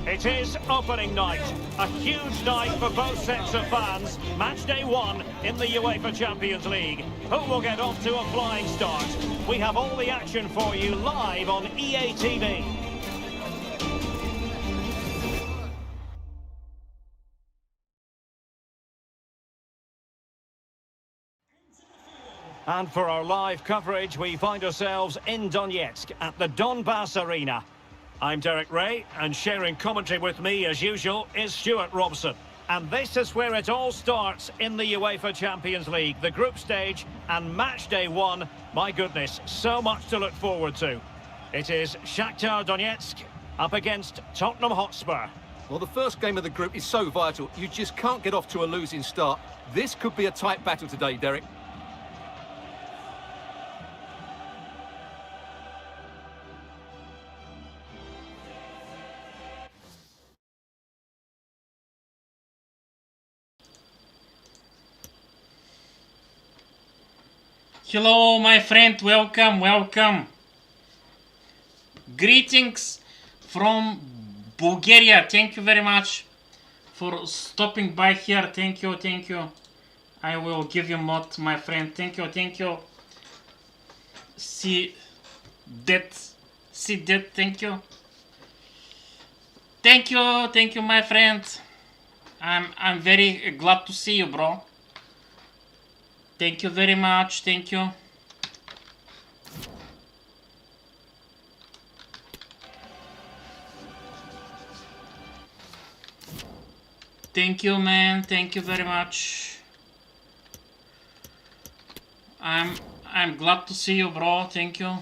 It is opening night, a huge night for both sets of fans. Match day 1 in the UEFA Champions League. Who will get off to a flying start? We have all the action for you live on EA TV. And for our live coverage, we find ourselves in Donetsk at the Donbass Arena. I'm Derek Ray, and sharing commentary with me, as usual, is Stuart Robson. And this is where it all starts in the UEFA Champions League, the group stage and match day 1. My goodness, so much to look forward to. It is Shakhtar Donetsk up against Tottenham Hotspur. Well, the first game of the group is so vital. You just can't get off to a losing start. This could be a tight battle today, Derek. Hello, my friend, welcome. Greetings from Bulgaria. Thank you very much for stopping by here. Thank you. I will give you mod, my friend. Thank you. See that, thank you. Thank you, my friend. I'm very glad to see you, bro. Thank you very much, thank you. Thank you, man, thank you very much. I'm glad to see you, bro, thank you.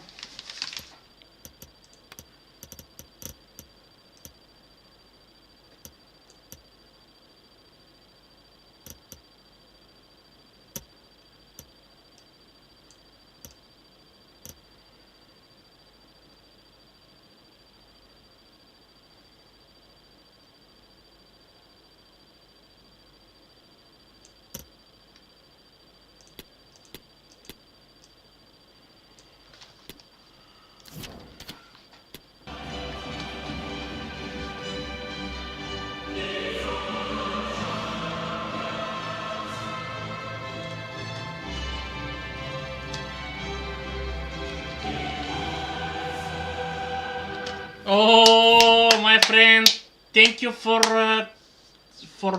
Oh, my friend, thank you for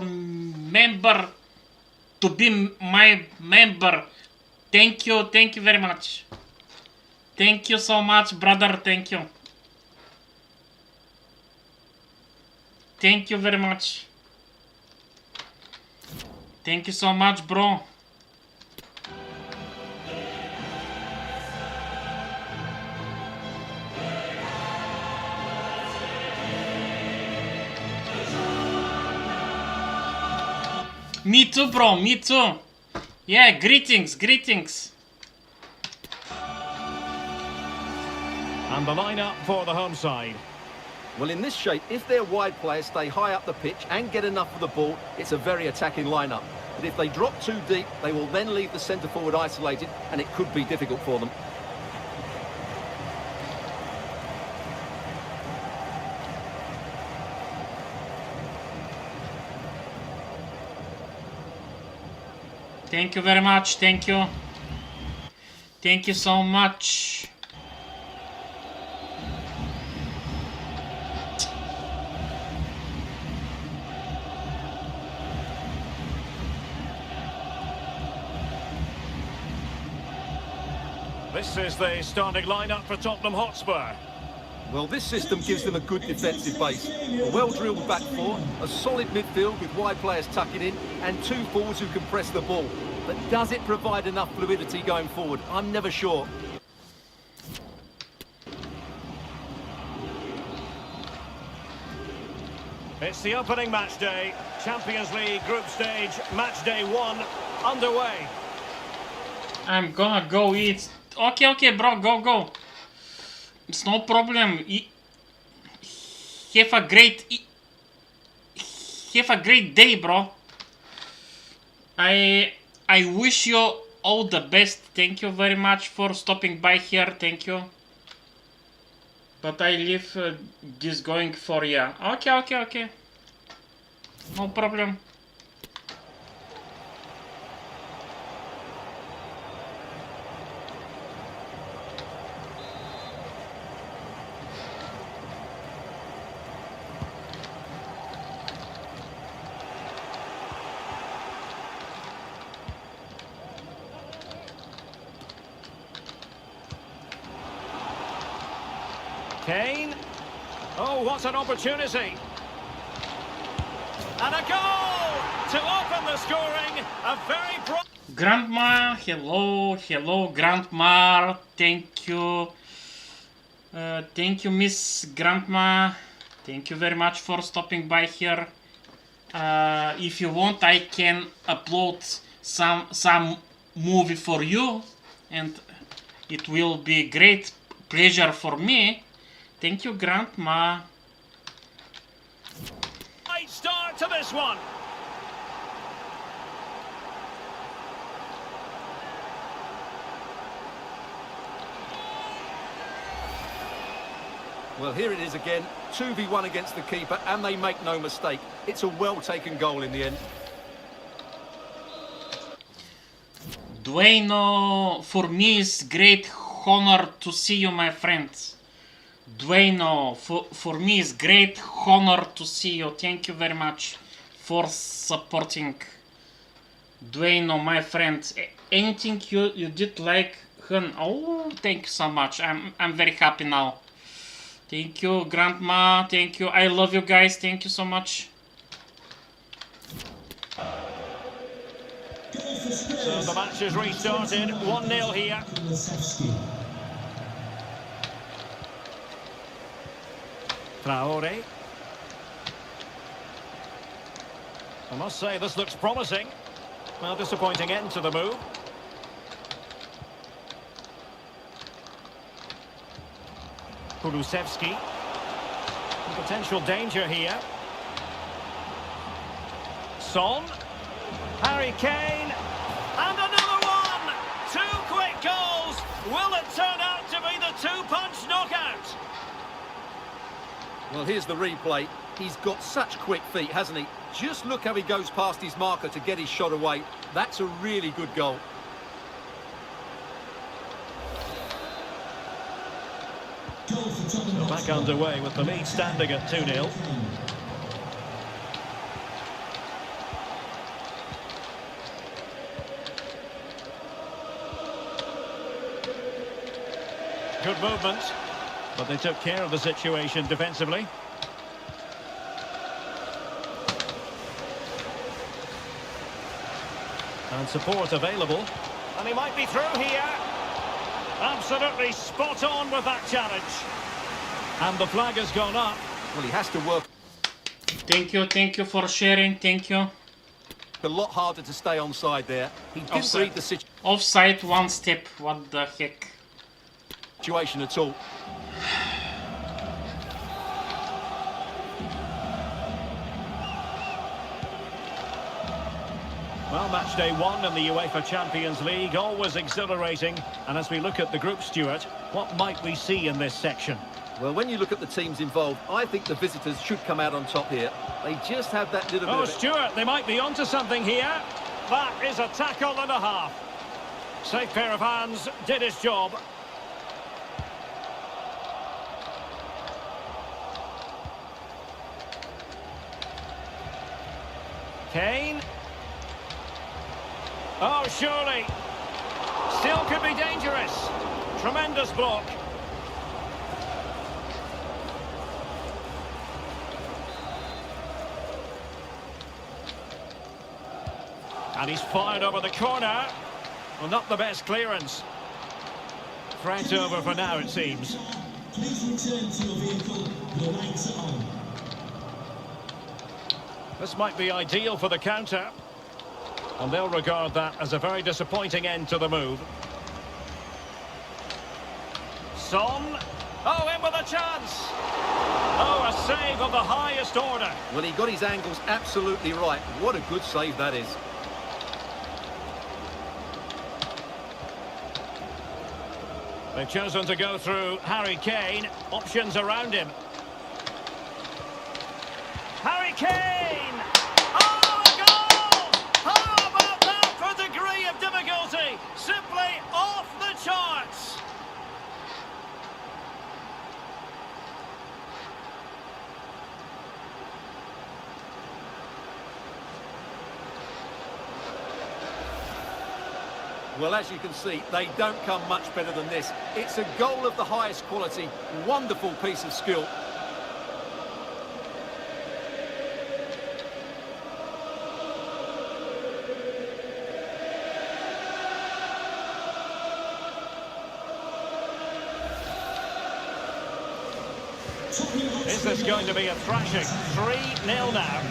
member to be my member. Thank you very much. Thank you so much, brother. Thank you. Thank you very much. Thank you so much, bro. Me too, bro, me too. Yeah, greetings. And the lineup for the home side. Well, in this shape, if their wide players stay high up the pitch and get enough of the ball, it's a very attacking lineup. But if they drop too deep, they will then leave the centre forward isolated, and it could be difficult for them. Thank you very much, thank you. Thank you so much. This is the starting lineup for Tottenham Hotspur. Well, this system gives them a good defensive base. A well-drilled back four, a solid midfield with wide players tucking in, and two forwards who can press the ball. But does it provide enough fluidity going forward? I'm never sure. It's the opening match day. Champions League group stage, match day 1 underway. I'm gonna go eat. Okay, bro, go. It's no problem. Have a great day, bro. I wish you all the best. Thank you very much for stopping by here. Thank you. But I leave this going for yeah. Okay. No problem. Kane. Oh, what an opportunity. And a goal to open the scoring. A very bright... Grandma, hello, Grandma. Thank you, Miss Grandma. Thank you very much for stopping by here. If you want, I can upload some movie for you, and it will be great pleasure for me. Thank you, Grandma. Great start to this one. Well, here it is again, 2v1 against the keeper, and they make no mistake. It's a well-taken goal in the end. Dueno, for me it's great honor to see you, my friends. Dueno, for me it's great honor to see you. Thank you very much for supporting. Dueno, my friends, anything you did like, oh, thank you so much. I'm very happy now. Thank you, Grandma. Thank you. I love you guys. Thank you so much. So the match has restarted. 1-0 here. Traore. I must say this looks promising. Well, disappointing end to the move. Kulusevski. Potential danger here. Son. Harry Kane. And another one! 2 quick goals! Will it turn out to be the 2-punch knockout? Well, here's the replay. He's got such quick feet, hasn't he? Just look how he goes past his marker to get his shot away. That's a really good goal. So back underway with the lead standing at 2-0. Good movement, but they took care of the situation defensively. And support available. And he might be through here. Absolutely spot on with that challenge. And the flag has gone up. Well, he has to work Thank you for sharing. Thank you. a lot harder to stay onside there. He didn't read the Offside, one step. What the heck? situation at all. Well, match day 1 in the UEFA Champions League, always exhilarating. And as we look at the group, Stuart, what might we see in this section? Well, when you look at the teams involved, I think the visitors should come out on top here. They just have that little bit Oh, of... Stuart, they might be onto something here. That is a tackle and a half. Safe pair of hands, did his job. Kane. Oh, surely. Still could be dangerous. Tremendous block. And he's fired over the corner. Well, not the best clearance. Threat over for now, it seems. Please return to your vehicle. Your lights are on. This might be ideal for the counter. And they'll regard that as a very disappointing end to the move. Son. Oh, in with a chance. Oh, a save of the highest order. Well, he got his angles absolutely right. What a good save that is. They've chosen to go through Harry Kane. Options around him. Harry Kane! Oh, a goal! How about that for degree of difficulty? Simply off the charts! Well, as you can see, they don't come much better than this. It's a goal of the highest quality. Wonderful piece of skill. Is this going to be a thrashing? 3-0 now.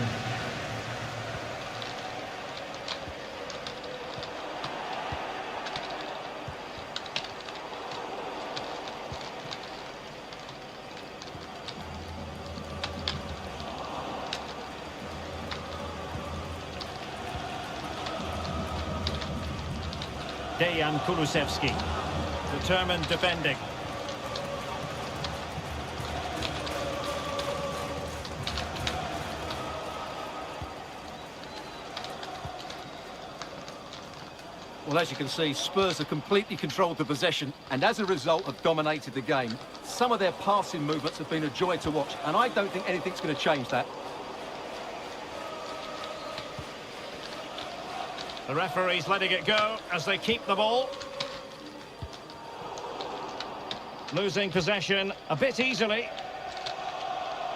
Dejan Kulusevski, determined defending. Well, as you can see, Spurs have completely controlled the possession and as a result have dominated the game. Some of their passing movements have been a joy to watch and I don't think anything's going to change that. The referee's letting it go as they keep the ball. Losing possession a bit easily.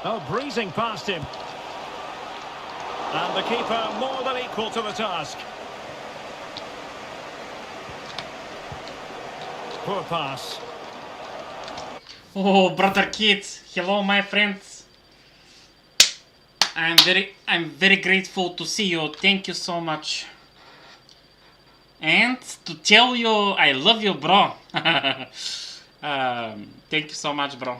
Oh, breezing past him. And the keeper more than equal to the task. Poor pass. Oh, brother kids, hello my friends. I'm very grateful to see you. Thank you so much. And to tell you I love you, bro. Thank you so much, bro.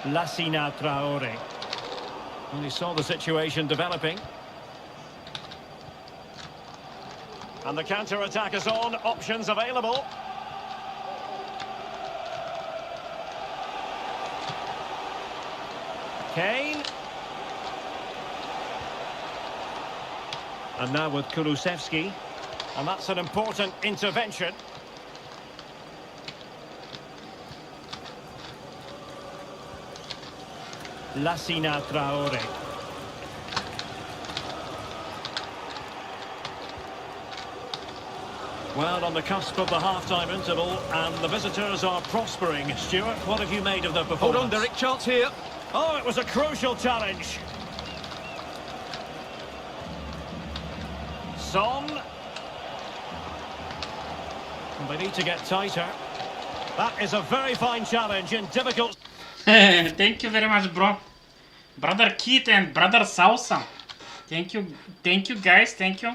Lassina Traore. Only saw the situation developing. And the counter-attack is on. Options available. Kane. And now with Kulusevski. And that's an important intervention. Lassina Traore. Well, on the cusp of the half-time interval, and the visitors are prospering. Stuart, what have you made of their performance? Hold on, Derek, chance here. Oh, it was a crucial challenge. Son. And they need to get tighter. That is a very fine challenge in difficult... Thank you very much, bro. Brother Keith and brother Salsa. Thank you guys, thank you.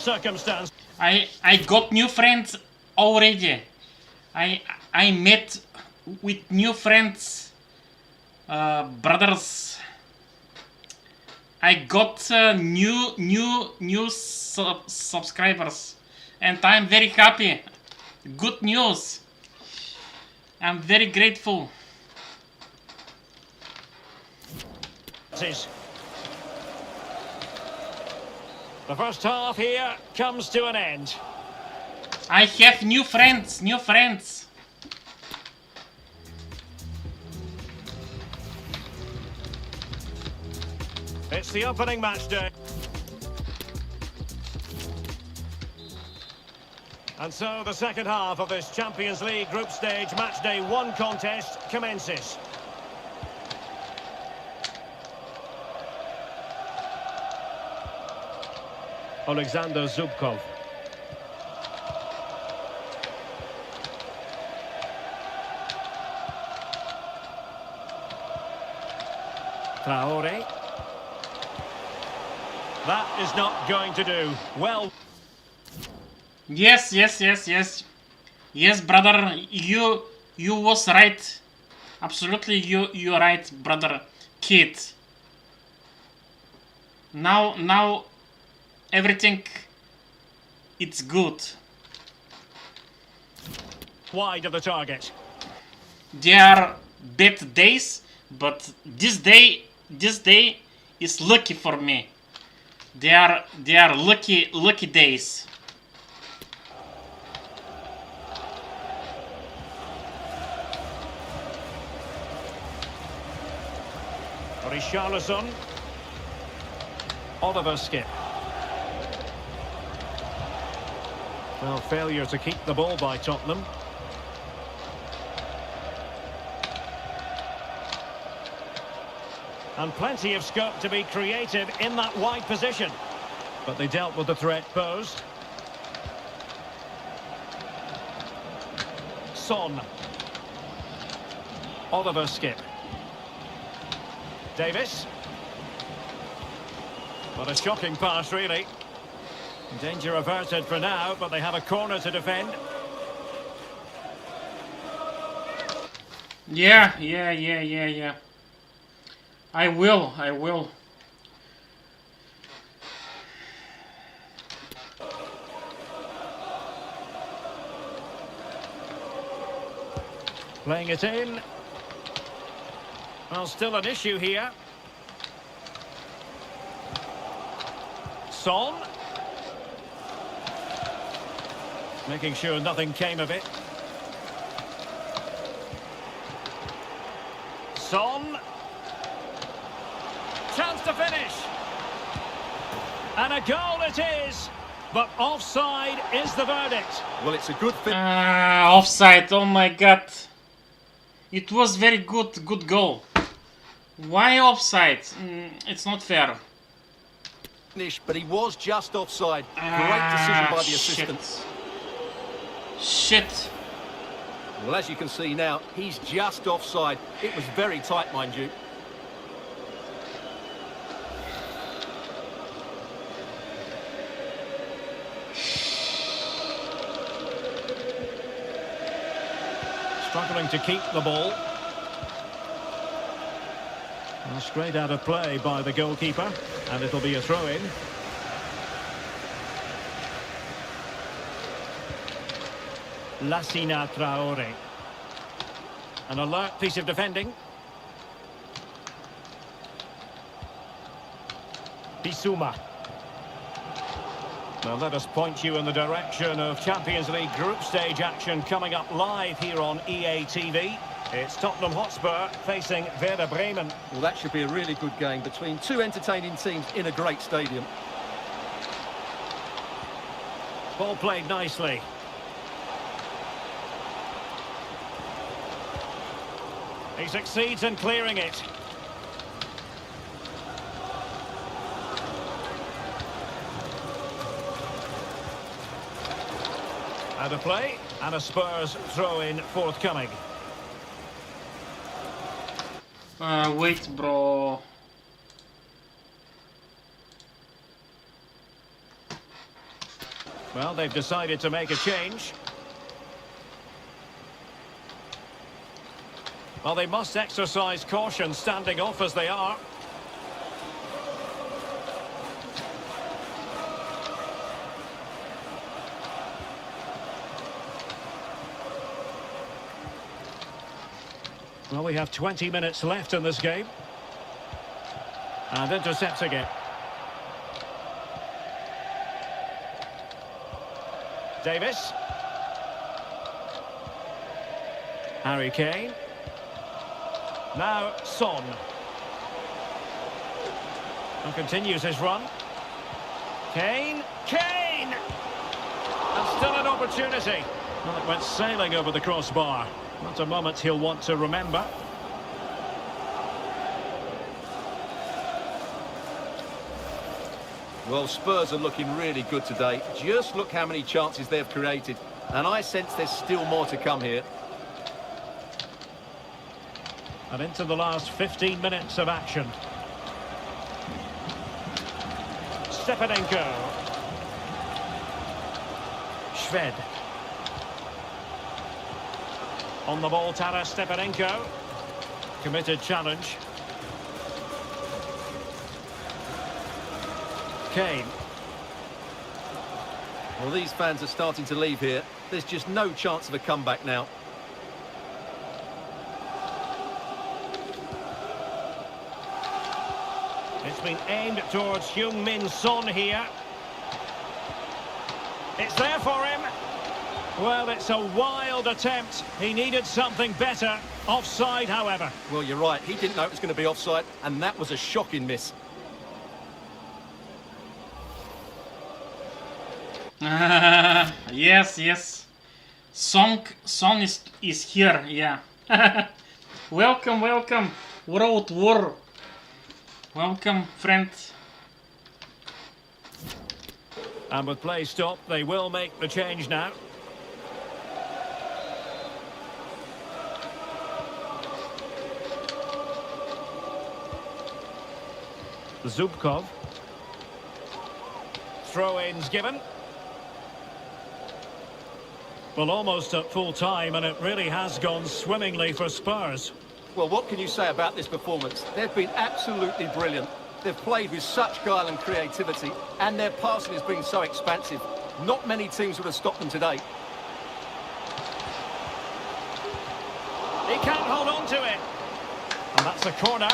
circumstance. I got new friends already. I met with new friends, brothers. I got new subscribers, and I'm very happy. Good news. I'm very grateful. The first half here comes to an end. I have new friends, It's the opening match day. And so the second half of this Champions League group stage match day 1 contest commences. Alexander Zubkov. Traore. That is not going to do. Well. Yes, brother. You was right. Absolutely, you're right, brother. Kid. Now everything it's good. Wide of the target. There are bad days, but this day is lucky for me. They are lucky days. Richarlison. Oliver Skip. Well, failure to keep the ball by Tottenham. And plenty of scope to be creative in that wide position. But they dealt with the threat posed. Son. Oliver Skip. Davis. What a shocking pass, really. Danger averted for now, but they have a corner to defend. Yeah. I will. Playing it in. Well, still an issue here. Son. Making sure nothing came of it. Son. Chance to finish. And a goal it is. But offside is the verdict. Well, it's a good thing. Offside, oh my god. It was very good goal. Why offside? It's not fair. But he was just offside. Great decision by the assistant. Shit. Well, as you can see now, he's just offside. It was very tight, mind you. Struggling to keep the ball. Well, straight out of play by the goalkeeper, and it'll be a throw-in. Lassina Traore. An alert piece of defending. Bissouma. Well, let us point you in the direction of Champions League group stage action coming up live here on EA TV. It's Tottenham Hotspur facing Werder Bremen. Well, that should be a really good game between two entertaining teams in a great stadium. Ball played nicely. He succeeds in clearing it. Out of play, and a Spurs throw-in forthcoming. Wait, bro. Well, they've decided to make a change. Well, they must exercise caution standing off as they are. Well, we have 20 minutes left in this game. And intercepts again. Davis. Harry Kane. Now Son. And continues his run. Kane. Kane! And still an opportunity. Well, it went sailing over the crossbar. Not a moment he'll want to remember. Well, Spurs are looking really good today. Just look how many chances they've created. And I sense there's still more to come here. And into the last 15 minutes of action. Stepanenko. Shved. On the ball, Taras Stepanenko. Committed challenge. Kane. Well, these fans are starting to leave here. There's just no chance of a comeback now. It's been aimed towards Heung-min Son here. It's there for him. Well, it's a wild attempt. He needed something better. Offside, however. Well, you're right. He didn't know it was going to be offside, and that was a shocking miss. Yes, yes. Son is here, yeah. Welcome, welcome. World War. Welcome, friend. And with play stopped, they will make the change now. Zubkov. Throw-ins given. Well, almost at full time, and it really has gone swimmingly for Spurs. Well, what can you say about this performance? They've been absolutely brilliant. They've played with such guile and creativity, and their passing has been so expansive. Not many teams would have stopped them today. He can't hold on to it. And that's a corner.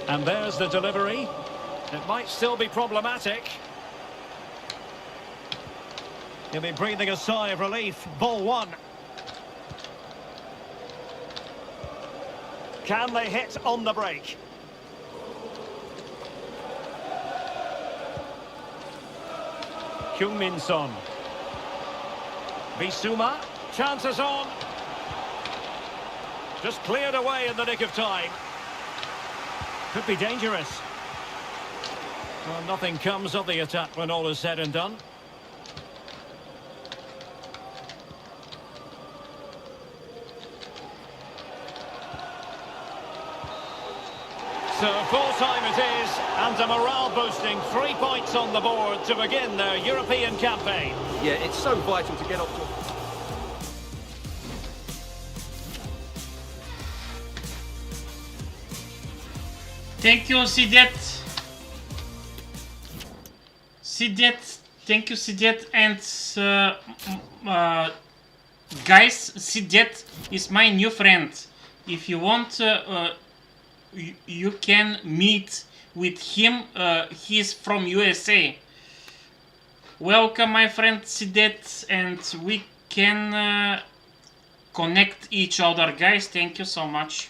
And there's the delivery. It might still be problematic. He'll be breathing a sigh of relief. Ball one. Can they hit on the break? Heung-min Son. Bissouma. Chances on. Just cleared away in the nick of time. Could be dangerous. Well, nothing comes of the attack when all is said and done. So full time it is, and a morale boosting 3 points on the board to begin their European campaign. Yeah, it's so vital to get off to. Thank you, Sidet. Sidet, thank you, Sidet. And guys, Sidet is my new friend. If you want, you can meet with him. He's from USA. Welcome, my friend Sidet, and we can connect each other, guys. Thank you so much.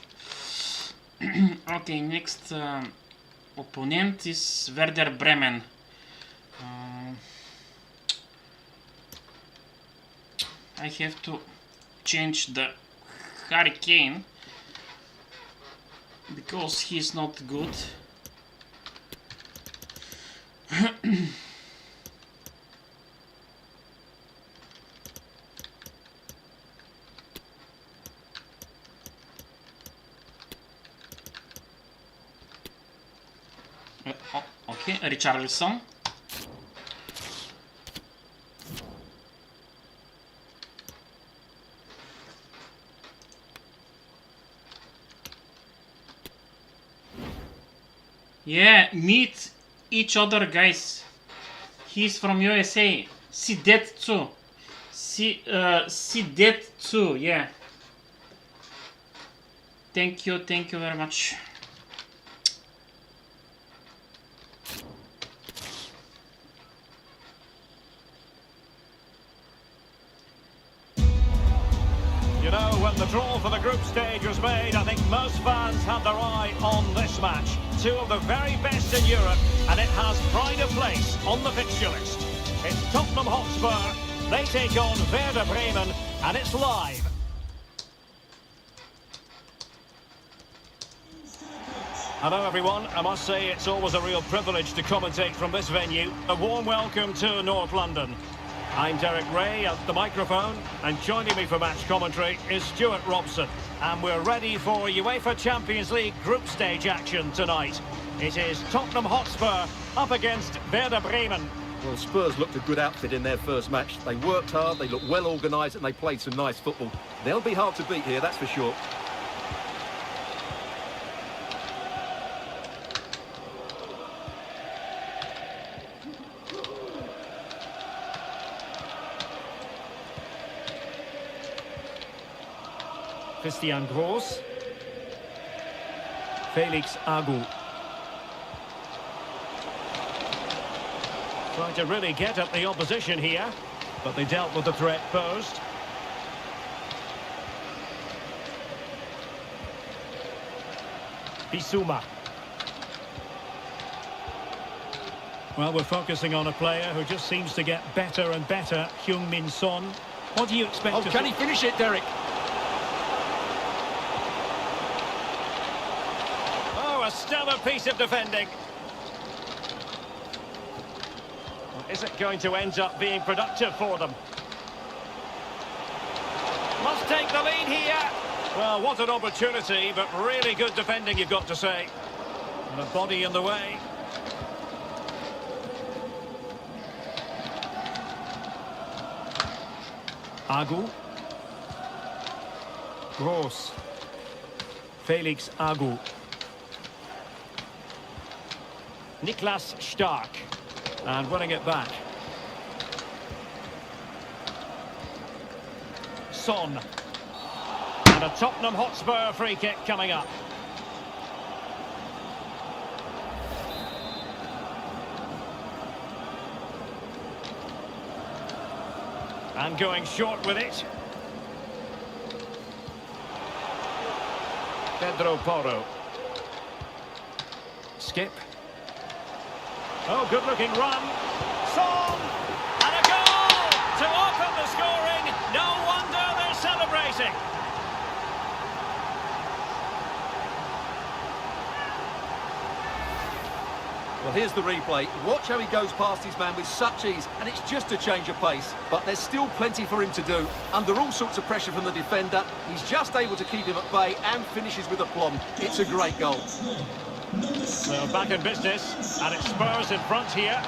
Okay, next opponent is Werder Bremen. I have to change the Hurricane because he's not good. Okay, Richarlison. Yeah, meet each other, guys. He's from USA. See that too. See that too. Yeah. Thank you very much. You know, when the draw for the group stage was made, I think most fans had their eye on this match. Two of the very best in Europe, and it has pride of place on the fixture list. It's Tottenham Hotspur, they take on Werder Bremen, and it's live. Hello everyone, I must say it's always a real privilege to commentate from this venue. A warm welcome to North London. I'm Derek Ray at the microphone, and joining me for match commentary is Stuart Robson. And we're ready for UEFA Champions League group stage action tonight. It is Tottenham Hotspur up against Werder Bremen. Well, Spurs looked a good outfit in their first match. They worked hard, they looked well organised, and they played some nice football. They'll be hard to beat here, that's for sure. Christian Gross. Felix Agu. Trying to really get at the opposition here, but they dealt with the threat posed. Bissouma. Well, we're focusing on a player who just seems to get better and better, Heung-min Son. What do you expect Oh, can he finish it, Derek? Oh, a stellar piece of defending. Is it going to end up being productive for them? Must take the lead here. Well, what an opportunity, but really good defending, you've got to say. And a body in the way. Agu. Gross. Felix Agu. Niklas Stark. And winning it back. Son. And a Tottenham Hotspur free kick coming up. And going short with it. Pedro Porro. Skip. Oh, good-looking run. Son! And a goal to open the scoring. No wonder they're celebrating. Well, here's the replay. Watch how he goes past his man with such ease, and it's just a change of pace. But there's still plenty for him to do. Under all sorts of pressure from the defender, he's just able to keep him at bay and finishes with aplomb. It's a great goal. So back in business, and it's Spurs in front here.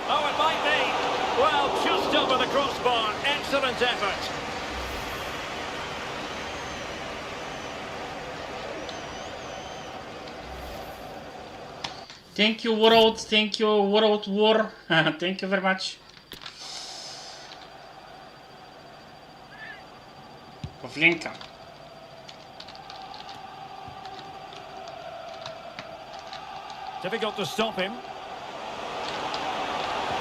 Oh, it might be. Well, just over the crossbar. Excellent effort. Thank you, World. Thank you, World War. Thank you very much. Pavlenka. Difficult to stop him.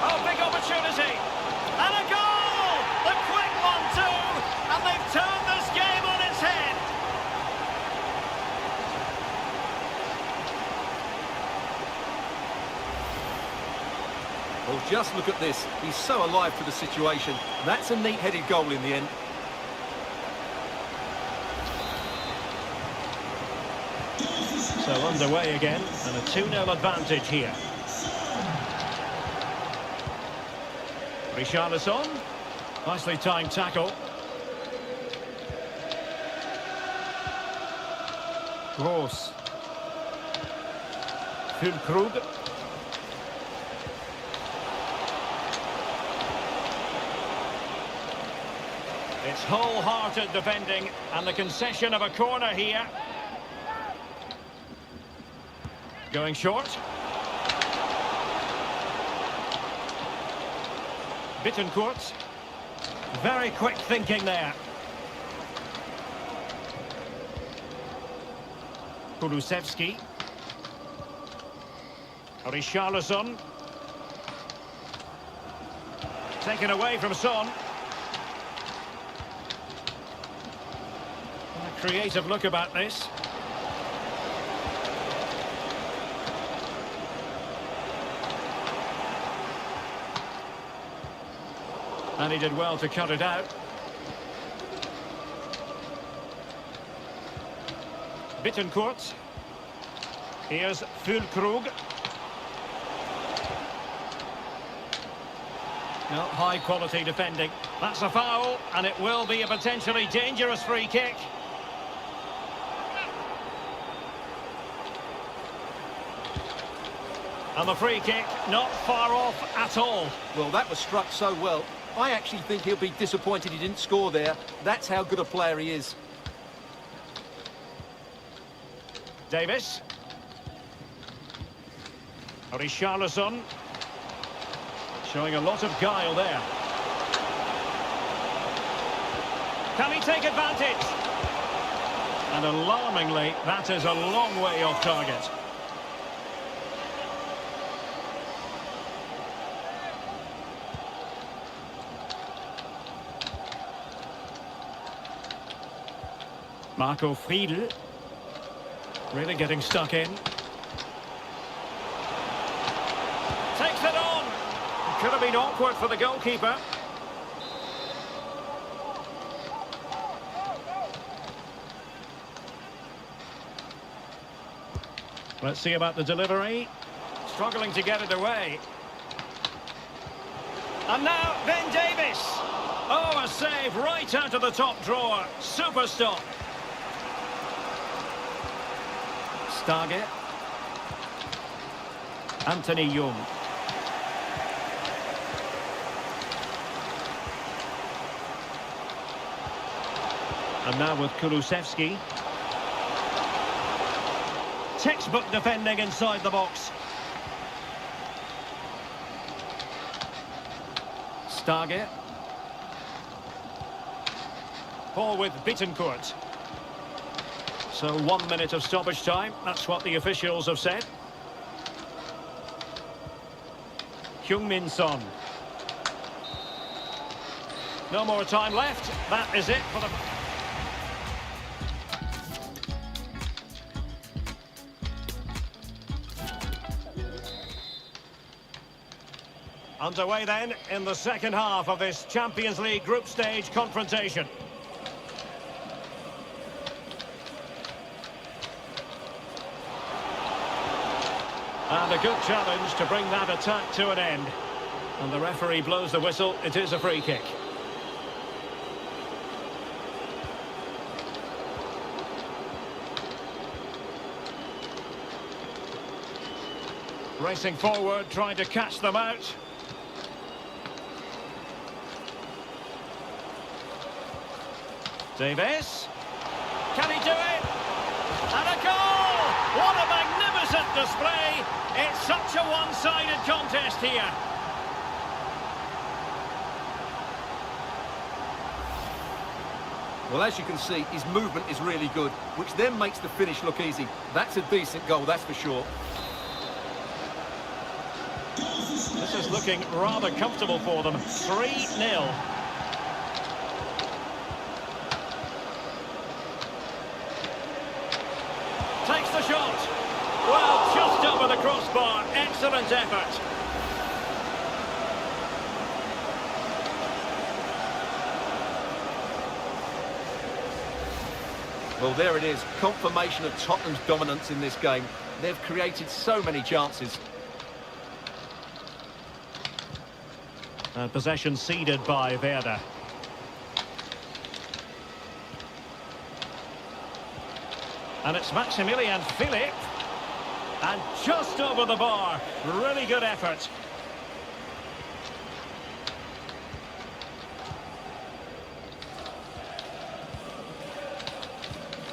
Oh, big opportunity. And a goal! The quick one too. And they've turned this game on its head. Well, just look at this. He's so alive to the situation. That's a neat-headed goal in the end. So underway again, and a 2-0 advantage here. Richarlison, nicely timed tackle. Gross. Füllkrug. It's wholehearted defending, and the concession of a corner here. Going short. Bittencourt. Very quick thinking there. Kulusevski. Richarlison. Taken away from Son. A creative look about this. And he did well to cut it out. Bittencourt. Here's Füllkrug. No, high quality defending. That's a foul, and it will be a potentially dangerous free kick. And the free kick not far off at all. Well, that was struck so well. I actually think he'll be disappointed he didn't score there. That's how good a player he is. Davis. Richarlison. Showing a lot of guile there. Can he take advantage? And alarmingly, that is a long way off target. Marco Friedl. Really getting stuck in. Takes it on. It could have been awkward for the goalkeeper. Let's see about the delivery. Struggling to get it away. And now, Ben Davis. Oh, a save right out of the top drawer. Super stop. Stargate. Anthony Young. And now with Kulusevski. Textbook defending inside the box. Stargate. Ball with Bittencourt. So 1 minute of stoppage time, that's what the officials have said. Heung-min Son. No more time left, that is it for the... Underway then in the second half of this Champions League group stage confrontation. And a good challenge to bring that attack to an end. And the referee blows the whistle, it is a free kick. Racing forward, trying to catch them out. Davis. Can he do it? And a goal! What a magnificent display! It's such a one-sided contest here. Well, as you can see, his movement is really good, which then makes the finish look easy. That's a decent goal, that's for sure. This is looking rather comfortable for them. 3-0. Takes the shot. Well, just over the crossbar. Excellent effort. Well, there it is. Confirmation of Tottenham's dominance in this game. They've created so many chances. Possession ceded by Werder. And it's Maximilian Philipp. And just over the bar. Really good effort.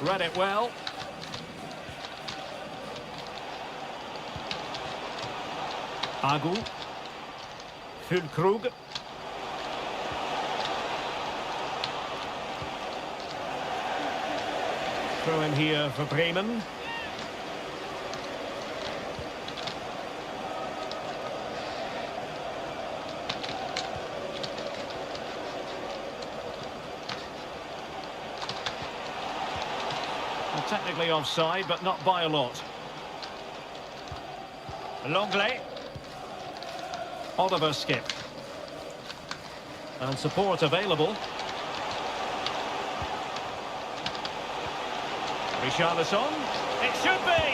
Read it well. Agu. Füllkrug. Throw in here for Bremen. Well, technically offside, but not by a lot. Longley. Oliver Skip. And support available. Richarlison. It should be.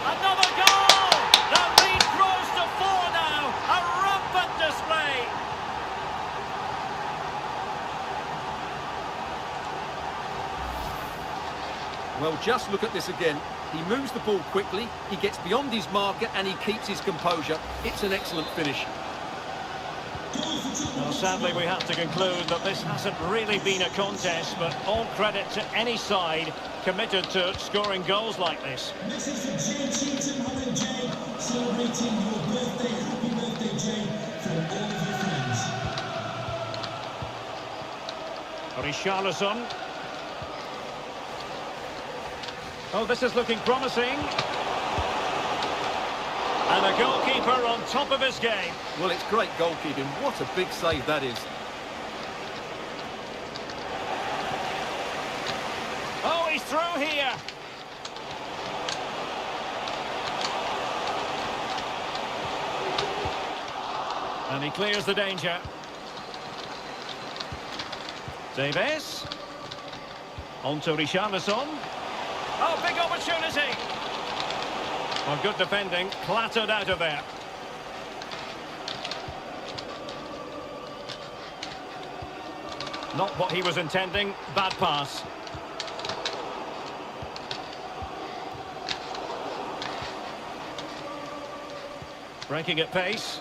Another goal! The lead grows to 4 now. A rampant display. Well, just look at this again. He moves the ball quickly, he gets beyond his marker and he keeps his composure. It's an excellent finish. Well, sadly, we have to conclude that this hasn't really been a contest, but all credit to any side committed to scoring goals like this. This is for Jay Cheatham, Helen Jay, celebrating your birthday. Happy birthday, Jay, from all of your friends. Richarlison. Oh, this is looking promising. And the goalkeeper on top of his game. Well, it's great goalkeeping. What a big save that is. Oh, he's through here. And he clears the danger. Davis. On to Richarlison. Oh, big opportunity. Well, good defending, clattered out of there. Not what he was intending, bad pass. Breaking at pace.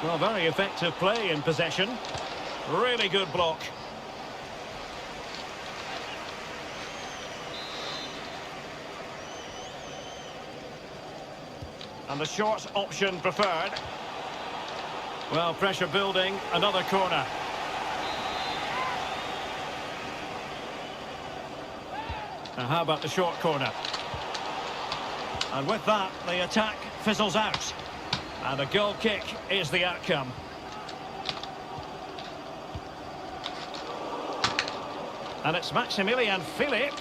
Well, very effective play in possession. Really good block. And the short option preferred. Well, pressure building, another corner. Now, how about the short corner? And with that, the attack fizzles out. And a goal kick is the outcome. And it's Maximilian Philipp.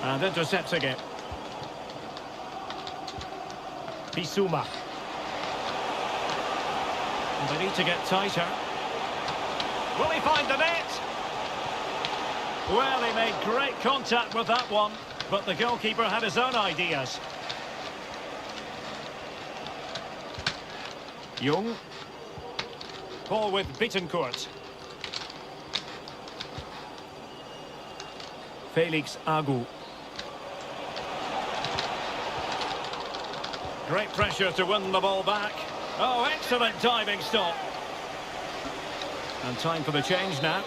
And intercepting it. Bissouma. And they need to get tighter. Will he find the net? Well, he made great contact with that one, but the goalkeeper had his own ideas. Jung. Ball with Bittencourt. Felix Agu. Great pressure to win the ball back. Oh, excellent diving stop. And time for the change now.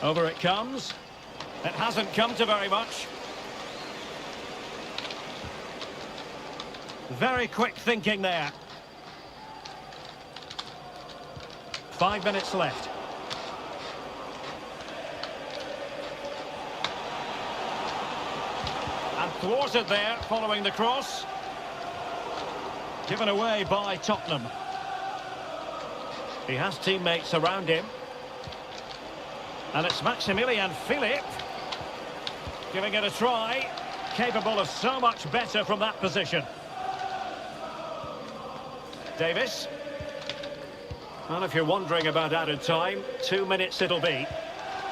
Over it comes. It hasn't come to very much. Very quick thinking there. 5 minutes left. And thwarted there following the cross. Given away by Tottenham. He has teammates around him. And it's Maximilian Philipp giving it a try. Capable of so much better from that position. Davis. Well, if you're wondering about added time, 2 minutes it'll be.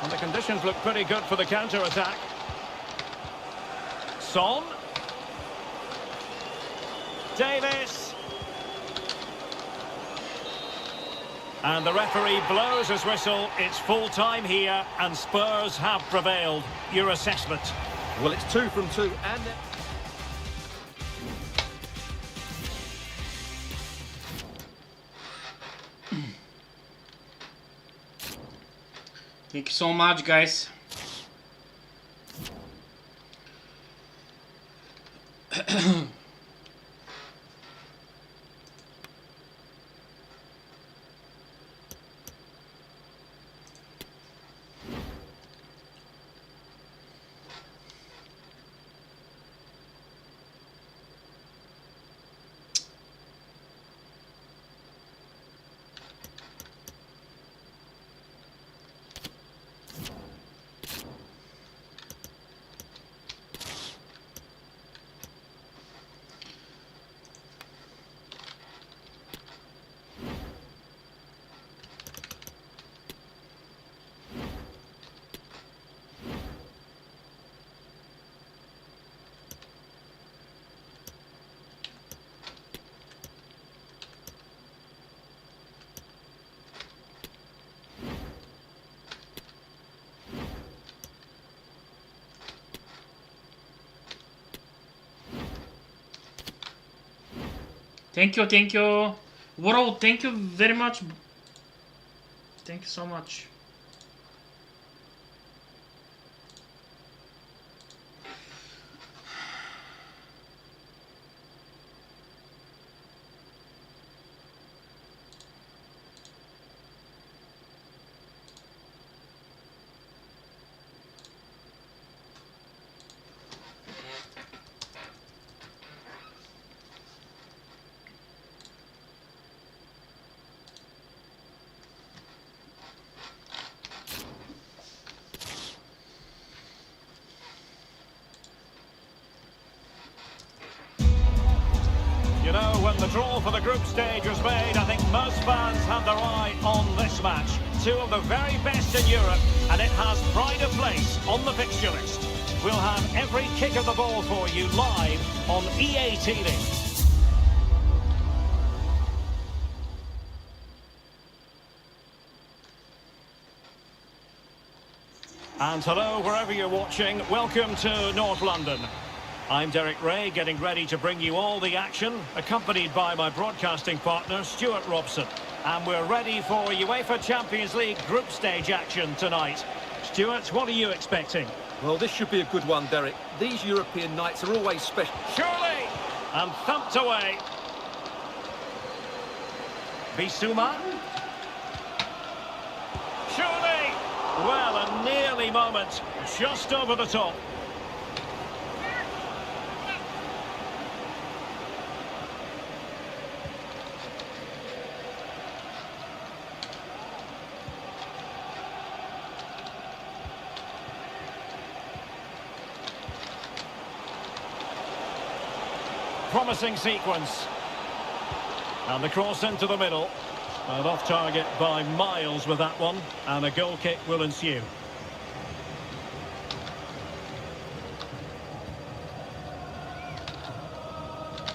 And the conditions look pretty good for the counter-attack. Son. Davis. And the referee blows his whistle. It's full time here, and Spurs have prevailed. Your assessment? Well, it's 2 from 2, and... Thank you so much, guys. Thank you, thank you. World, thank you very much. Thank you so much. You know, when the draw for the group stage was made, I think most fans had their eye on this match. Two of the very best in Europe, and it has pride of place on the fixture list. We'll have every kick of the ball for you live on EA TV. And hello, wherever you're watching, welcome to North London. I'm Derek Ray, getting ready to bring you all the action, accompanied by my broadcasting partner, Stuart Robson. And we're ready for UEFA Champions League group stage action tonight. Stuart, what are you expecting? Well, this should be a good one, Derek. These European nights are always special. Surely! And thumped away. Bissouma. Surely! Well, a nearly moment, just over the top. Promising sequence. And the cross into the middle. And off target by miles with that one. And a goal kick will ensue.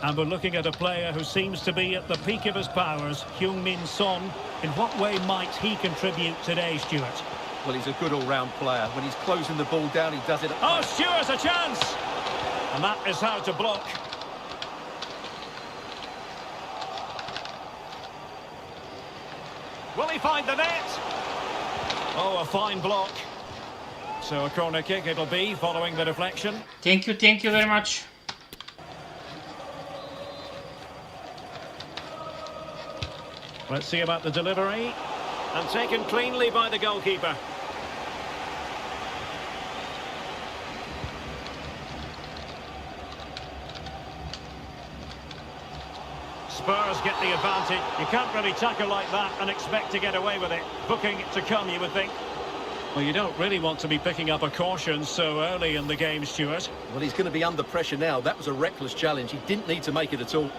And we're looking at a player who seems to be at the peak of his powers, Heung-min Son. In what way might he contribute today, Stuart? Well, he's a good all-round player. When he's closing the ball down, he does it. Oh, Stuart, a chance! And that is how to block. Will he find the net? Oh, a fine block. So a corner kick it'll be, following the deflection. Thank you very much. Let's see about the delivery. And taken cleanly by the goalkeeper. Spurs get the advantage. You can't really tackle like that and expect to get away with it. Booking to come, you would think. Well, you don't really want to be picking up a caution so early in the game, Stuart. Well, he's going to be under pressure now. That was a reckless challenge. He didn't need to make it at all.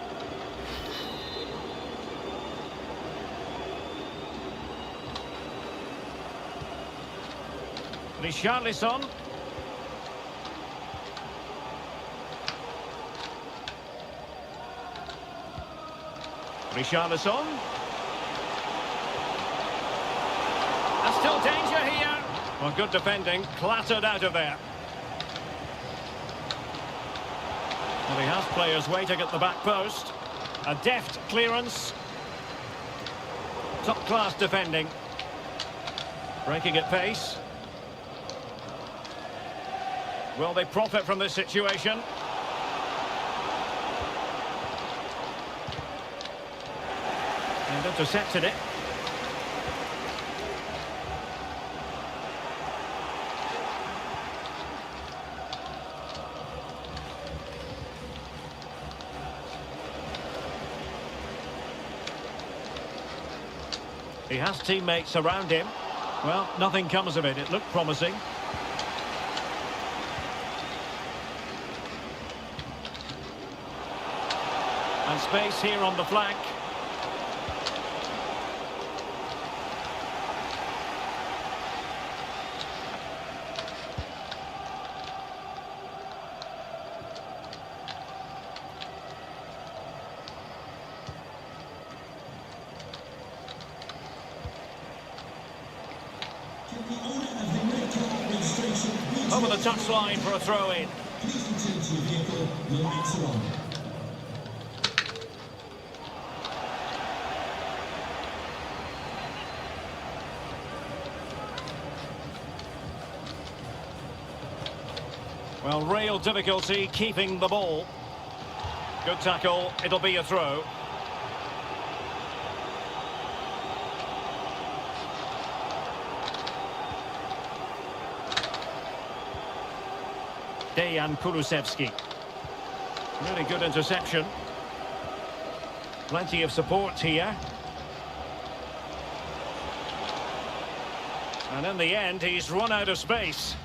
Richarlison. Richarlison. And still danger here. Well, good defending, clattered out of there. Well, he has players waiting at the back post. A deft clearance. Top-class defending. Breaking at pace. Will they profit from this situation? And intercepted it. He has teammates around him. Well, nothing comes of it. It looked promising. And space here on the flank. Over the touchline for a throw-in. Well, real difficulty keeping the ball. Good tackle, it'll be a throw. Dejan Kulusevski. Really good interception. Plenty of support here. And in the end, he's run out of space.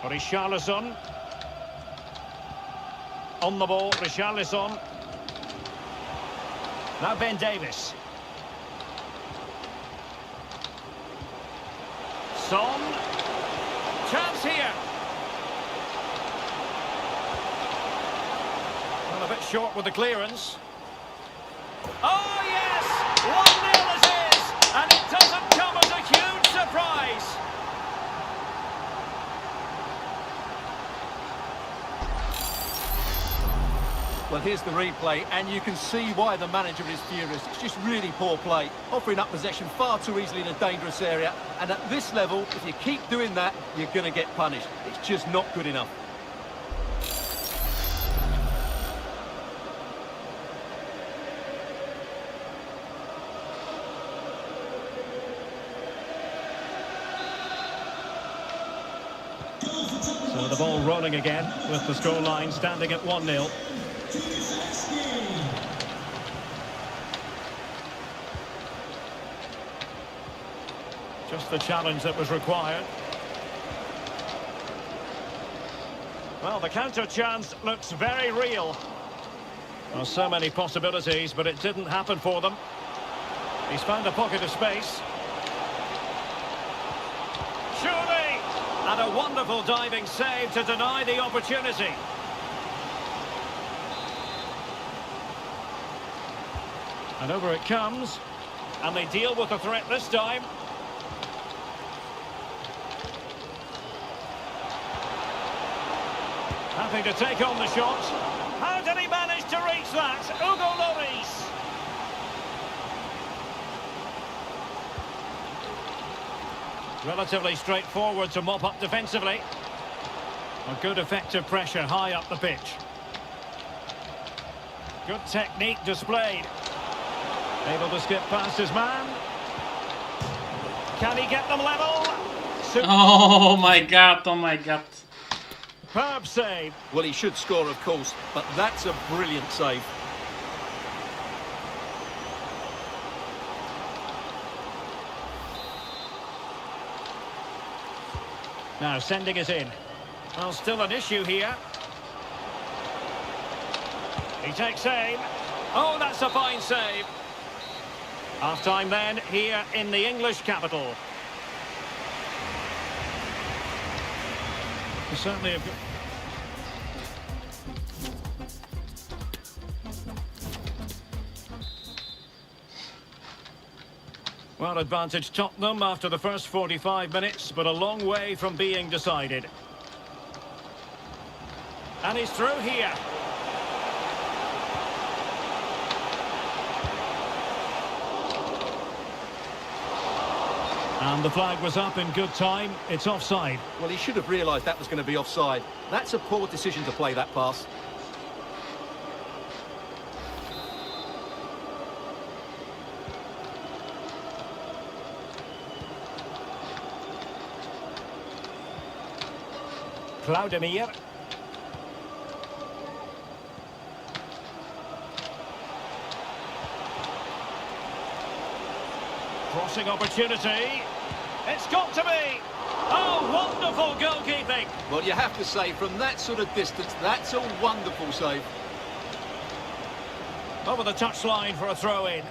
Richarlison. On the ball, Richarlison. Now Ben Davies. Son. Chance here. Well, a bit short with the clearance. Oh, yes! 1-0 it is! And it doesn't come as a huge surprise. Well, here's the replay, and you can see why the manager is furious. It's just really poor play, offering up possession far too easily in a dangerous area. And at this level, if you keep doing that, you're going to get punished. It's just not good enough. So the ball rolling again with the scoreline standing at 1-0. Just the challenge that was required. Well, the counter chance looks very real. Well, so many possibilities, but it didn't happen for them. He's found a pocket of space. Surely! And a wonderful diving save to deny the opportunity. And over it comes. And they deal with the threat this time. Happy to take on the shot. How did he manage to reach that? Hugo Lloris. Relatively straightforward to mop up defensively. A good effective pressure high up the pitch. Good technique displayed. Able to skip past his man. Can he get them level? Oh my god, oh my god. Superb save. Well, he should score, of course, but that's a brilliant save. Now sending it in. Well, still an issue here. He takes aim. Oh, that's a fine save. Half-time then, here in the English capital. Certainly a good... Well, advantage Tottenham after the first 45 minutes, but a long way from being decided. And he's through here. And the flag was up in good time. It's offside. Well, he should have realised that was going to be offside. That's a poor decision to play that pass. Claudemir. Crossing opportunity. It's got to be. Oh, wonderful goalkeeping. Well, you have to say, from that sort of distance, that's a wonderful save. Over the touchline for a throw-in.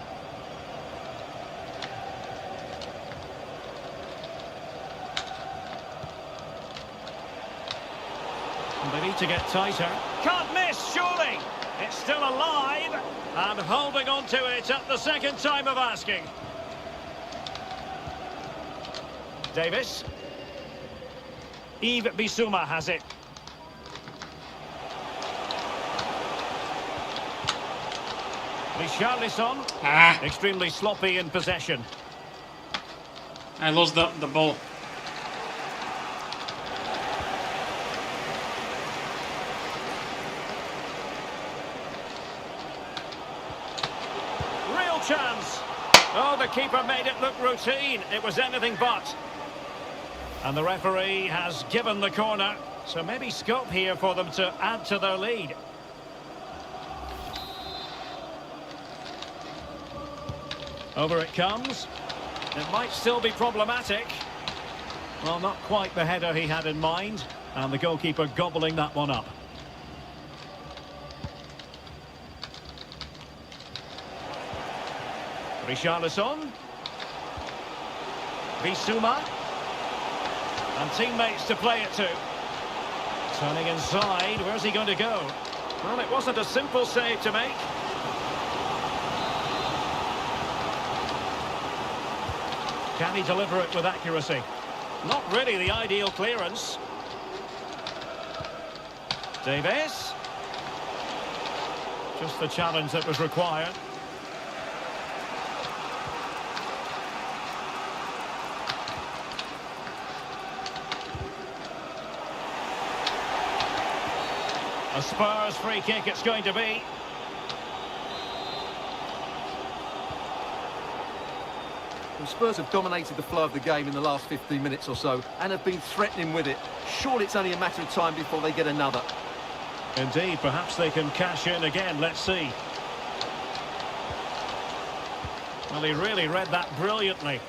They need to get tighter. Can't miss, surely. It's still alive and holding on to it at the second time of asking. Davis. Yves Bissouma has it. Richarlison. Extremely sloppy in possession. I lost the ball. Real chance. Oh, the keeper made it look routine. It was anything but. And the referee has given the corner. So maybe scope here for them to add to their lead. Over it comes. It might still be problematic. Well, not quite the header he had in mind. And the goalkeeper gobbling that one up. Richarlison. Bissouma. And teammates to play it to. Turning inside, where's he going to go? Well, it wasn't a simple save to make. Can he deliver it with accuracy? Not really the ideal clearance. Davies. Just the challenge that was required. A Spurs free kick it's going to be. The Spurs have dominated the flow of the game in the last 15 minutes or so and have been threatening with it. Surely it's only a matter of time before they get another. Indeed, perhaps they can cash in again. Let's see. Well, he really read that brilliantly.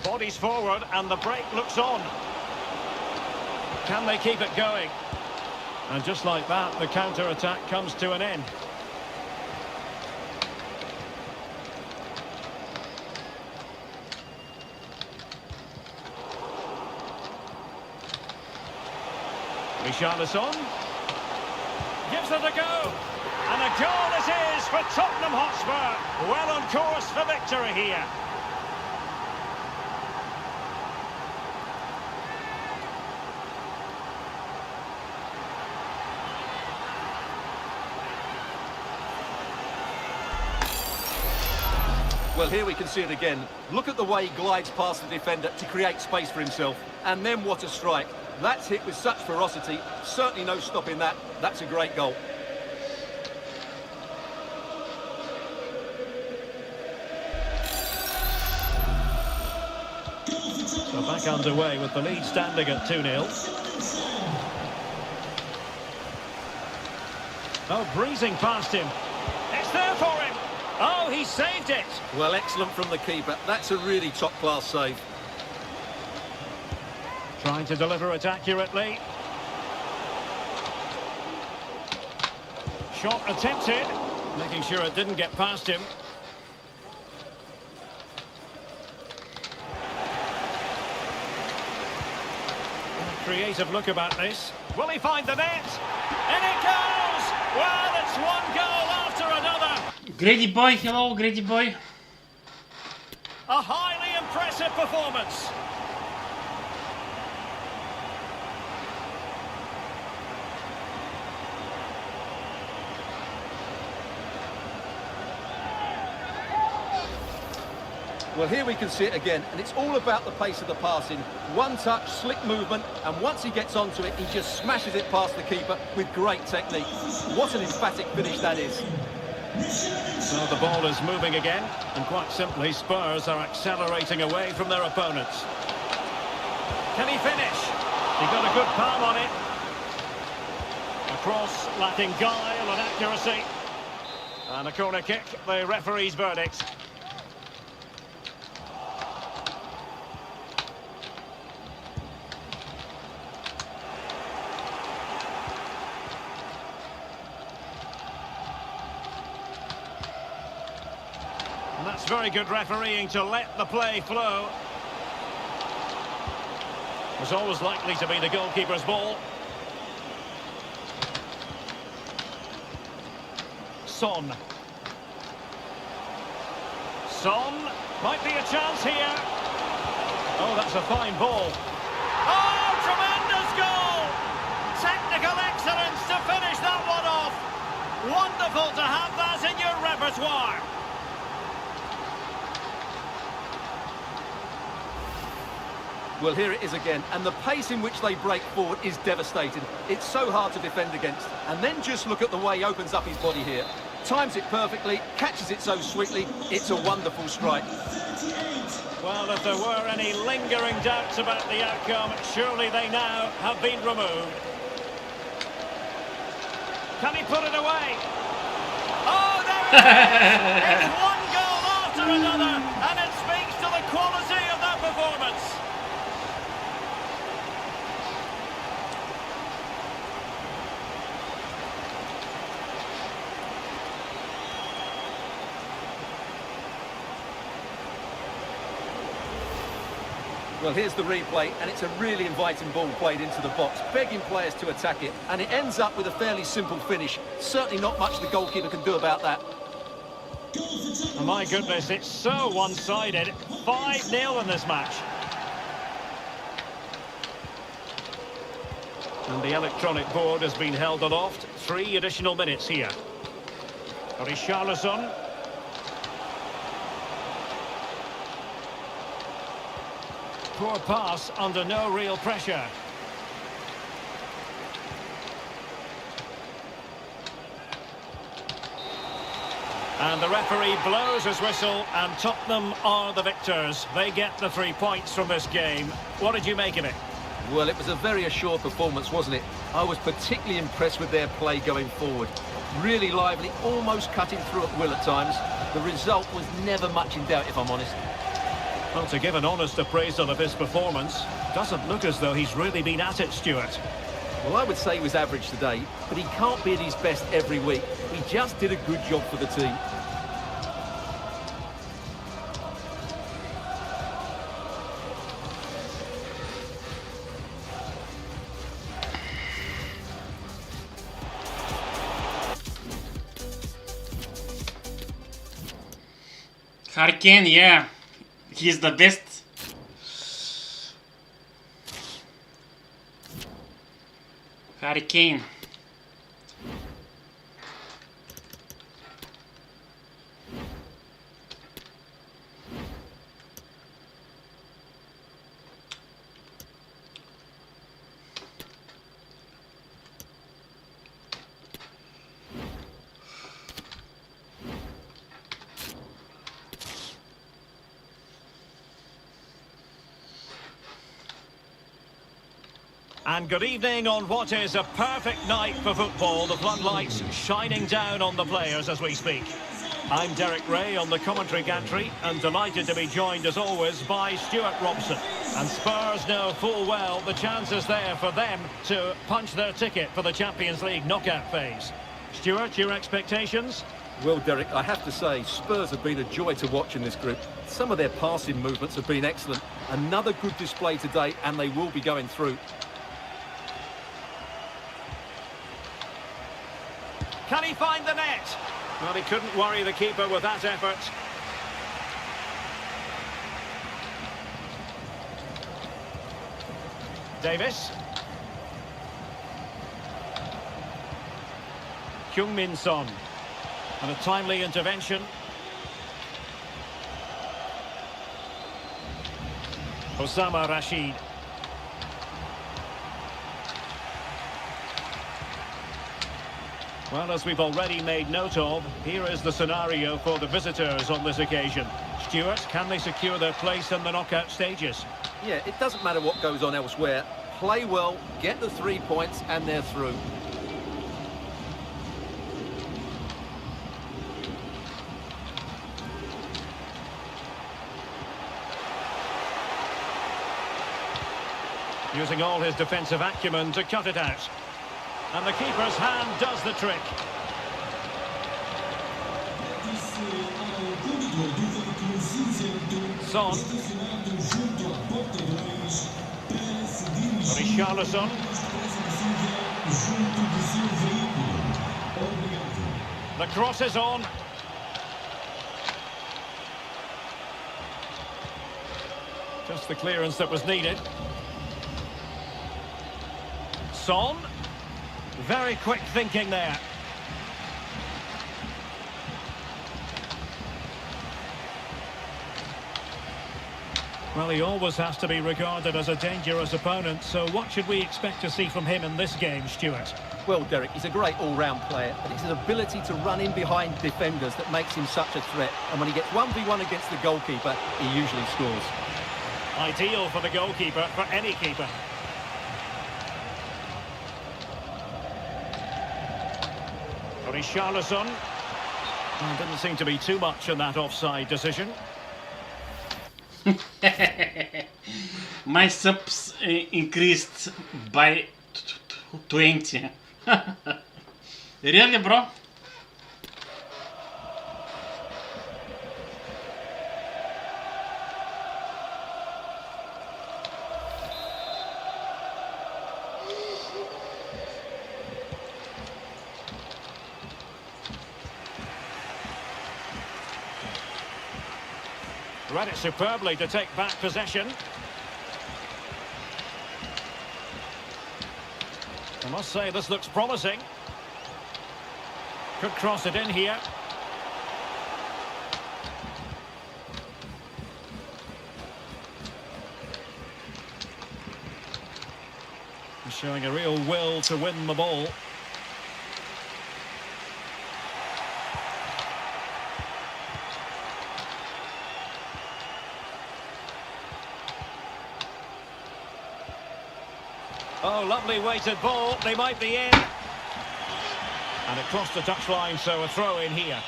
Bodies forward and the break looks on. Can they keep it going? And just like that, the counter-attack comes to an end. Richarlison gives it a go. And a goal it is for Tottenham Hotspur. Well on course for victory here. Well, here we can see it again. Look at the way he glides past the defender to create space for himself. And then what a strike. That's hit with such ferocity. Certainly no stopping that. That's a great goal. So back underway with the lead standing at 2-0. Oh, breezing past him. It's there for him. Oh, he saved it. Well, excellent from the keeper. That's a really top-class save. Trying to deliver it accurately. Shot attempted. Making sure it didn't get past him. Creative look about this. Will he find the net? And it goes! Well, it's one goal after another. Grady boy, hello, Grady boy. A highly impressive performance. Well, here we can see it again, and it's all about the pace of the passing. One touch, slick movement, and once he gets onto it, he just smashes it past the keeper with great technique. What an emphatic finish that is. So the ball is moving again, and quite simply, Spurs are accelerating away from their opponents. Can he finish? He got a good palm on it. A cross lacking guile and accuracy. And a corner kick, the referee's verdict. And that's very good refereeing to let the play flow. It was always likely to be the goalkeeper's ball. Son. Son. Might be a chance here. Oh, that's a fine ball. Oh, tremendous goal! Technical excellence to finish that one off. Wonderful to have that in your repertoire. Well, here it is again, and the pace in which they break forward is devastating. It's so hard to defend against. And then just look at the way he opens up his body here. Times it perfectly, catches it so sweetly. It's a wonderful strike. Well, if there were any lingering doubts about the outcome, surely they now have been removed. Can he put it away? Oh, there it is! It's one goal after another, and it speaks to the quality of that performance. Well, here's the replay, and it's a really inviting ball played into the box, begging players to attack it, and it ends up with a fairly simple finish. Certainly not much the goalkeeper can do about that. Oh, my goodness, it's so one-sided. 5-0 in this match. And the electronic board has been held aloft. 3 additional minutes here. Richarlison. Poor pass under no real pressure. And the referee blows his whistle, and Tottenham are the victors. They get the 3 points from this game. What did you make of it? Well, it was a very assured performance, wasn't it? I was particularly impressed with their play going forward. Really lively, almost cutting through at will at times. The result was never much in doubt, if I'm honest. Well, to give an honest appraisal of his performance, doesn't look as though he's really been at it, Stuart. Well, I would say he was average today, but he can't be at his best every week. He just did a good job for the team. Harry Kane, yeah. He's the best. Harry Kane. And good evening on what is a perfect night for football. The floodlights shining down on the players as we speak. I'm Derek Ray on the commentary gantry, and delighted to be joined as always by Stuart Robson. And Spurs know full well the chance is there for them to punch their ticket for the Champions League knockout phase. Stuart, your expectations? Well, Derek, I have to say, Spurs have been a joy to watch in this group. Some of their passing movements have been excellent. Another good display today, and they will be going through. Can he find the net? Well, he couldn't worry the keeper with that effort. Davis. Heung-min Son. And a timely intervention. Osama Rashid. Well, as we've already made note of, here is the scenario for the visitors on this occasion. Stuart, can they secure their place in the knockout stages? Yeah, it doesn't matter what goes on elsewhere. Play well, get the 3 points, and they're through. Using all his defensive acumen to cut it out. And the keeper's hand does the trick. Son. Richarlison. The cross is on. Just the clearance that was needed. Son. Very quick thinking there. Well, he always has to be regarded as a dangerous opponent, so what should we expect to see from him in this game, Stuart? Well, Derek, he's a great all-round player, but it's his ability to run in behind defenders that makes him such a threat. And when he gets 1v1 against the goalkeeper, he usually scores. Ideal for the goalkeeper, for any keeper. Richarlison. Well, didn't seem to be too much in that offside decision. My subs increased by 20. Really, bro? Read it superbly to take back possession. I must say, this looks promising. Could cross it in here. He's showing a real will to win the ball. Oh, lovely weighted ball. They might be in. And it crossed the touchline, so a throw in here.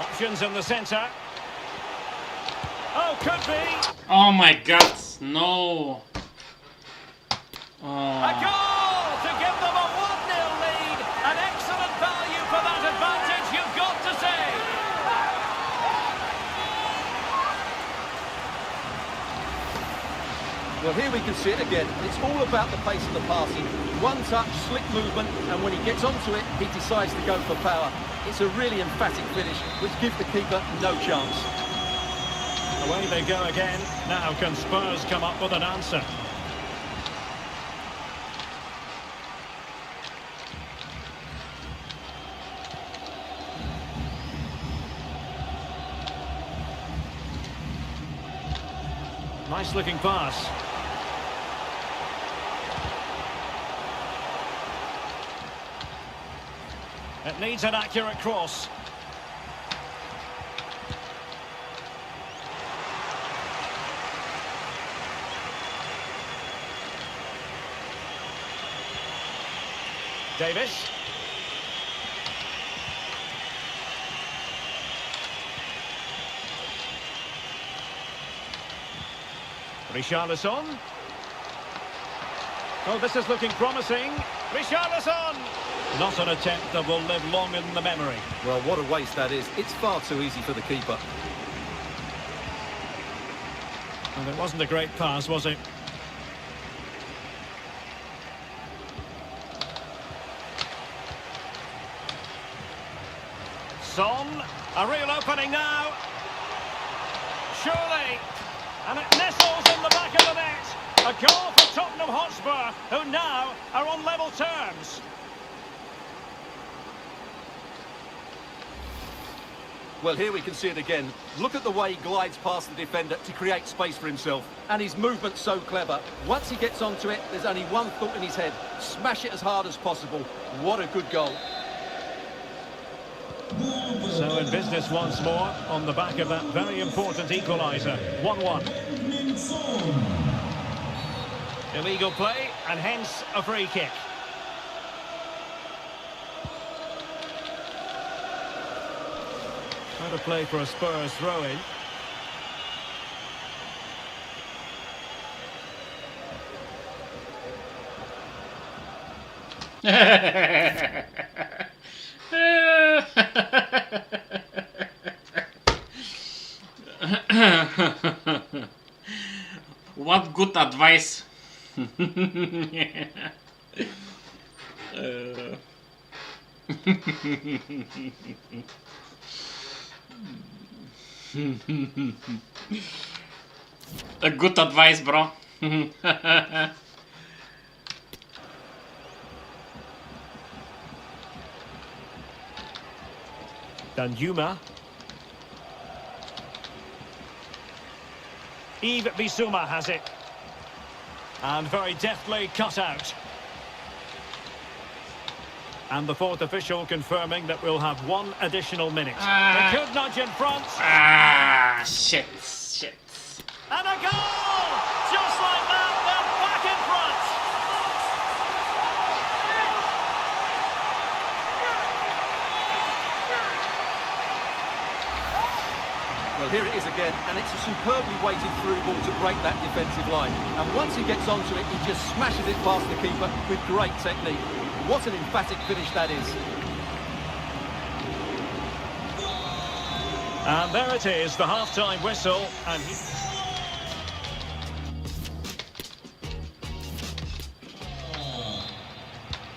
Options in the centre. Oh, could be. Oh my god, no. A Oh. goal to give them a 1-0 lead. An excellent value for that advantage, you've got to say. Well, here we can see it again. It's all about the pace of the passing. One touch, slick movement, and when he gets onto it, he decides to go for power. It's a really emphatic finish, which gives the keeper no chance. Away they go again. Now can Spurs come up with an answer? Nice looking pass. It needs an accurate cross. Davis. Richarlison. Oh, this is looking promising. Richarlison! Not an attempt that will live long in the memory. Well, what a waste that is. It's far too easy for the keeper. And it wasn't a great pass, was it? Son, a real opening now. Surely. And it nestles in the back of the net. A goal for Tottenham Hotspur, who now are on level terms. Well, here we can see it again. Look at the way he glides past the defender to create space for himself. And his movement's so clever. Once he gets onto it, there's only one thought in his head. Smash it as hard as possible. What a good goal. So in business once more, on the back of that very important equaliser. 1-1. Illegal play, and hence a free kick. How to play for a Spurs throw-in. What good advice. A good advice, bro. Danjuma. Yves Bissouma has it. And very deftly cut out. And the fourth official confirming that we'll have one additional minute. They could nudge in front. Shit. And a goal! Just like that, they're back in front. Well, here it is again, and it's a superbly weighted through ball to break that defensive line. And once he gets onto it, he just smashes it past the keeper with great technique. What an emphatic finish that is. And there it is, the half-time whistle. And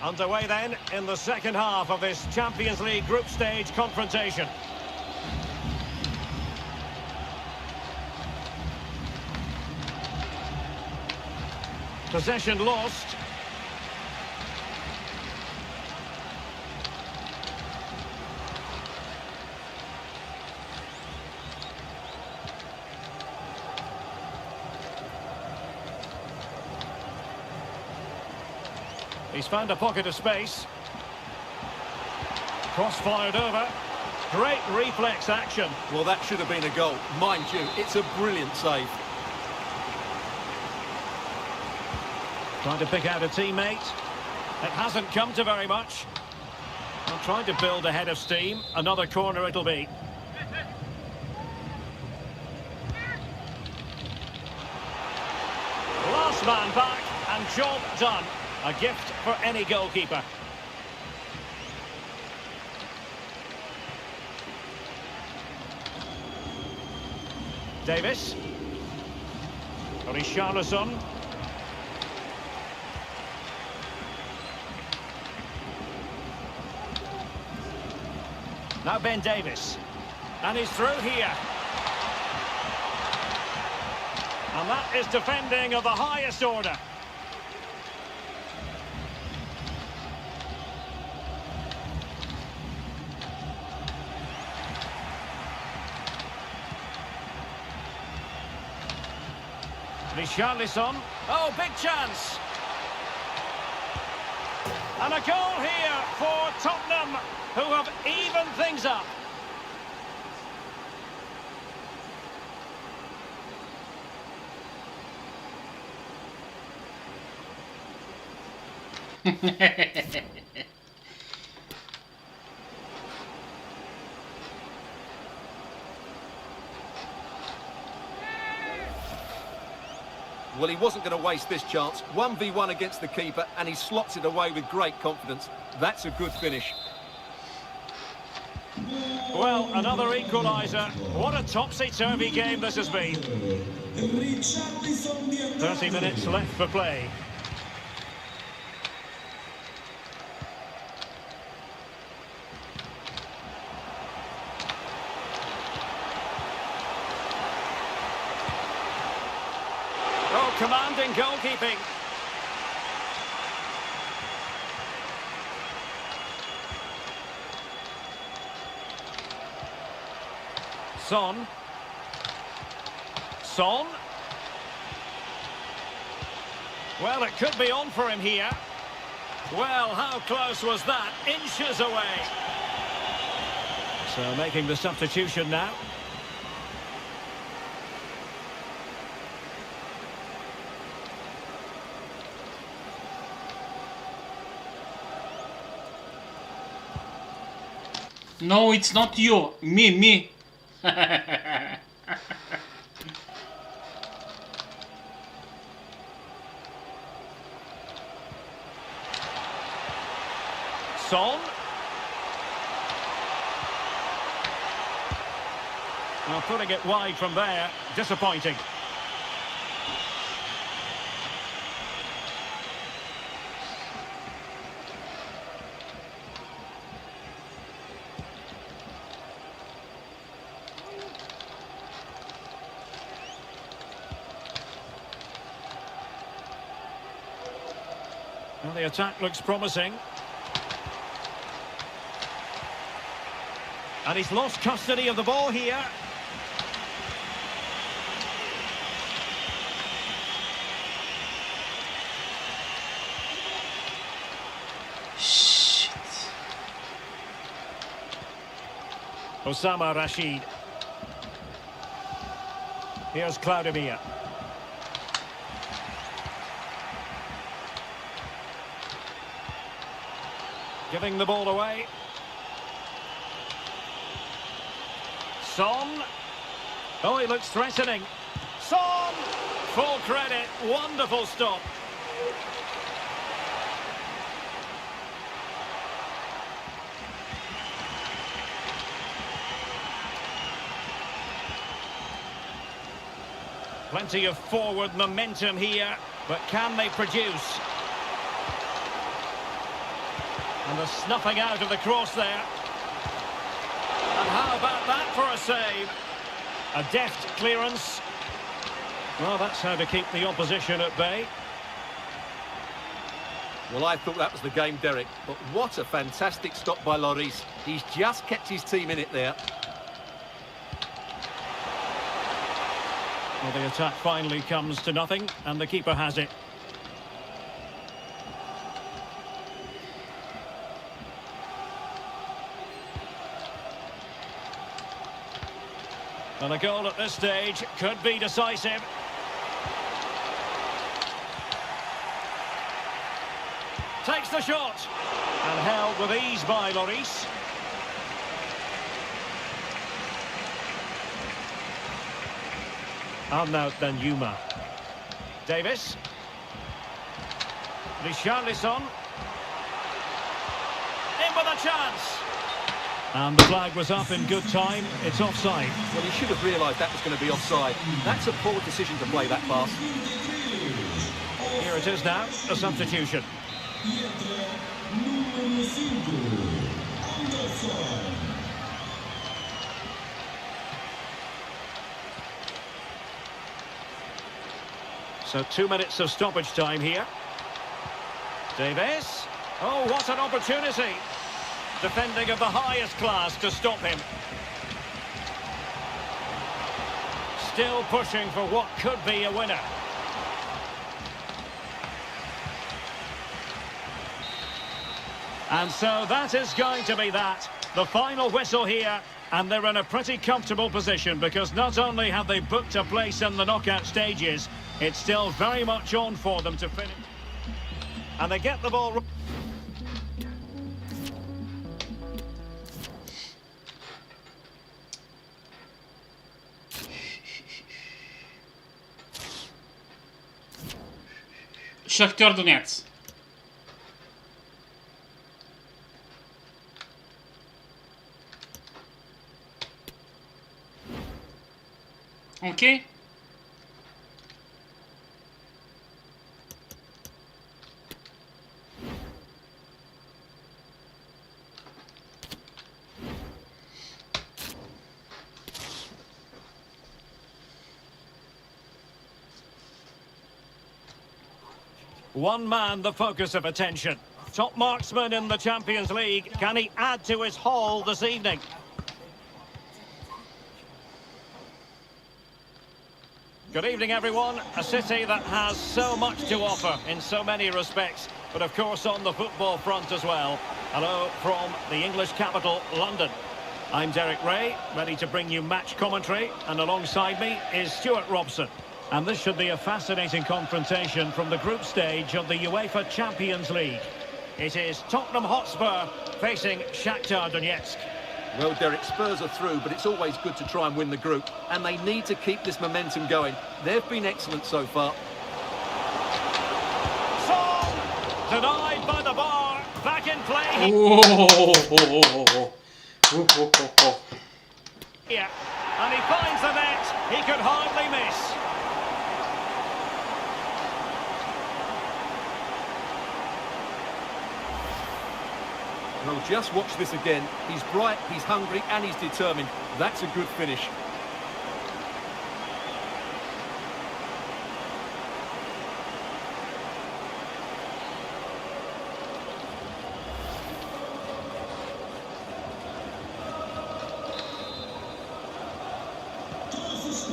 underway then in the second half of this Champions League group stage confrontation. Possession lost. He's found a pocket of space. Cross fired over. Great reflex action. Well, that should have been a goal. Mind you, it's a brilliant save. Trying to pick out a teammate. It hasn't come to very much. I'm trying to build a head of steam. Another corner it'll be. Last man back and job done. A gift for any goalkeeper. Davis. Richarlison. Now Ben Davis. And he's through here. And that is defending of the highest order. Richarlison. Oh, big chance. And a goal here for Tottenham, who have evened things up. Well, he wasn't going to waste this chance. 1v1 against the keeper, and he slots it away with great confidence. That's a good finish. Well, another equaliser. What a topsy-turvy game this has been. 30 minutes left for play. Oh, commanding goalkeeping. Son. Well, it could be on for him here. Well, how close was that? Inches away. So making the substitution now. No, it's not you. Me. Son. Well, putting it wide from there, disappointing. Well, the attack looks promising. And he's lost custody of the ball here. Shit. Osama Rashid. Here's Claudemir. Giving the ball away. Son. Oh, he looks threatening. Son! Full credit. Wonderful stop. Plenty of forward momentum here, but can they produce? And the snuffing out of the cross there. And how about that for a save? A deft clearance. Well, that's how to keep the opposition at bay. Well, I thought that was the game, Derek. But what a fantastic stop by Lloris. He's just kept his team in it there. Well, the attack finally comes to nothing, and the keeper has it. And a goal at this stage could be decisive. Takes the shot. And held with ease by Lloris. Arnaut Danjuma. Davis. Richarlison. In with a chance. And the flag was up in good time. It's offside. Well, he should have realised that was going to be offside. That's a poor decision to play that pass. Here it is now, a substitution. So 2 minutes of stoppage time here. Davis. Oh, what an opportunity. Defending of the highest class to stop him. Still pushing for what could be a winner. And so that is going to be that. The final whistle here. And they're in a pretty comfortable position because not only have they booked a place in the knockout stages, it's still very much on for them to finish. And they get the ball. Shakhtar Donetsk. Okay. One man, the focus of attention. Top marksman in the Champions League. Can he add to his haul this evening? Good evening, everyone. A city that has so much to offer in so many respects, but of course on the football front as well. Hello from the English capital, London. I'm Derek Ray, ready to bring you match commentary, and alongside me is Stuart Robson. And this should be a fascinating confrontation from the group stage of the UEFA Champions League. It is Tottenham Hotspur facing Shakhtar Donetsk. Well, Derek, Spurs are through, but it's always good to try and win the group. And they need to keep this momentum going. They've been excellent so far. Song! Denied by the bar. Back in play. Yeah. And he finds the net. He could hardly miss. Well, just watch this again. He's bright, he's hungry, and he's determined. That's a good finish.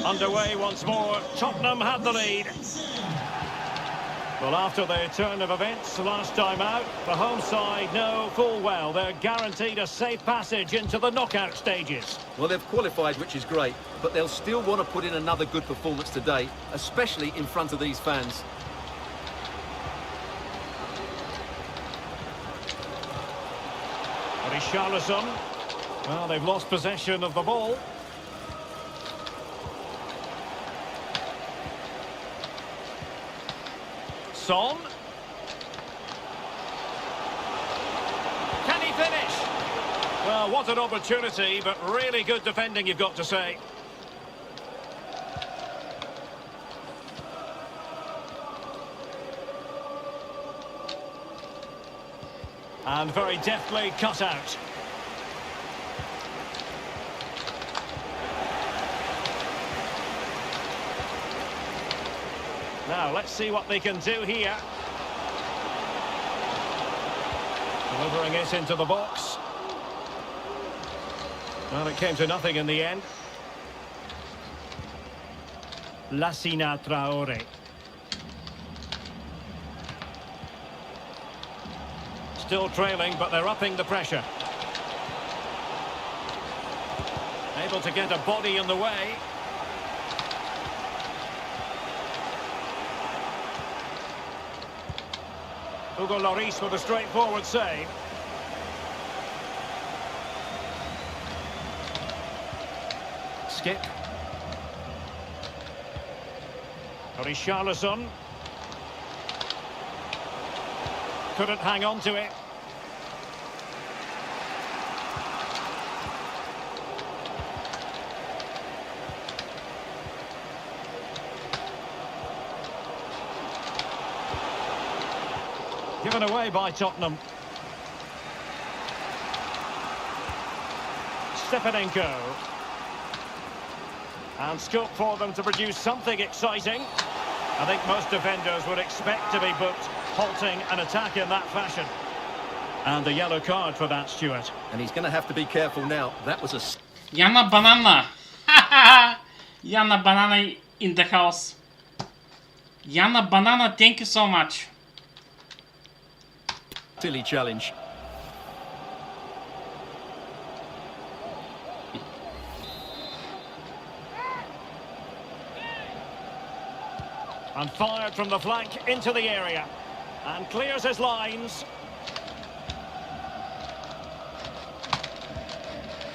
Underway once more. Tottenham had the lead. Well, after the turn of events last time out, the home side know full well they're guaranteed a safe passage into the knockout stages. Well, they've qualified, which is great, but they'll still want to put in another good performance today, especially in front of these fans. Richarlison. Well, they've lost possession of the ball. Son. Can he finish? Well, what an opportunity, but really good defending, you've got to say. And very deftly cut out. Now, let's see what they can do here. Delivering it into the box. Well, it came to nothing in the end. Lassina Traore. Still trailing, but they're upping the pressure. Able to get a body in the way. Hugo Lloris with a straightforward save. Skip. Richarlison. Couldn't hang on to it. Given away by Tottenham. Stepanenko. And scope for them to produce something exciting. I think most defenders would expect to be booked, halting an attack in that fashion. And a yellow card for that, Stuart. And he's going to have to be careful now. That was a... Yana Banana. Yana Banana in the house. Yana Banana, thank you so much. silly challenge. And fired from the flank into the area. And clears his lines.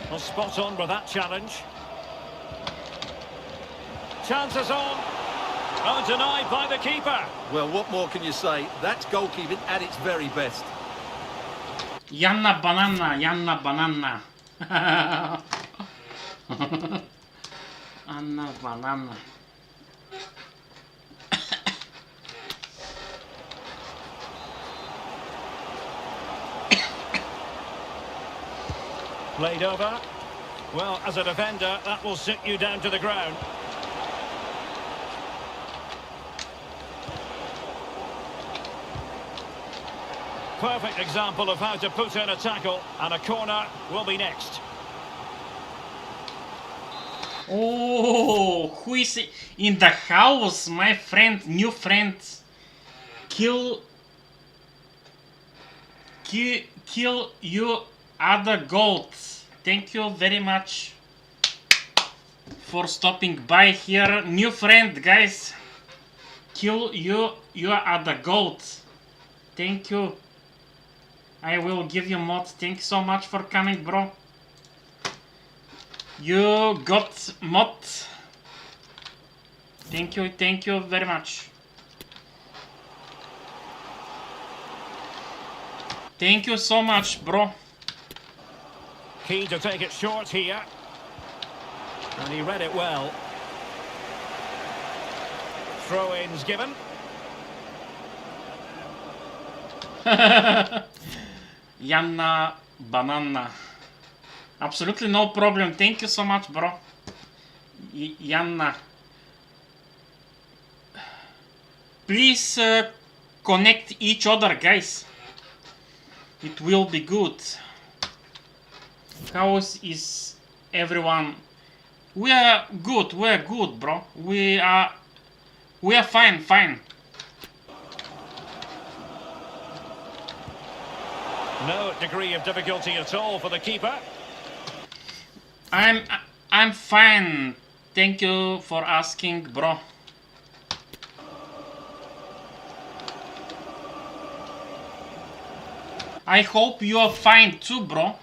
Well, spot on with that challenge. Chances on. Oh, denied by the keeper. Well, what more can you say? That's goalkeeping at its very best. Yanna banana, Yanna banana. Anna banana. Played over. Well, as a defender, that will sit you down to the ground. Perfect example of how to put in a tackle, and a corner will be next. Oh, who is in the house? My friend, new friend. Kill you other goats. Thank you very much for stopping by here. New friend, guys. Kill you other goats. Thank you. I will give you mod. Thank you so much for coming, bro. You got mod. Thank you very much. Thank you so much, bro. Keen to take it short here. And he read it well. Throw-ins given. Yanna banana. Absolutely no problem. Thank you so much, bro. Yanna. Please connect each other, guys. It will be good. How is everyone We are good, bro. We are fine. No degree of difficulty at all for the keeper. I'm fine. Thank you for asking, bro. I hope you are fine too, bro.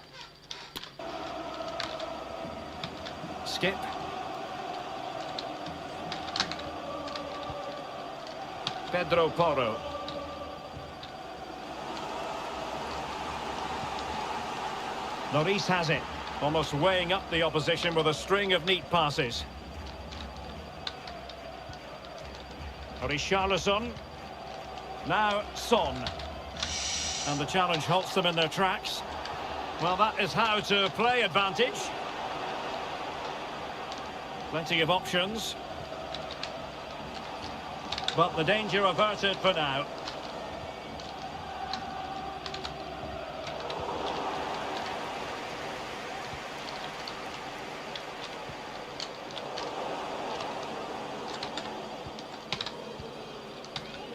Skip. Pedro Porro. Lloris has it, almost weighing up the opposition with a string of neat passes. Richarlison. Now Son. And the challenge halts them in their tracks. Well, that is how to play advantage. Plenty of options. But the danger averted for now.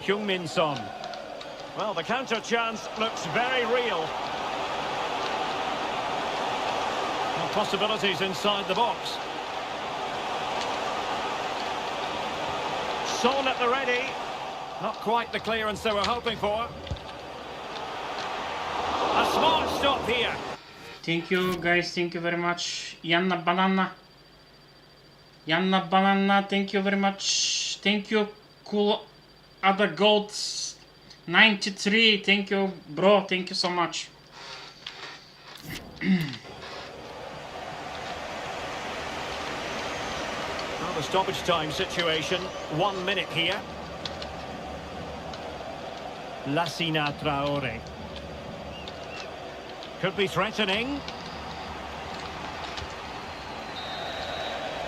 Heung-min Son. Well, the counter chance looks very real. And possibilities inside the box. Son at the ready. Not quite the clearance they were hoping for. A smart stop here. Thank you, guys. Thank you very much. Yanna Banana, thank you very much. Thank you, cool other goats. 93, thank you, bro. Thank you so much. Well, the stoppage time situation, 1 minute here. Lassina Traore. Could be threatening.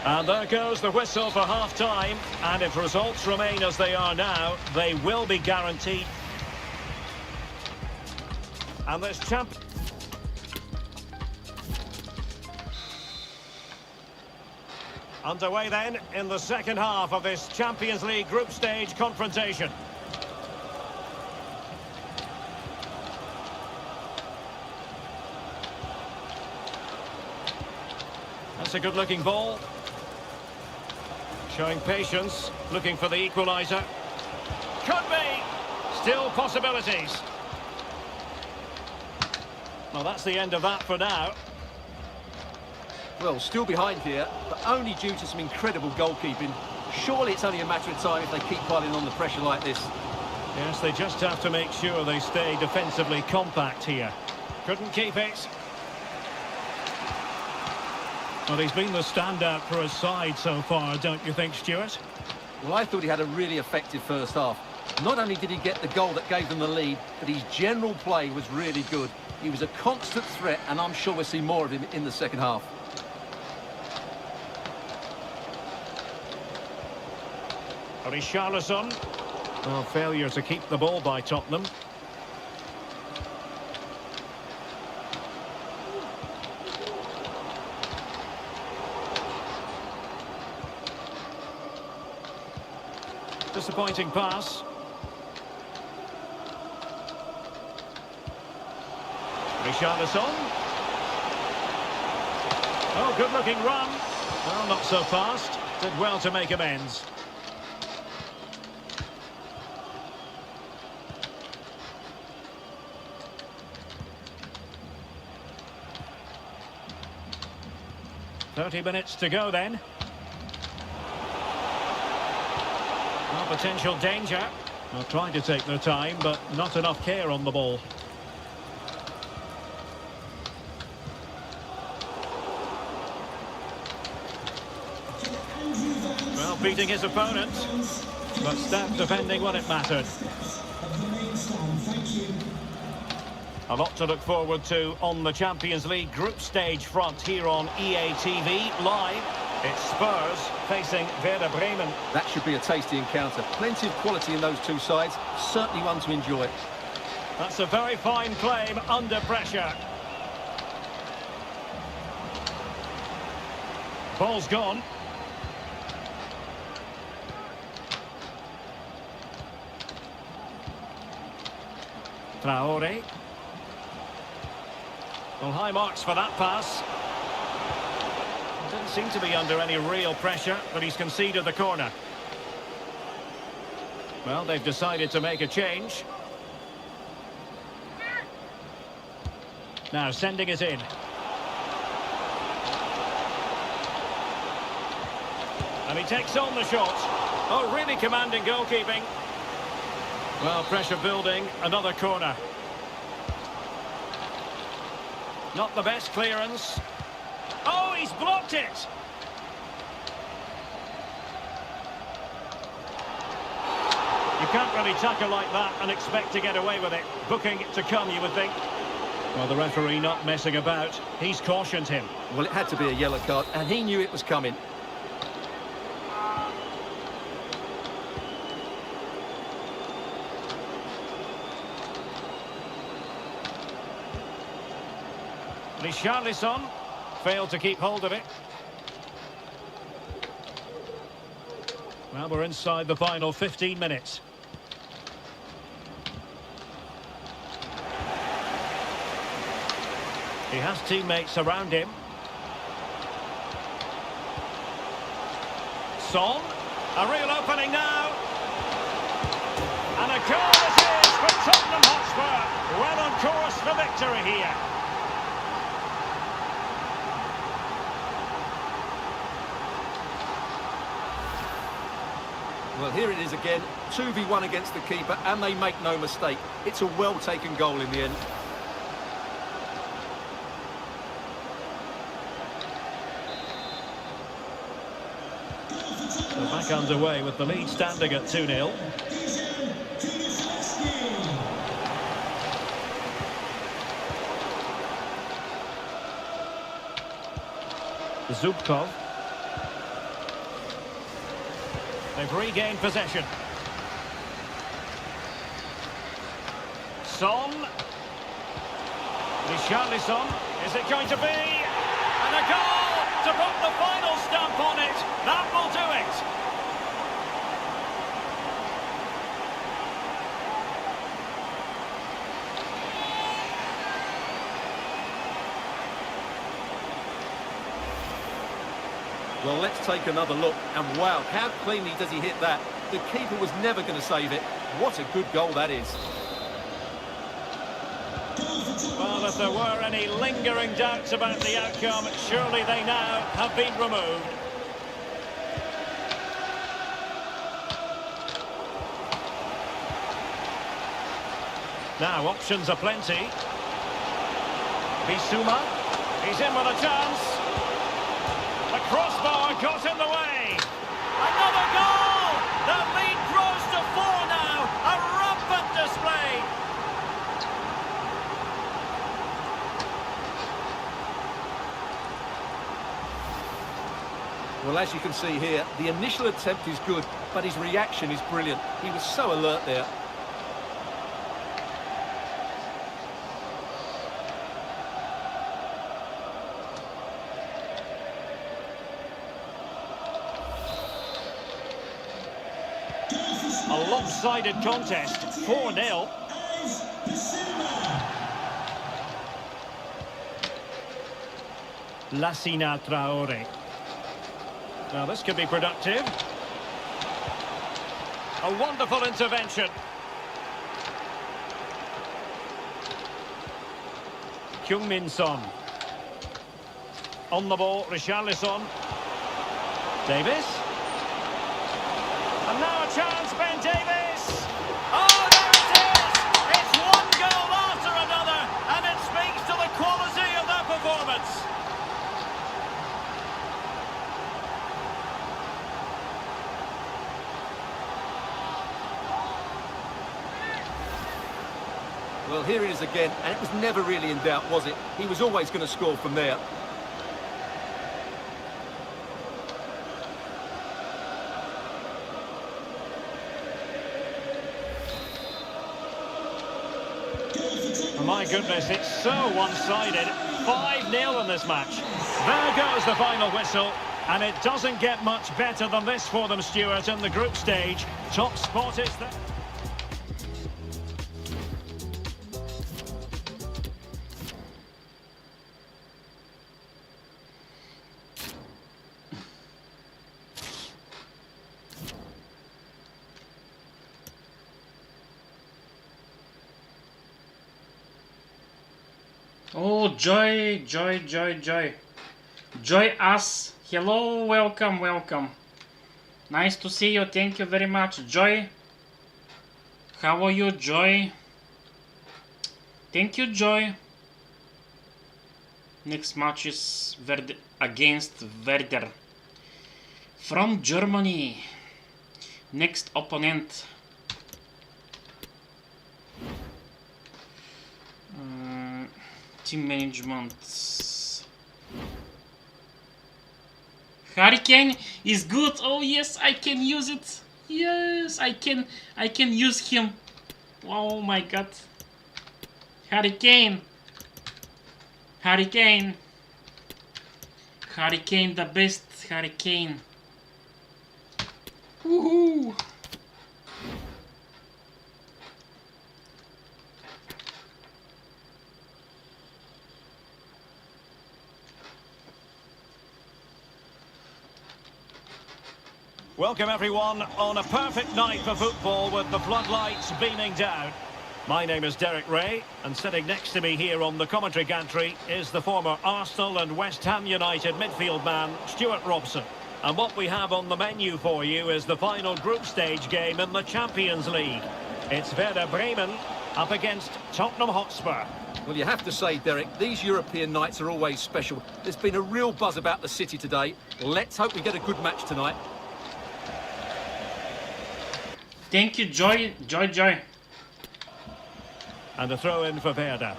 And there goes the whistle for half-time. And if results remain as they are now, they will be guaranteed. And this champ... Underway then in the second half of this Champions League group stage confrontation. That's a good-looking ball. Showing patience, looking for the equaliser. Could be! Still possibilities. Well, that's the end of that for now. Well, still behind here, but only due to some incredible goalkeeping. Surely it's only a matter of time if they keep piling on the pressure like this. Yes, they just have to make sure they stay defensively compact here. Couldn't keep it. Well, he's been the standout for his side so far, don't you think, Stuart? Well, I thought he had a really effective first half. Not only did he get the goal that gave them the lead, but his general play was really good. He was a constant threat, and I'm sure we'll see more of him in the second half. Richarlison. Well, failure to keep the ball by Tottenham. Disappointing pass. Richarlison. Oh, good-looking run. Well, not so fast. Did well to make amends. "30 minutes to go then." Well, potential danger. Well, trying to take their time, but not enough care on the ball. Well, beating his opponent, but stout defending when it mattered. A lot to look forward to on the Champions League group stage front here on EA TV Live. It's Spurs facing Werder Bremen. That should be a tasty encounter. Plenty of quality in those two sides. Certainly one to enjoy. That's a very fine claim under pressure. Ball's gone. Traore. Well, high marks for that pass. Didn't seem to be under any real pressure, but he's conceded the corner. Well, they've decided to make a change. Now sending it in. And he takes on the shot. Oh, really commanding goalkeeping. Well, pressure building, another corner. Not the best clearance. Oh, he's blocked it! You can't really tackle like that and expect to get away with it. Booking to come, you would think. Well, the referee not messing about. He's cautioned him. Well, it had to be a yellow card, and he knew it was coming. Richarlison failed to keep hold of it. Well, we're inside the final 15 minutes. He has teammates around him. Son, a real opening now. And a goal it is for Tottenham Hotspur. Well on course for victory here. Well, here it is again, 2v1 against the keeper, and they make no mistake. It's a well-taken goal in the end. So back underway with the lead standing at 2-0. Zubkov. They've regained possession. Son. Richarlison. Is it going to be? And a goal to put the final stamp on it. That will do it. Well, let's take another look, and wow, how cleanly does he hit that? The keeper was never going to save it. What a good goal that is. Well, if there were any lingering doubts about the outcome, surely they now have been removed. Now, options are plenty. Bissouma, he's in with a chance. The crossbar got in the way. Another goal! The lead grows to 4 now. A rampant display. Well, as you can see here, the initial attempt is good, but his reaction is brilliant. He was so alert there. A lopsided contest, 4-0. Lassina Traore. Now this could be productive. A wonderful intervention. Heung-min Son. On the ball, Richarlison. Davis. And now a chance, Ben Davis! Oh, there it is! It's one goal after another, and it speaks to the quality of their performance. Well, here it is again, and it was never really in doubt, was it? He was always going to score from there. Oh my goodness, it's so one-sided. 5-0 in this match. There goes the final whistle. And it doesn't get much better than this for them, Stuart, in the group stage. Top spot is there. Oh, Joy, Joy, Joy, Joy. Joy us. Hello, welcome, welcome. Nice to see you, thank you very much. Joy. How are you, Joy? Thank you, Joy. Next match is against Werder. From Germany. Next opponent. Team management. Hurricane is good. Oh yes, I can use it. Yes, I can use him. Oh my god. Hurricane. Hurricane. Hurricane, the best Hurricane. Woohoo! Welcome everyone on a perfect night for football with the floodlights beaming down. My name is Derek Ray, and sitting next to me here on the commentary gantry is the former Arsenal and West Ham United midfield man, Stuart Robson. And what we have on the menu for you is the final group stage game in the Champions League. It's Werder Bremen up against Tottenham Hotspur. Well, you have to say, Derek, these European nights are always special. There's been a real buzz about the city today. Let's hope we get a good match tonight. Thank you, Joy, Joy, Joy. And a throw in for Werder.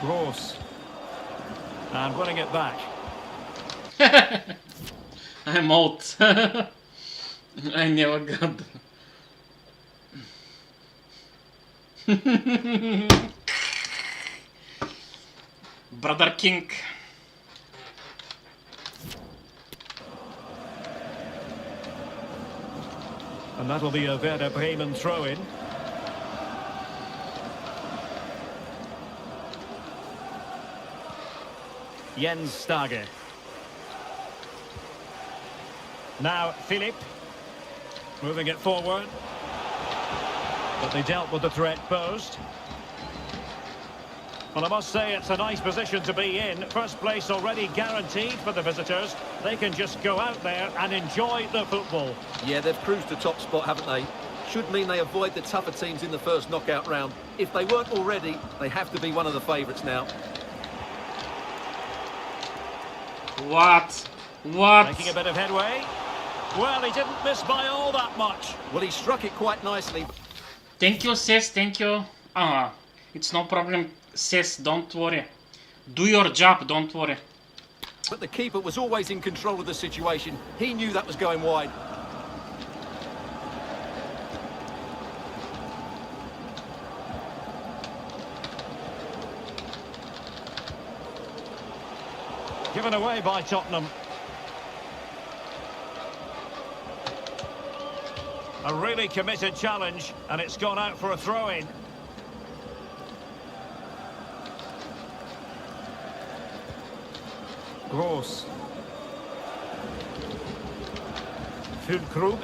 Gross. And winning it back. I'm out. I never got. Brother King. And that'll be a Werder Bremen throw-in. Jens Stage. Now Philip. Moving it forward. But they dealt with the threat posed. Well, I must say it's a nice position to be in. First place already guaranteed for the visitors. They can just go out there and enjoy the football. Yeah, they've cruised to top spot, haven't they? Should mean they avoid the tougher teams in the first knockout round. If they weren't already, they have to be one of the favourites now. What? What? Making a bit of headway. Well, he didn't miss by all that much. Well, he struck it quite nicely. Thank you, sis, thank you. It's no problem, sis, don't worry. Do your job, don't worry. But the keeper was always in control of the situation. He knew that was going wide. Given away by Tottenham. A really committed challenge, and it's gone out for a throw-in. Gross. Füllkrug.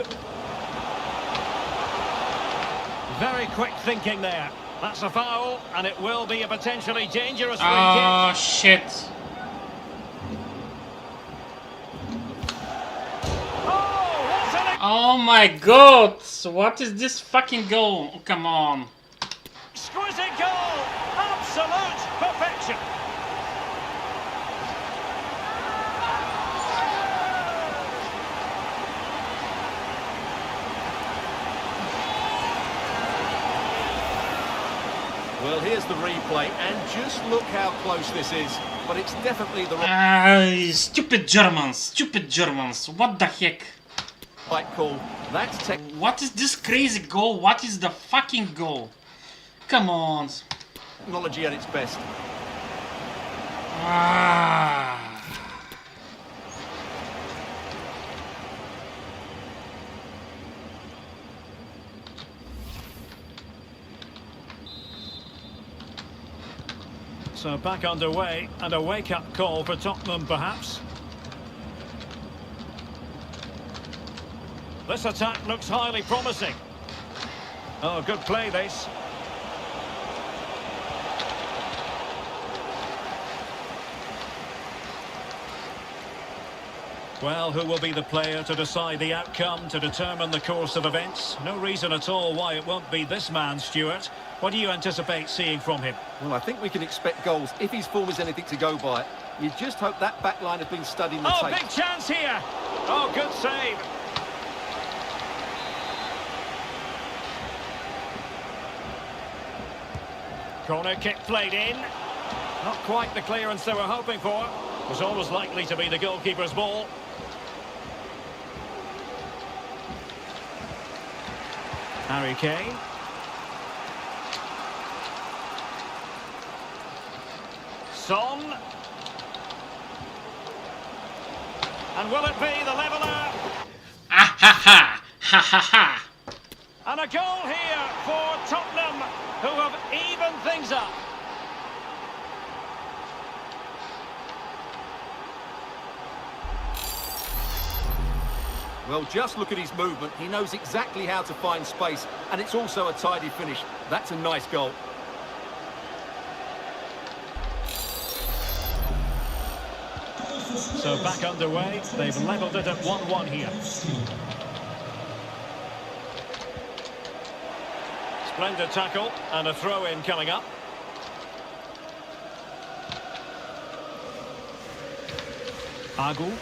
Very quick thinking there. That's a foul, and it will be a potentially dangerous free kick. Oh, shit. Oh my god! What is this fucking goal? Oh, come on. Exquisite goal! Absolute perfection! Well, here's the replay, and just look how close this is. But it's definitely the right Stupid Germans! Stupid Germans! What the heck? call. That's tech. What is this crazy goal? What is the fucking goal? Come on. Technology at its best. Ah. So back underway, and a wake-up call for Tottenham, perhaps. This attack looks highly promising. Oh, good play, this. Well, who will be the player to decide the outcome, to determine the course of events? No reason at all why it won't be this man, Stuart. What do you anticipate seeing from him? Well, I think we can expect goals if his form is anything to go by. You just hope that back line has been studying the tape. Big chance here! Oh, good save. Corner kick played in. Not quite the clearance they were hoping for. Was always likely to be the goalkeeper's ball. Harry Kane. Son. And will it be the leveller? Ah ha ha! Ha ha ha! And a goal here for Tottenham, who have evened things up. Well, just look at his movement. He knows exactly how to find space, and it's also a tidy finish. That's a nice goal. So back underway, they've levelled it at 1-1 here. Splendid tackle, and a throw-in coming up. Agu.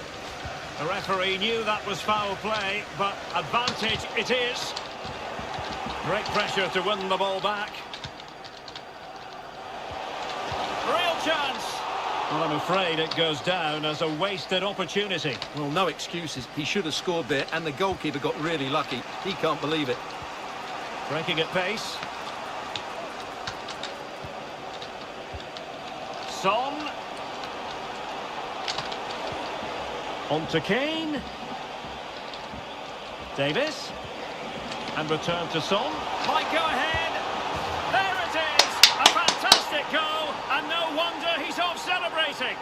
The referee knew that was foul play, but advantage it is. Great pressure to win the ball back. Real chance. Well, I'm afraid it goes down as a wasted opportunity. Well, no excuses. He should have scored there, and the goalkeeper got really lucky. He can't believe it. Breaking at pace. Son. On to Kane. Davis. And return to Son. Might go ahead. There it is. A fantastic goal. And no wonder he's off celebrating.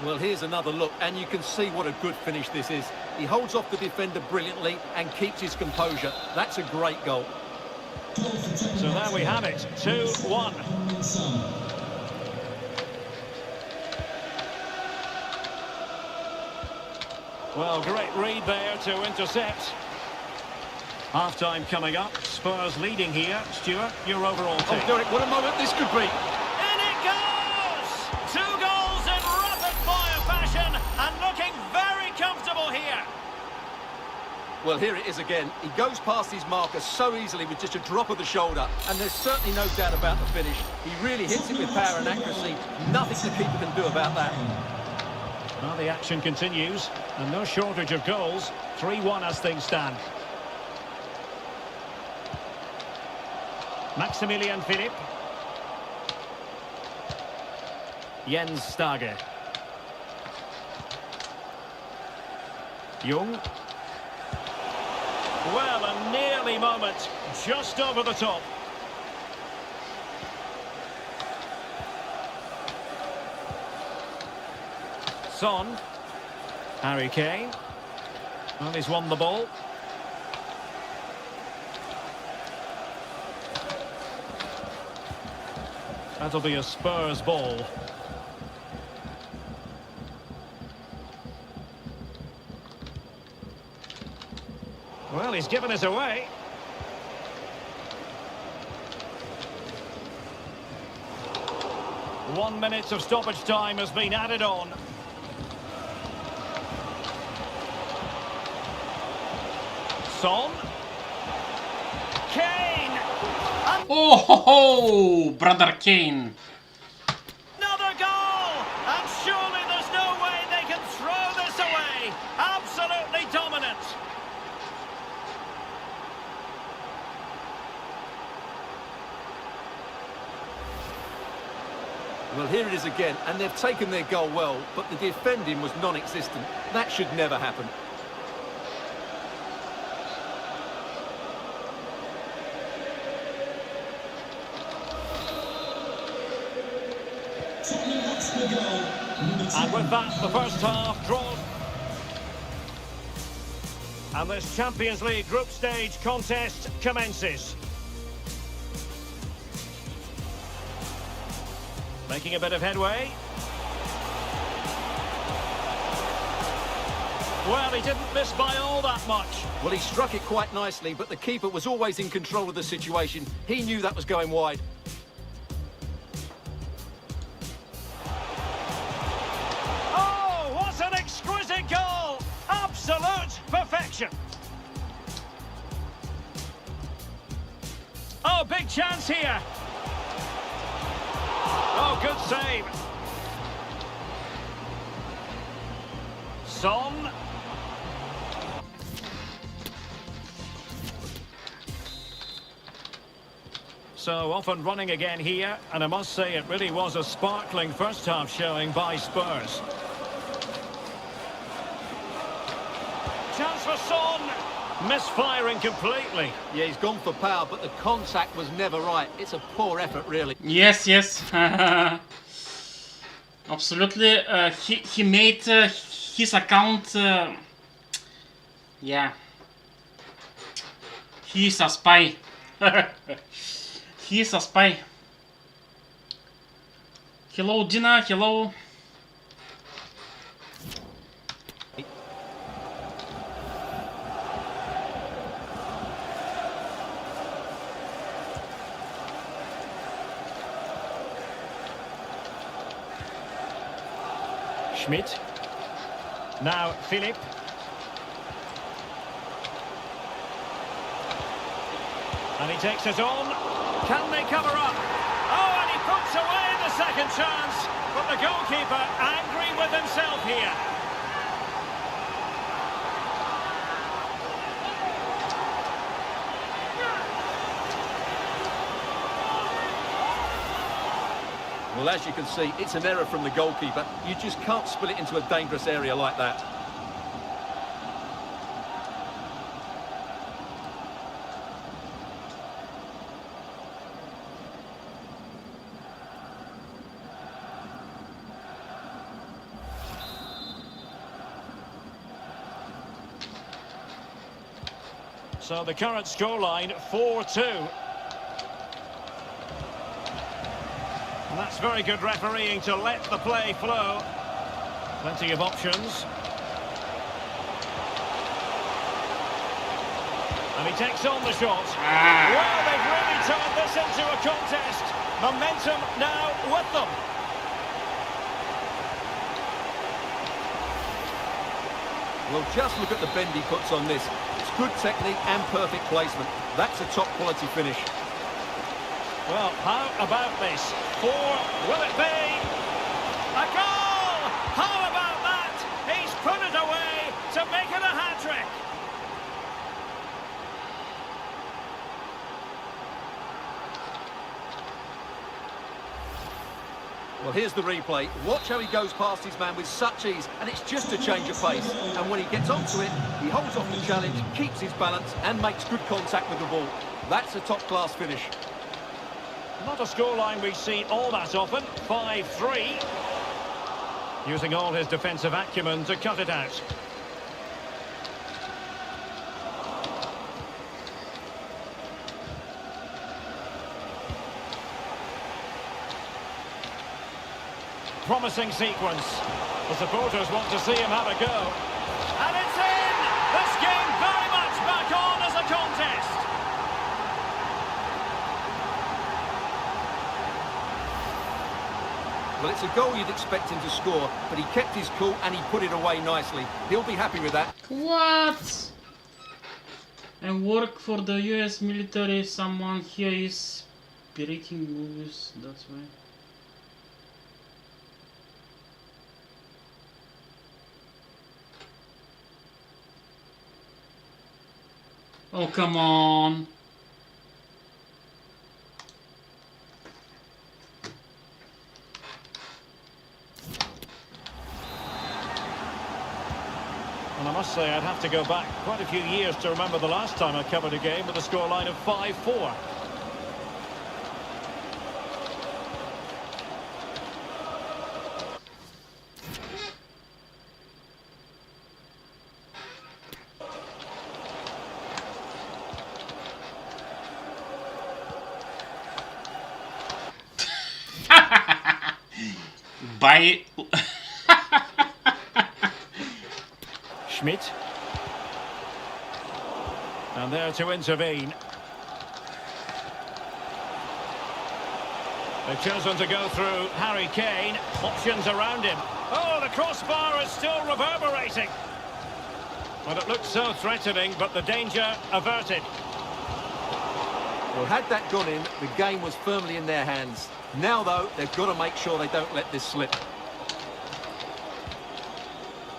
Well, here's another look, and you can see what a good finish this is. He holds off the defender brilliantly and keeps his composure. That's a great goal. So there we have it, 2-1. Well, great read there to intercept. Half-time coming up. Spurs leading here. Stuart, your overall take. Oh, Derek, what a moment this could be. In it goes! 2 goals in rapid-fire fashion and looking very comfortable here. Well, here it is again. He goes past his marker so easily with just a drop of the shoulder, and there's certainly no doubt about the finish. He really hits it with power and accuracy. Nothing the keeper can do about that. Well, the action continues, and no shortage of goals. 3-1 as things stand. Maximilian Philipp. Jens Stage. Jung. Well, a nearly moment, just over the top. Son. Harry Kane. Well, he's won the ball. That'll be a Spurs ball. Well, he's given it away. One minute of stoppage time has been added on. Son. Kane! And Oh ho ho, brother Kane. Another goal! And surely there's no way they can throw this away. Absolutely dominant. Well, here it is again, and they've taken their goal well, but the defending was non-existent. That should never happen. Tottenham Hotspur goal. And with that, the first half drawn. And this Champions League group stage contest commences. Making a bit of headway. Well, he didn't miss by all that much. Well, he struck it quite nicely, but the keeper was always in control of the situation. He knew that was going wide. Oh, what an exquisite goal! Absolute perfection. Oh, big chance here. Oh, good save. Son. So off and running again here, and I must say it really was a sparkling first half showing by Spurs. Chance for Son. Misfiring completely. Yeah, he's gone for power, but the contact was never right. It's a poor effort, really. Yes, yes. Absolutely. He made his account. Yeah. He is a spy. He is a spy. Hello, Dina. Hello. Schmidt. Now Philip. And he takes it on. Can they cover up? Oh, and he puts away the second chance. But the goalkeeper angry with himself here. Well, as you can see, it's an error from the goalkeeper. You just can't spill it into a dangerous area like that. So the current scoreline, 4-2. And that's very good refereeing to let the play flow. Plenty of options. And he takes on the shot. Well, they've really turned this into a contest. Momentum now with them. Well, just look at the bend he puts on this. It's good technique and perfect placement. That's a top quality finish. Well, how about this? 4, will it be? A goal! How about that? He's put it away to make it a hat-trick. Well, here's the replay. Watch how he goes past his man with such ease, and it's just a change of pace. And when he gets onto it, he holds off the challenge, keeps his balance, and makes good contact with the ball. That's a top-class finish. Not a scoreline we see all that often. 5-3. Using all his defensive acumen to cut it out. Promising sequence. The supporters want to see him have a go. And it's in! This game very much back on as a contest. Well, it's a goal you'd expect him to score, but he kept his cool and he put it away nicely. He'll be happy with that. What? I work for the US military. Someone here is pirating movies, that's why. Oh, come on. And I must say, I'd have to go back quite a few years to remember the last time I covered a game with a scoreline of 5-4. By Schmidt. And there to intervene. They've chosen to go through Harry Kane. Options around him. Oh, the crossbar is still reverberating. Well, it looked so threatening, but the danger averted. Well, had that gone in, the game was firmly in their hands. Now, though, they've got to make sure they don't let this slip.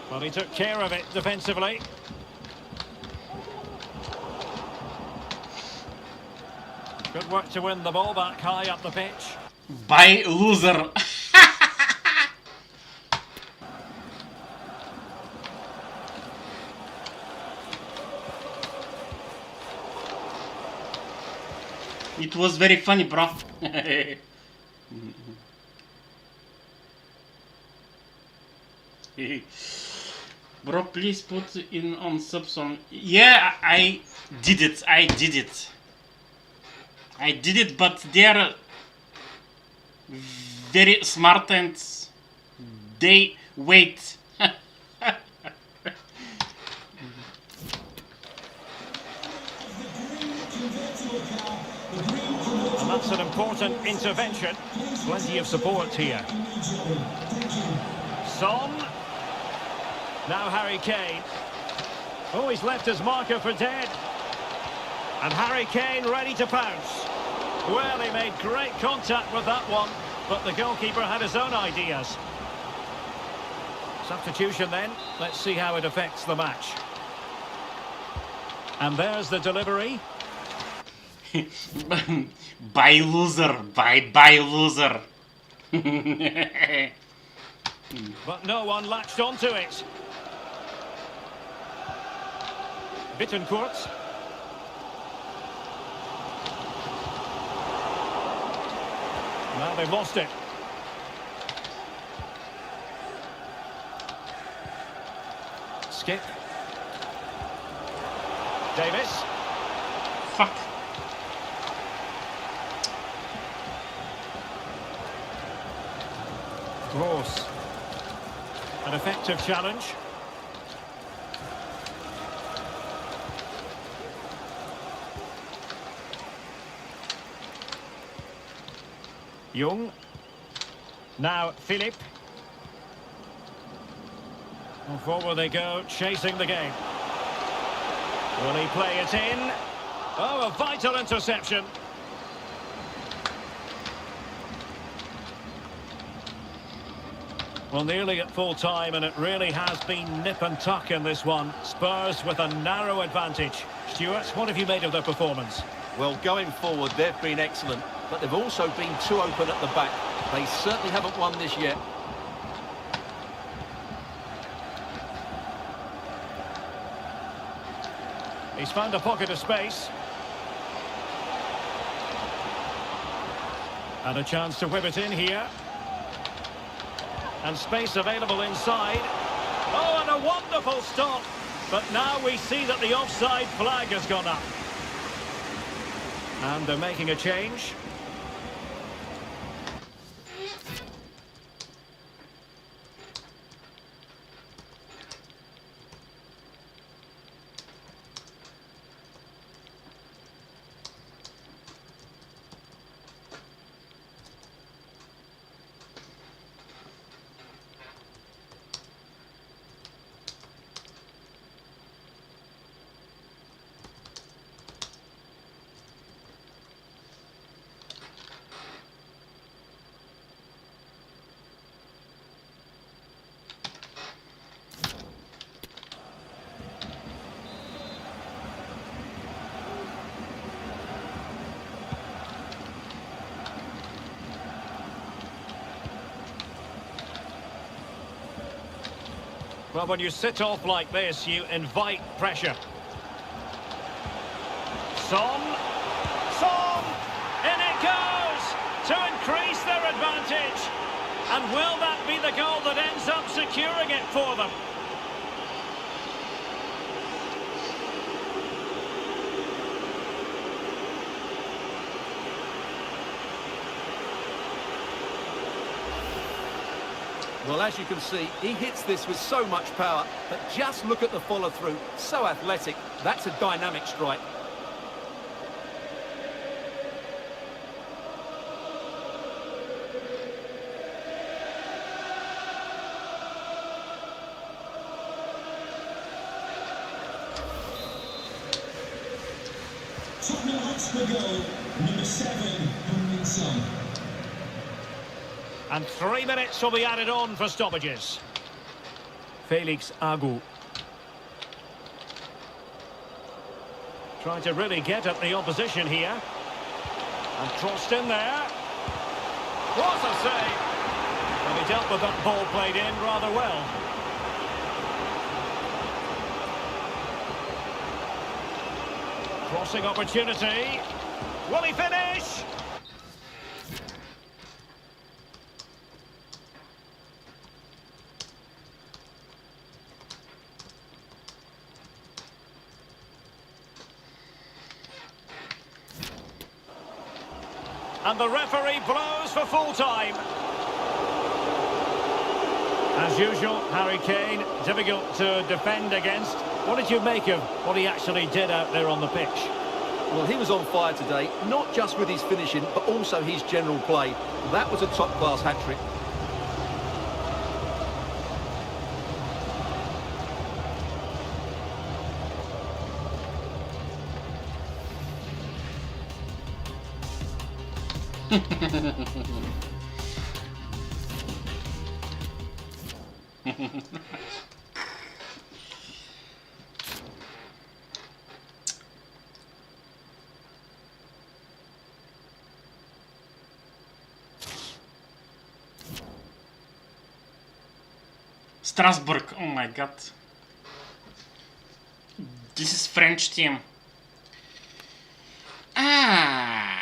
Well, he took care of it defensively. Good work to win the ball back high up the pitch. by loser. It was very funny, bro. Bro, please put in on subs on. Yeah, I did it. I did it. I did it, but they're very smart and they wait. And that's an important intervention. Plenty of support here. Son. Now Harry Kane. Oh, he's left his marker for dead. And Harry Kane ready to pounce. Well, he made great contact with that one, but the goalkeeper had his own ideas. Substitution then. Let's see how it affects the match. And there's the delivery. Bye loser, bye loser. But no one latched onto it. Bittencourt. Now they've lost it. Skip. Davis. Fuck. Gross. An effective challenge. Young. Now Philip. And forward they go, chasing the game. Will he play it in? Oh, a vital interception. Well, nearly at full time, and it really has been nip and tuck in this one. Spurs with a narrow advantage. Stuart, what have you made of their performance? Well, going forward, they've been excellent, but they've also been too open at the back. They certainly haven't won this yet. He's found a pocket of space. And a chance to whip it in here. And space available inside. Oh, and a wonderful stop. But now we see that the offside flag has gone up. And they're making a change. Well, when you sit off like this, you invite pressure. Son. Son! In it goes! To increase their advantage. And will that be the goal that ends up securing it for them? Well, as you can see, he hits this with so much power, but just look at the follow-through. So athletic. That's a dynamic strike. Tottenham Hotspur goal, number 7, Heung-min Son. And 3 minutes will be added on for stoppages. Felix Agu. Trying to really get at the opposition here. And crossed in there. What a save! And he dealt with that ball played in rather well. Crossing opportunity. Will he finish? And the referee blows for full time. As usual, Harry Kane, difficult to defend against. What did you make of what he actually did out there on the pitch? Well, he was on fire today, not just with his finishing, but also his general play. That was a top-class hat-trick. Strasbourg, oh my god. This is French team. Ah.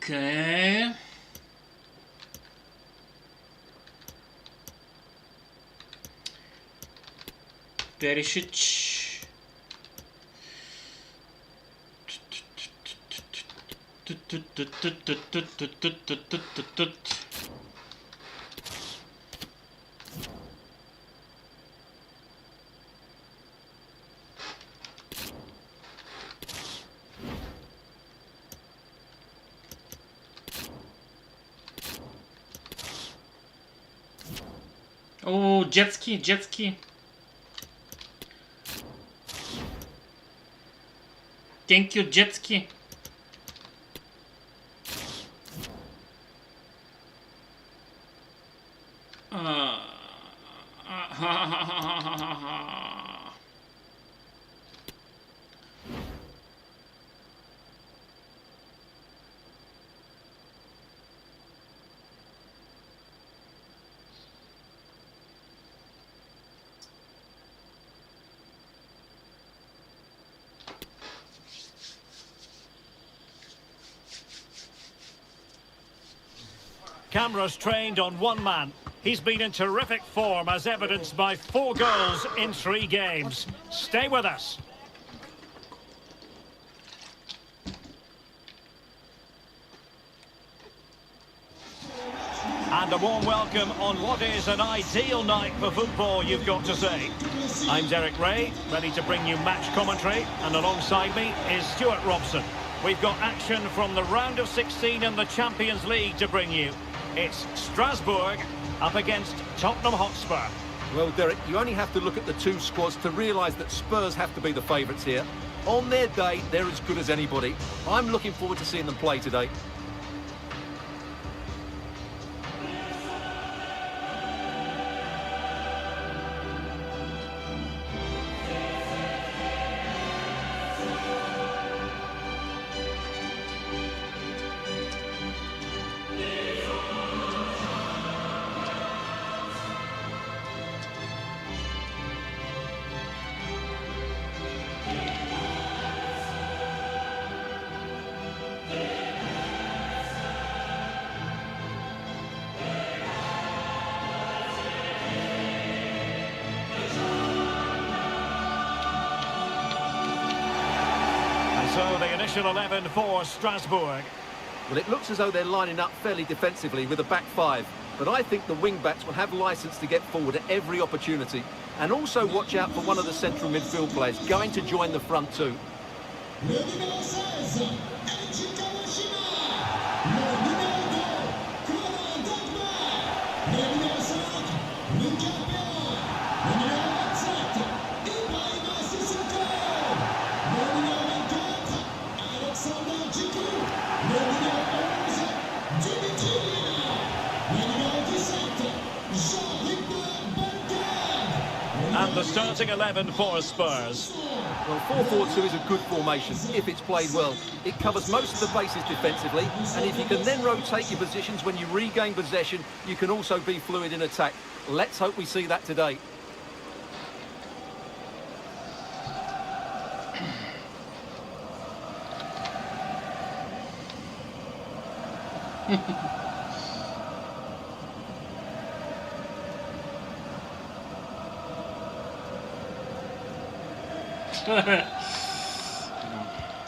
Okay. Perisic. Oh, jet ski, jet ski. Thank you, jet ski. Cameras trained on one man. He's been in terrific form, as evidenced by 4 goals in 3 games. Stay with us. And a warm welcome on what is an ideal night for football, you've got to say. I'm Derek Ray, ready to bring you match commentary, and alongside me is Stuart Robson. We've got action from the round of 16 in the Champions League to bring you. It's Strasbourg up against Tottenham Hotspur. Well, Derek, you only have to look at the two squads to realise that Spurs have to be the favourites here. On their day, they're as good as anybody. I'm looking forward to seeing them play today. So the initial 11 for Strasbourg. Well, it looks as though they're lining up fairly defensively with a back five. But I think the wing-backs will have licence to get forward at every opportunity. And also watch out for one of the central midfield players going to join the front too. And the starting 11 for Spurs. Well, 4-4-2 is a good formation if it's played well. It covers most of the bases defensively, and if you can then rotate your positions when you regain possession, you can also be fluid in attack. Let's hope we see that today.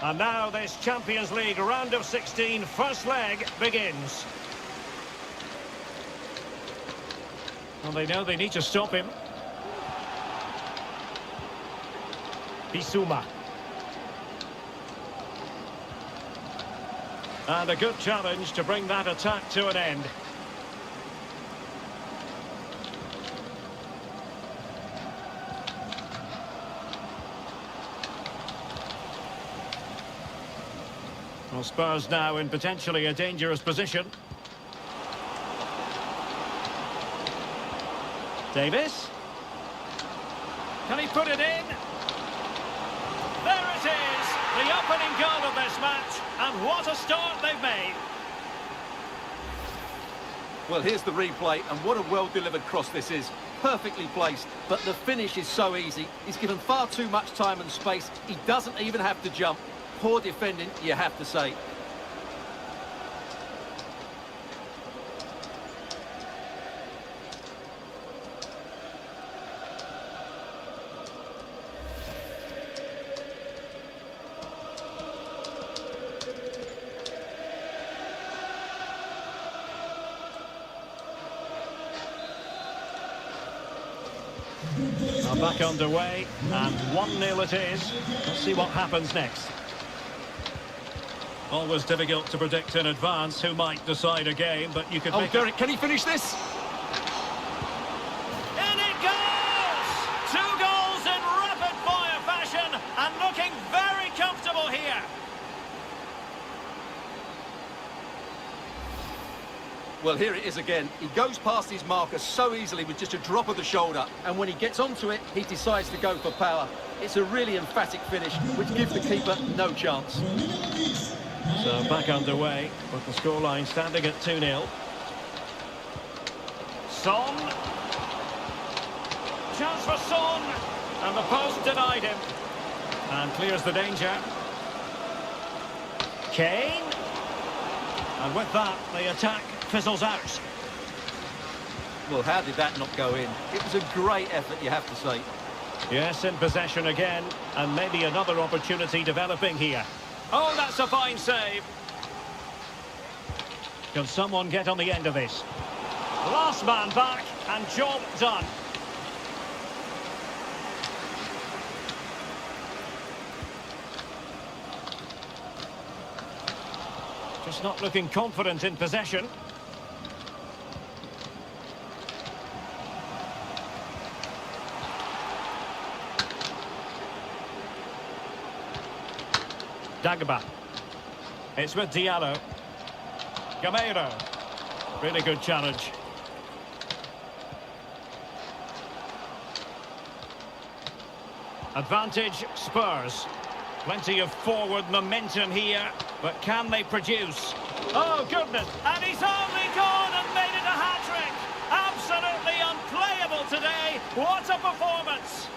And now this Champions League round of 16 first leg begins. Well, they know they need to stop him. Bissouma. And a good challenge to bring that attack to an end. Well, Spurs now in potentially a dangerous position. Davis. Can he put it in? There it is! The opening goal of this match. And what a start they've made. Well, here's the replay, and what a well-delivered cross this is. Perfectly placed, but the finish is so easy. He's given far too much time and space. He doesn't even have to jump. Poor defending, you have to say. Are back underway, and 1-0 it is. Let's see what happens next. Always difficult to predict in advance who might decide a game, but you could Oh, make Derek, can he finish this? In it goes! 2 goals in rapid-fire fashion, and looking very comfortable here. Well, here it is again. He goes past his marker so easily with just a drop of the shoulder, and when he gets onto it, he decides to go for power. It's a really emphatic finish, which gives the keeper no chance. So back underway, with the scoreline standing at 2-0. Son. Chance for Son. And the post denied him. And clears the danger. Kane. And with that, the attack fizzles out. Well, how did that not go in? It was a great effort, you have to say. Yes, in possession again, and maybe another opportunity developing here. Oh, that's a fine save. Can someone get on the end of this? Last man back and job done. Just not looking confident in possession. Dagba. It's with Diallo. Gameiro. Really good challenge. Advantage Spurs. Plenty of forward momentum here, but can they produce? Oh goodness, and he's only gone and made it a hat-trick! Absolutely unplayable today. What a performance!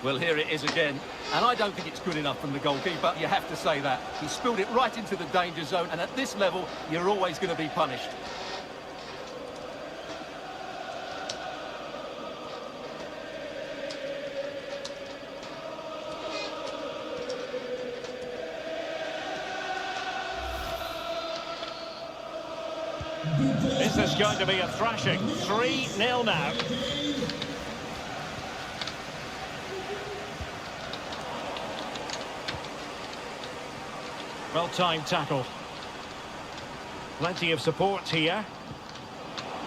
Well, here it is again, and I don't think it's good enough from the goalkeeper, you have to say that. He spilled it right into the danger zone, and at this level, you're always going to be punished. This is going to be a thrashing. 3-0 now. Well-timed tackle. Plenty of support here.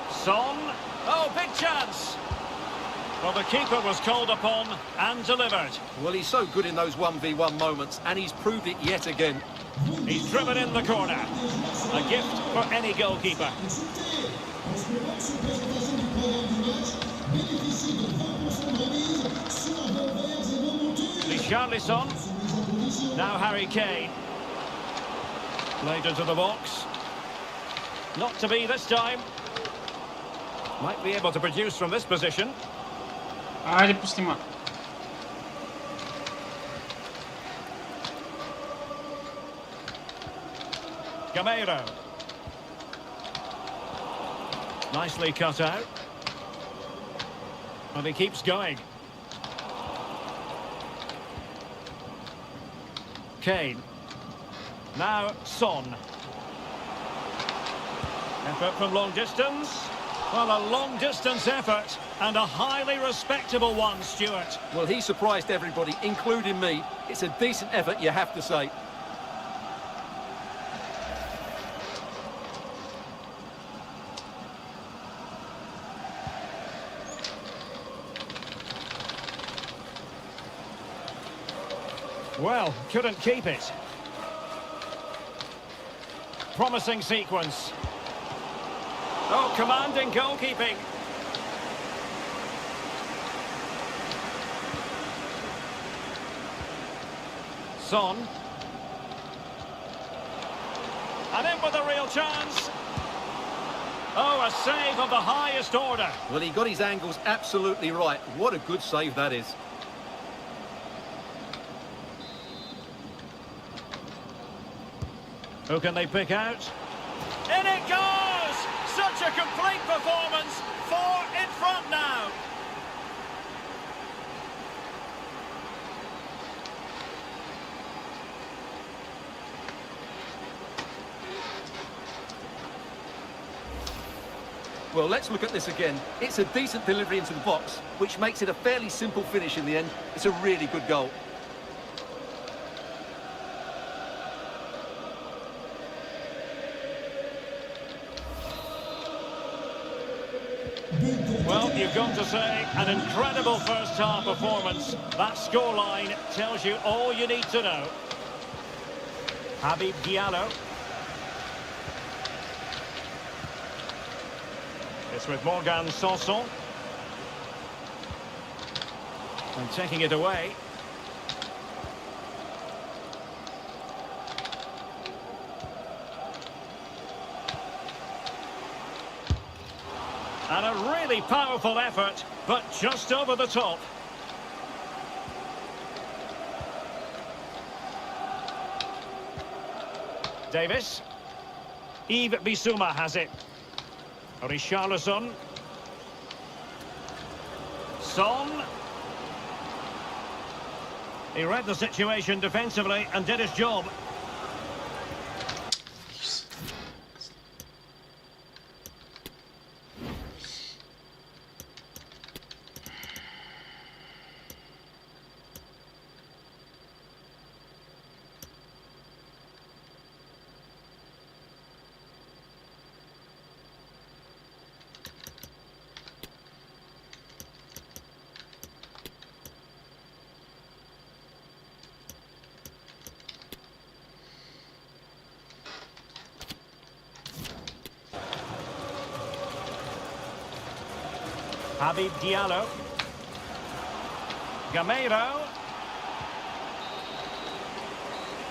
Son. Oh, big chance. Well, the keeper was called upon and delivered. Well, he's so good in those 1v1 moments, and he's proved it yet again. He's driven in the corner. A gift for any goalkeeper. Richarlison. Now Harry Kane. Played into the box. Not to be this time. Might be able to produce from this position. Айде пустима. Gameiro. Nicely cut out. And he keeps going. Kane. Now Son. Effort from long distance. Well, a long-distance effort and a highly respectable one, Stuart. Well, he surprised everybody, including me. It's a decent effort, you have to say. Well, couldn't keep it. Promising sequence. Oh, commanding goalkeeping. Son. And in with a real chance. Oh, a save of the highest order. Well, he got his angles absolutely right. What a good save that is. Who can they pick out? In it goes! Such a complete performance. 4 in front now. Well, let's look at this again. It's a decent delivery into the box, which makes it a fairly simple finish in the end. It's a really good goal. Well, you've got to say, an incredible first-half performance. That scoreline tells you all you need to know. Habib Diallo. It's with Morgan Sanson. And taking it away. And a really powerful effort, but just over the top. Davis. Yves Bissouma has it. Richarlison. Son. He read the situation defensively and did his job. Habib Diallo. Gameiro.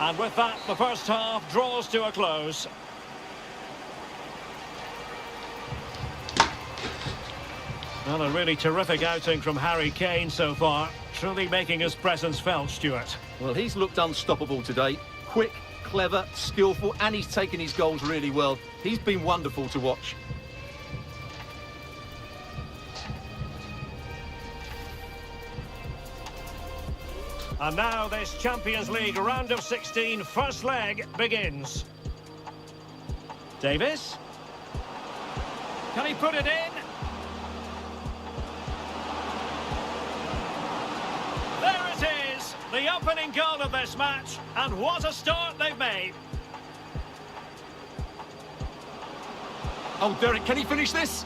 And with that, the first half draws to a close. Well, a really terrific outing from Harry Kane so far. Truly making his presence felt, Stuart. Well, he's looked unstoppable today. Quick, clever, skillful, and he's taken his goals really well. He's been wonderful to watch. And now this Champions League round of 16 first leg begins. Davis. Can he put it in? There it is, the opening goal of this match, and what a start they've made. Oh, Derek, can he finish this?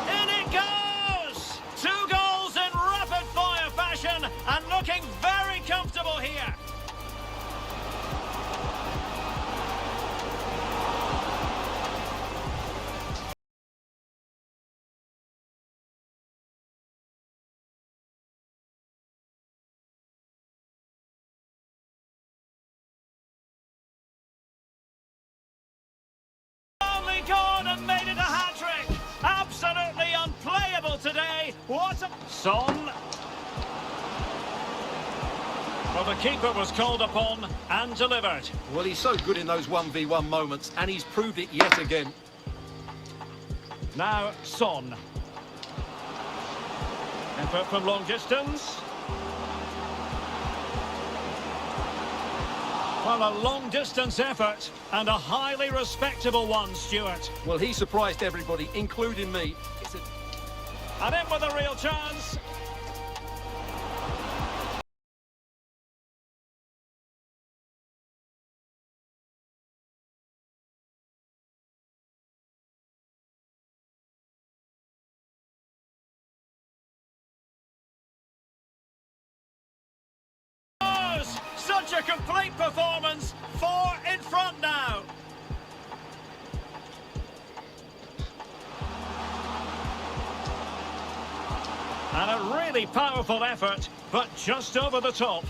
In it goes! 2 goals in rapid-fire fashion, and looking very comfortable here. Gone and made it a hat-trick. Absolutely unplayable today. What a... Son. Well, the keeper was called upon and delivered. Well, he's so good in those 1v1 moments, and he's proved it yet again. Now, Son. Effort from long distance. Well, a long-distance effort and a highly respectable one, Stuart. Well, he surprised everybody, including me. And in with a real chance. Such a complete performance. 4 in front now. And a really powerful effort, but just over the top.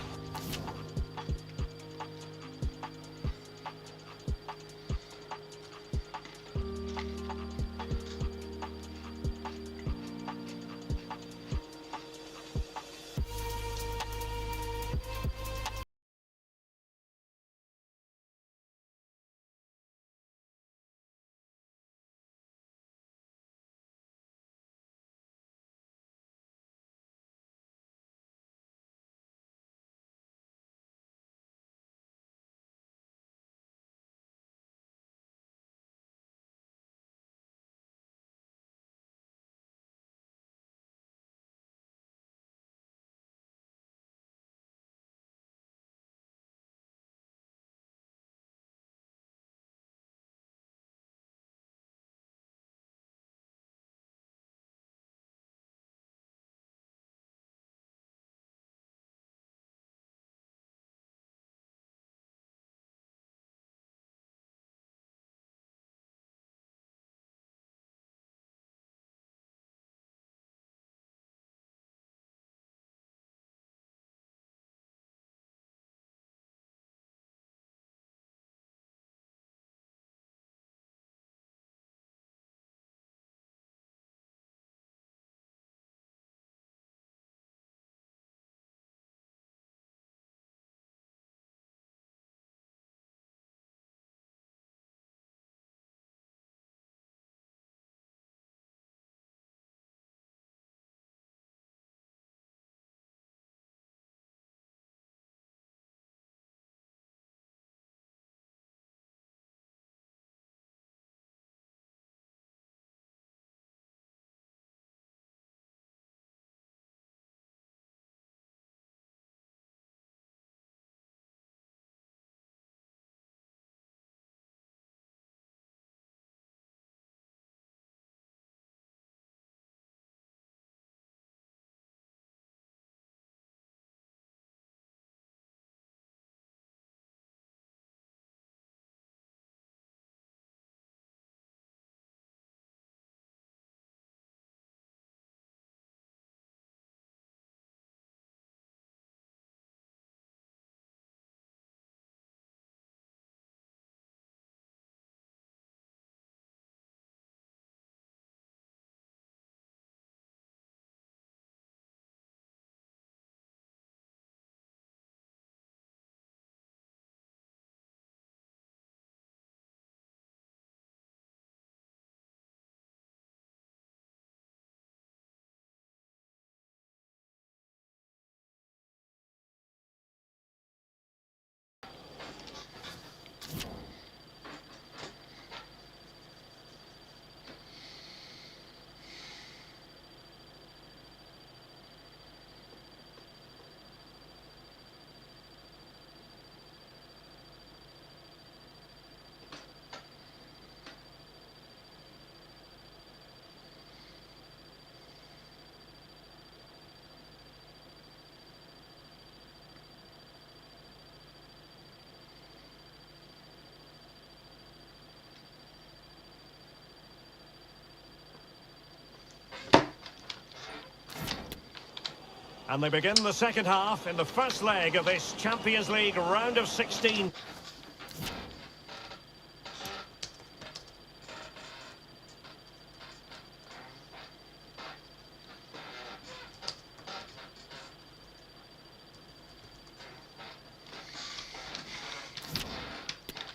And they begin the second half in the first leg of this Champions League round of 16.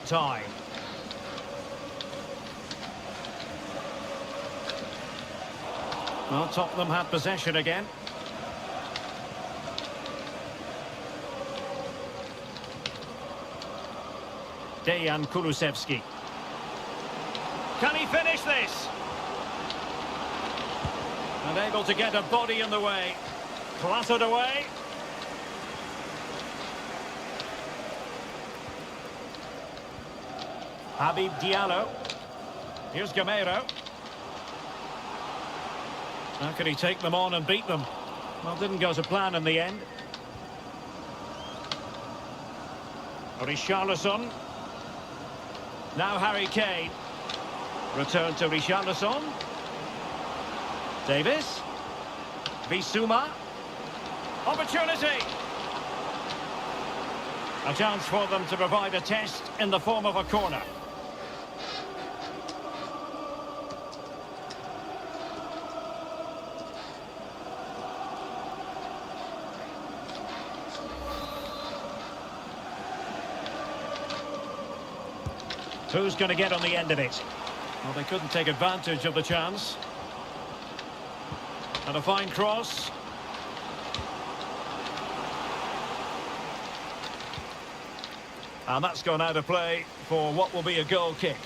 Time. Well, Tottenham had possession again. Dejan Kulusevski. Can he finish this? Unable to get a body in the way. Clattered away. Habib Diallo. Here's Gameiro. How can he take them on and beat them? Well, didn't go to plan in the end. Richarlison. Now Harry Kane. Return to Richarlison. Davis. Bissouma. Opportunity. A chance for them to provide a test in the form of a corner. Who's going to get on the end of it? Well, they couldn't take advantage of the chance. And a fine cross. And that's gone out of play for what will be a goal kick.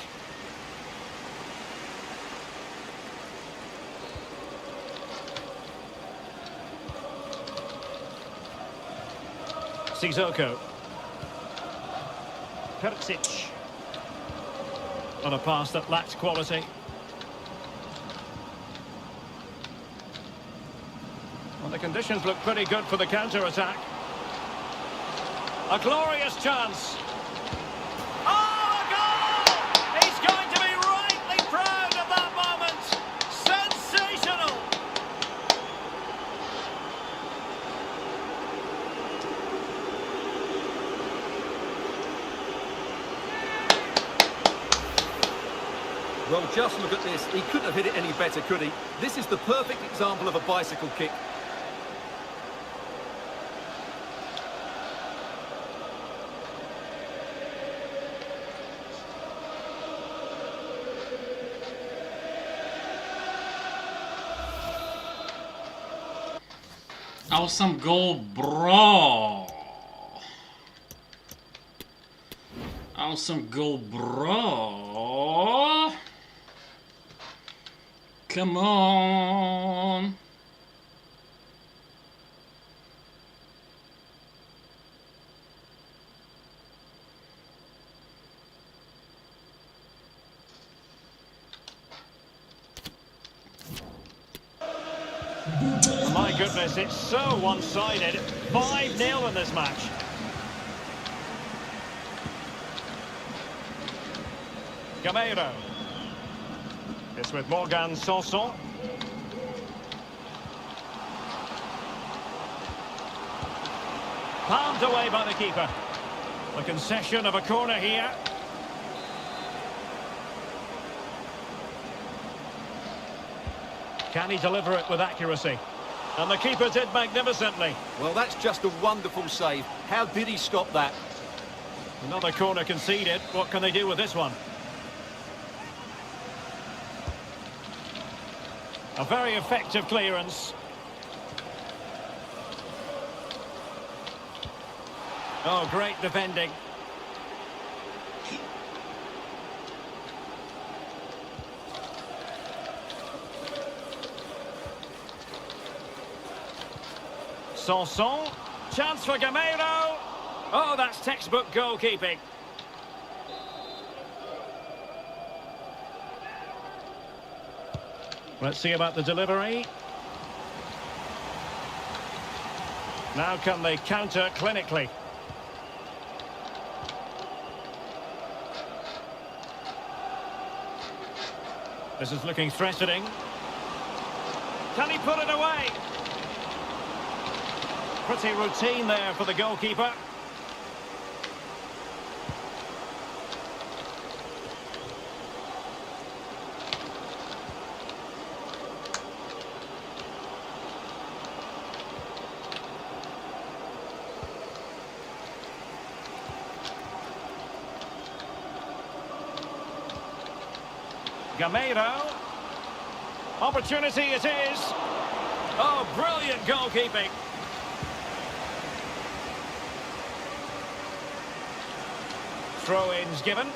Sissoko. Perisic. On a pass that lacked quality. Well, the conditions look pretty good for the counter-attack. A glorious chance. Oh, a goal! He's going to be rightly proud of that moment. Sensational! Well, just look at this. He couldn't have hit it any better, could he? This is the perfect example of a bicycle kick. Awesome goal, bro. Awesome goal, bro. Come on. My goodness, it's so one-sided. 5-0 in this match. Gameiro. It's with Morgan Sanson. Palmed away by the keeper. The concession of a corner here. Can he deliver it with accuracy? And the keeper did magnificently. Well, that's just a wonderful save. How did he stop that? Another corner conceded. What can they do with this one? A very effective clearance. Oh, great defending. Sanson, chance for Gameiro. Oh, that's textbook goalkeeping. Let's see about the delivery. Now can they counter clinically? This is looking threatening. Can he put it away? pretty routine there for the goalkeeper. Gameiro. Opportunity it is. Oh, brilliant goalkeeping. Throw-ins given.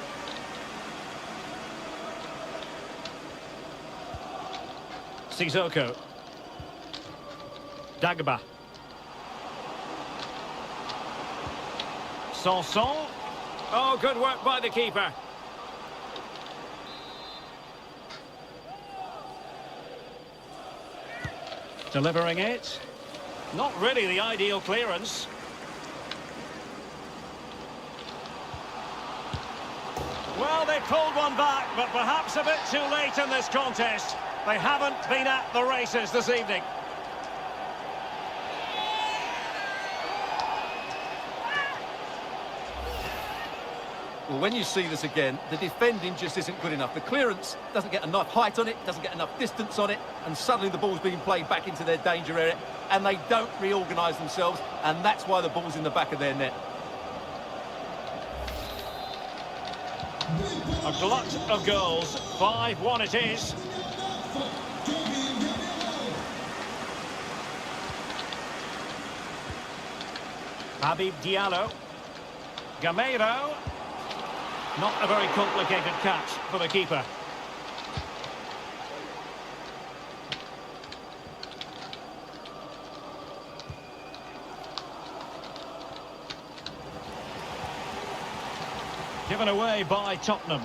Sissoko. Dagba. Sanson. Oh, good work by the keeper. Delivering it. Not really the ideal clearance. Well, they pulled one back, but perhaps a bit too late in this contest. They haven't been at the races this evening. Well, when you see this again, the defending just isn't good enough. The clearance doesn't get enough height on it, doesn't get enough distance on it, and suddenly the ball's being played back into their danger area, and they don't reorganise themselves, and that's why the ball's in the back of their net. A glut of goals. 5-1 it is. Habib Diallo. Gameiro. Not a very complicated catch for the keeper. Given away by Tottenham.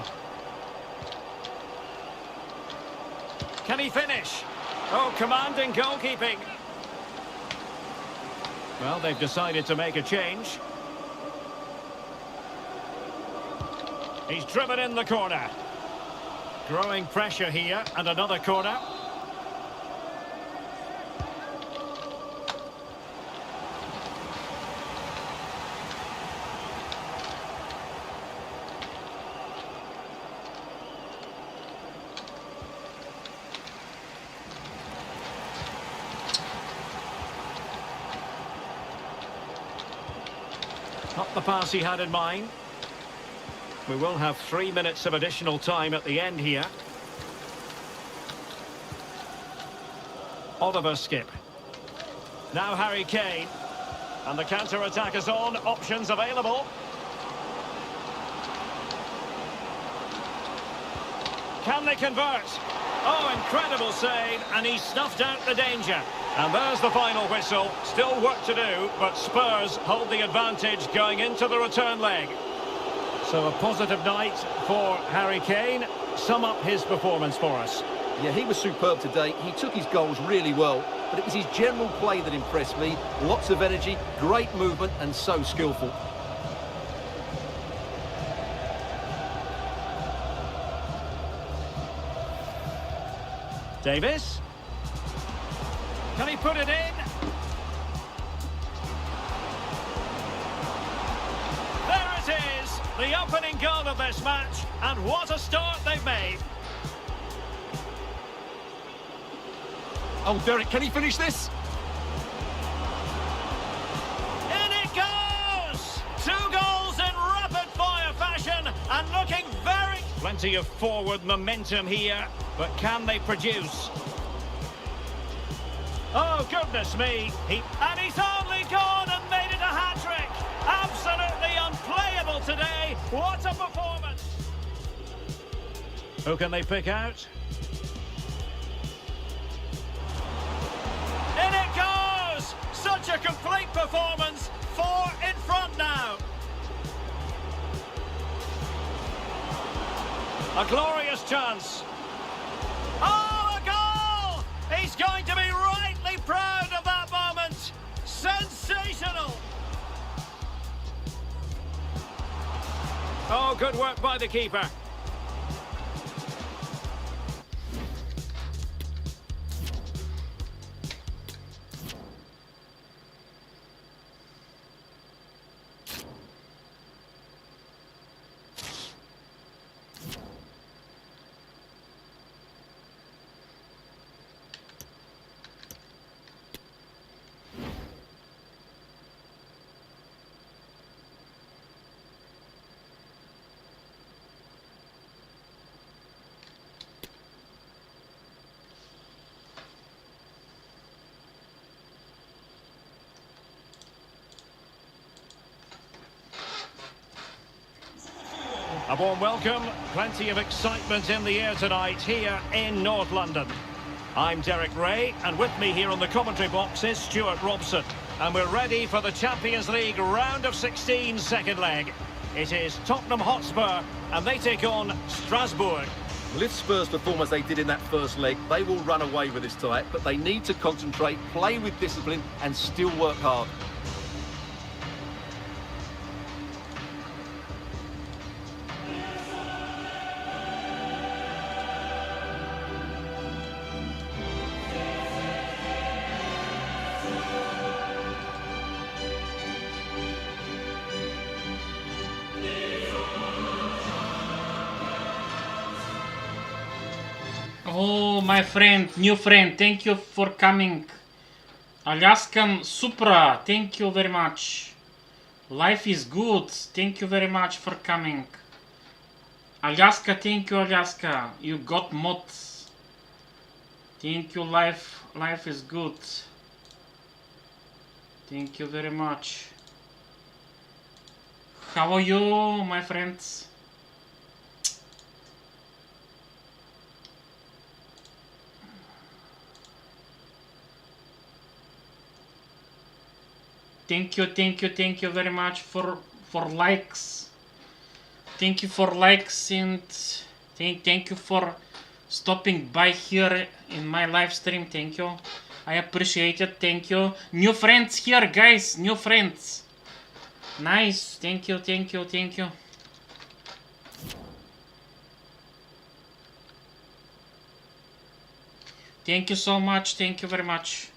Can he finish? Oh, commanding goalkeeping. Well, they've decided to make a change. He's driven in the corner. Growing pressure here, and another corner. Not the pass he had in mind. We will have 3 minutes of additional time at the end here. Oliver Skip. Now Harry Kane. And the counter-attack is on. Options available. Can they convert? Oh, incredible save. And he snuffed out the danger. And there's the final whistle. Still work to do, but Spurs hold the advantage going into the return leg. So a positive night for Harry Kane. Sum up his performance for us. Yeah, he was superb today. He took his goals really well, but it was his general play that impressed me. Lots of energy, great movement, and so skillful. Davis. Can he put it in? There it is, the opening goal of this match, and what a start they've made. Oh, Derek, can he finish this? In it goes! 2 goals in rapid-fire fashion, and looking very... Plenty of forward momentum here, but can they produce? Oh, goodness me. And he's only gone and made it a hat-trick. Absolutely unplayable today. What a performance. Who can they pick out? In it goes! Such a complete performance. 4 in front now. A glorious chance. Oh, a goal! He's going to be rightly proud of that moment. Sensational! Oh, good work by the keeper. A warm welcome, plenty of excitement in the air tonight here in North London. I'm Derek Ray, and with me here on the commentary box is Stuart Robson. And we're ready for the Champions League round of 16 second leg. It is Tottenham Hotspur, and they take on Strasbourg. Well, if Spurs perform as they did in that first leg, they will run away with this tie, but they need to concentrate, play with discipline and still work hard. Oh, my friend, new friend, thank you for coming. Alaskan Supra, thank you very much. Life is good, thank you very much for coming. Alaska, thank you, Alaska. You got mods. Thank you, life is good. Thank you very much. How are you, my friends? Thank you very much for likes. Thank you for likes and thank you for stopping by here in my live stream. Thank you. I appreciate it. Thank you. New friends here, guys. New friends. Nice. Thank you. Thank you so much. Thank you very much.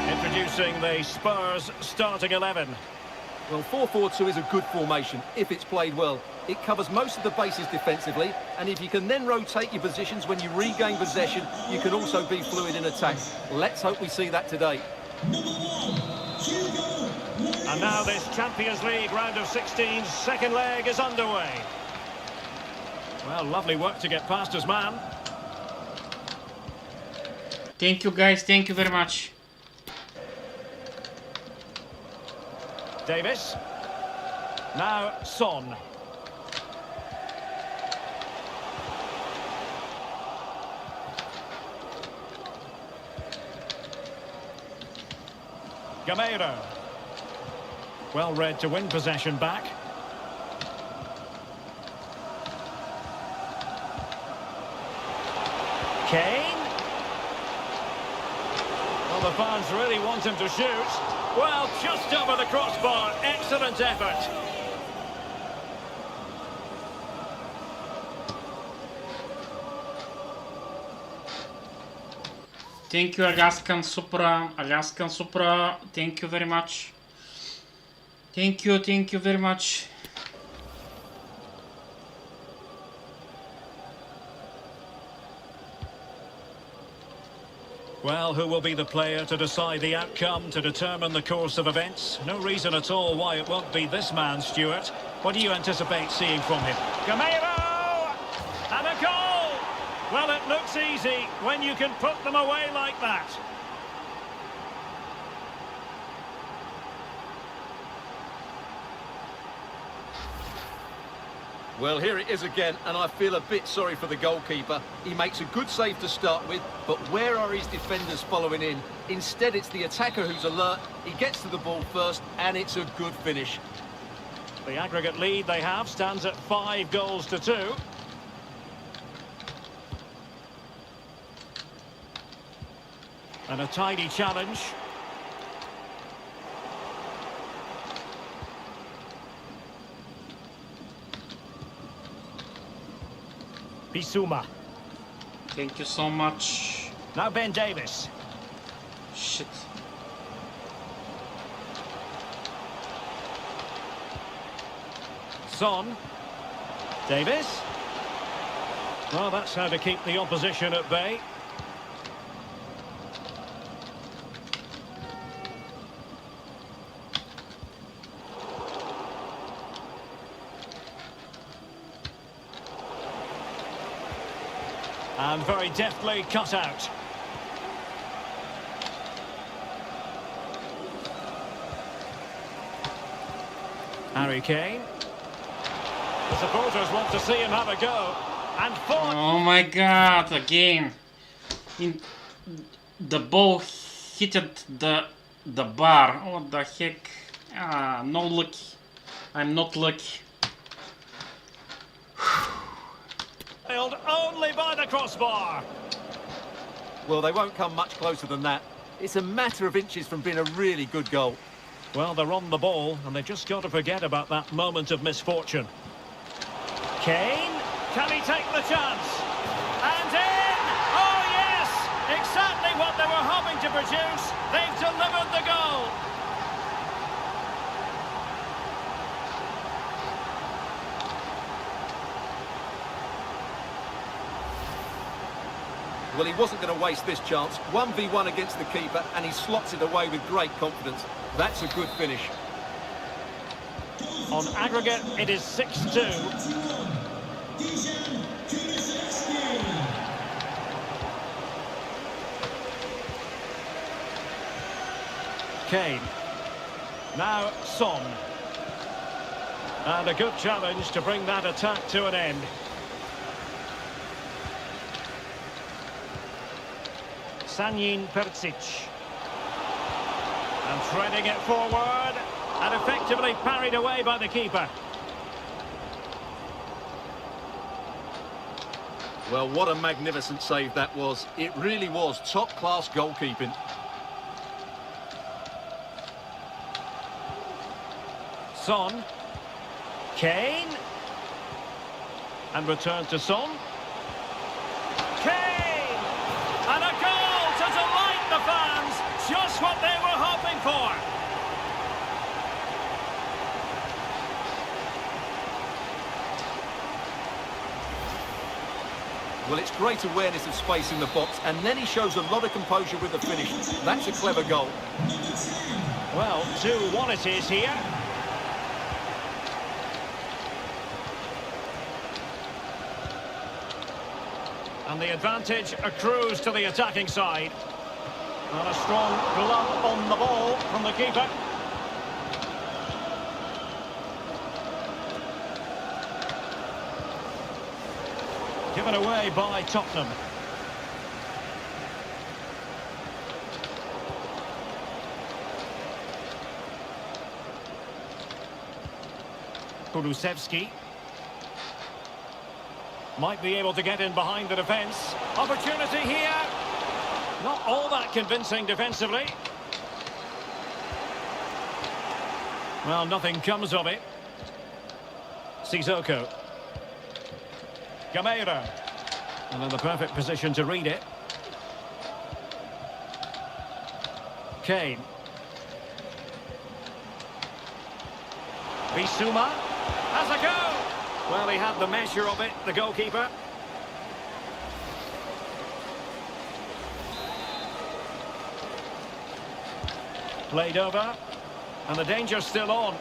Introducing the Spurs starting 11. Well, 4-4-2 is a good formation if it's played well. It covers most of the bases defensively, and if you can then rotate your positions when you regain possession, you can also be fluid in attack. Let's hope we see that today. And now this Champions League round of 16 second leg is underway. Well, lovely work to get past his man. Thank you, guys. Thank you very much. Davis. Now Son. Gameiro. Well read to win possession back. Kane. Well, the fans really want him to shoot. Well, just over the crossbar. Excellent effort. Thank you, Alaskan Supra. Alaskan Supra, thank you very much. Thank you very much. Well, who will be the player to decide the outcome, to determine the course of events? No reason at all why it won't be this man, Stuart. What do you anticipate seeing from him? Gameiro! And a goal! Well, it looks easy when you can put them away like that. Well, here it is again, and I feel a bit sorry for the goalkeeper. He makes a good save to start with, but where are his defenders following in? Instead, it's the attacker who's alert. He gets to the ball first, and it's a good finish. The aggregate lead they have stands at 5-2. And a tidy challenge. Bissouma. Thank you so much. Now Ben Davis. Shit. Son. Davis. Well, that's how to keep the opposition at bay. . And very deftly cut out. Harry Kane. The supporters want to see him have a go. And forward. Oh my god, again. The ball hit the bar. What the heck? Ah, no lucky. I'm not lucky. Failed only by the crossbar. Well, they won't come much closer than that. It's a matter of inches from being a really good goal. Well, they're on the ball, and they've just got to forget about that moment of misfortune. Kane, can he take the chance? And in! Oh, yes! Exactly what they were hoping to produce. They've delivered the goal. Well, he wasn't going to waste this chance. 1v1 against the keeper, and he slots it away with great confidence. That's a good finish. On aggregate, it is 6-2. Kane. Now Son. And a good challenge to bring that attack to an end. Sanyin Percic. And threading it forward. And effectively parried away by the keeper. Well, what a magnificent save that was. It really was top-class goalkeeping. Son. Kane. And return to Son. Kane! And a goal to delight the fans. Just what they were hoping for. Well, it's great awareness of space in the box, and then he shows a lot of composure with the finish. That's a clever goal. Well, 2-1 it is here. And the advantage accrues to the attacking side. And a strong glove on the ball from the keeper. Given away by Tottenham. Kulusevski. Might be able to get in behind the defence. Opportunity here. Not all that convincing defensively. Well, nothing comes of it. Sissoko. Gameira. And in the perfect position to read it. Kane. Bissouma. Has a go. Well, he had the measure of it, the goalkeeper. Played over. And the danger's still on.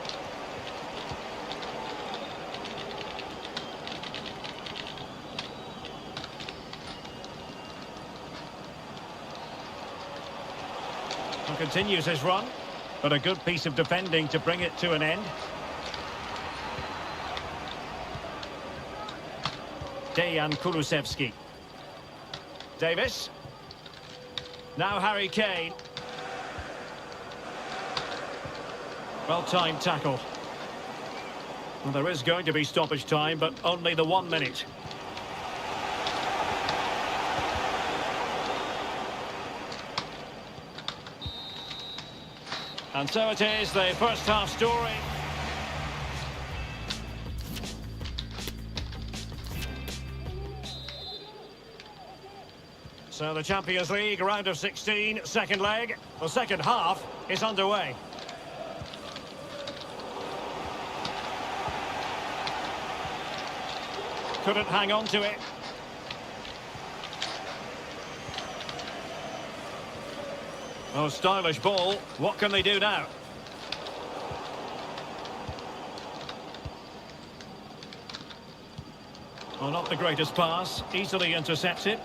And continues his run. But a good piece of defending to bring it to an end. Dejan Kulusevski. Davis. Now Harry Kane. Well-timed tackle. Well, there is going to be stoppage time, but only the 1 minute. And so it is, the first half story. So the Champions League round of 16, second leg. The second half is underway. Couldn't hang on to it. Oh, stylish ball. What can they do now? Well, not the greatest pass, easily intercepted.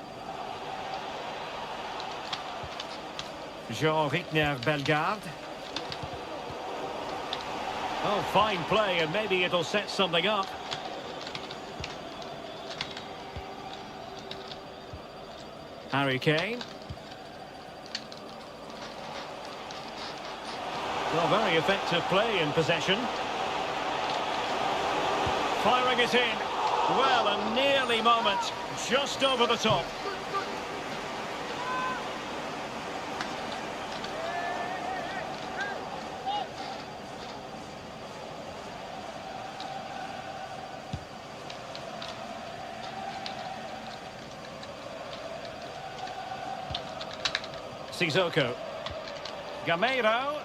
Jean-Rickner Bellegarde. Oh, fine play, and maybe it'll set something up. Harry Kane. Well, very effective play in possession. Firing it in. Well, a nearly moment. Just over the top. Sissoko. Gameiro.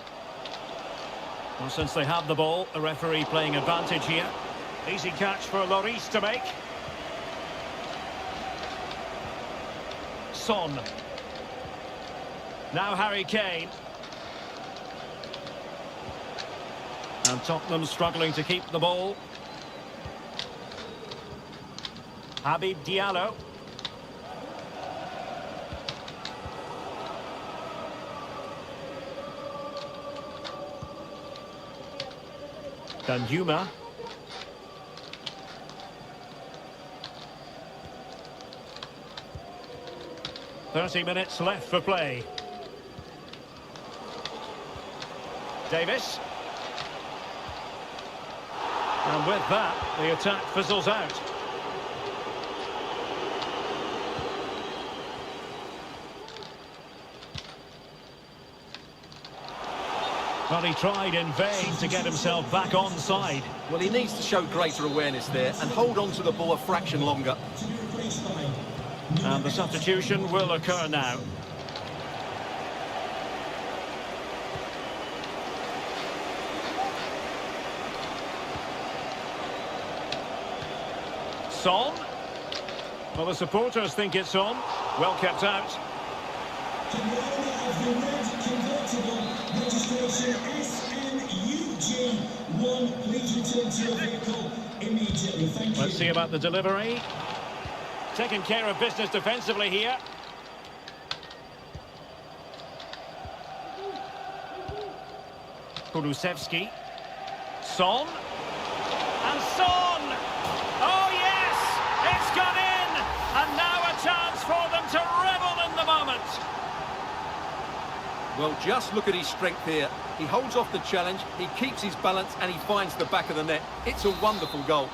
Well, since they have the ball, the referee playing advantage here. Easy catch for Lloris to make. Son. Now Harry Kane. And Tottenham struggling to keep the ball. Habib Diallo. Danjuma. "30 minutes left for play." Davis. And with that, the attack fizzles out. Well, he tried in vain to get himself back on side. Well, he needs to show greater awareness there and hold on to the ball a fraction longer. And the substitution will occur now. Son. Well, the supporters think it's on. Well kept out. Registration SNUG1. Please return to your vehicle immediately. Thank you. Let's see about the delivery. Taking care of business defensively here. Kulusevski. Son. And Son! Oh yes! It's gone in! And now a chance for them to revel in the moment. Well, just look at his strength here. He holds off the challenge, he keeps his balance, and he finds the back of the net. It's a wonderful goal.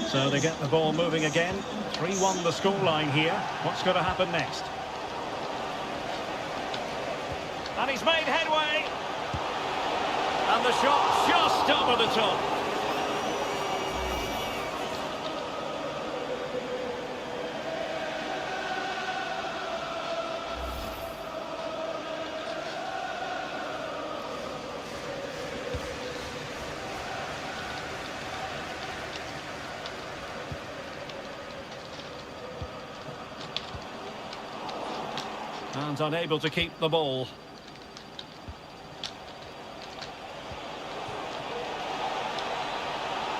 So they get the ball moving again. 3-1 the scoreline here. What's going to happen next? And he's made headway. And the shot just over the top. And unable to keep the ball.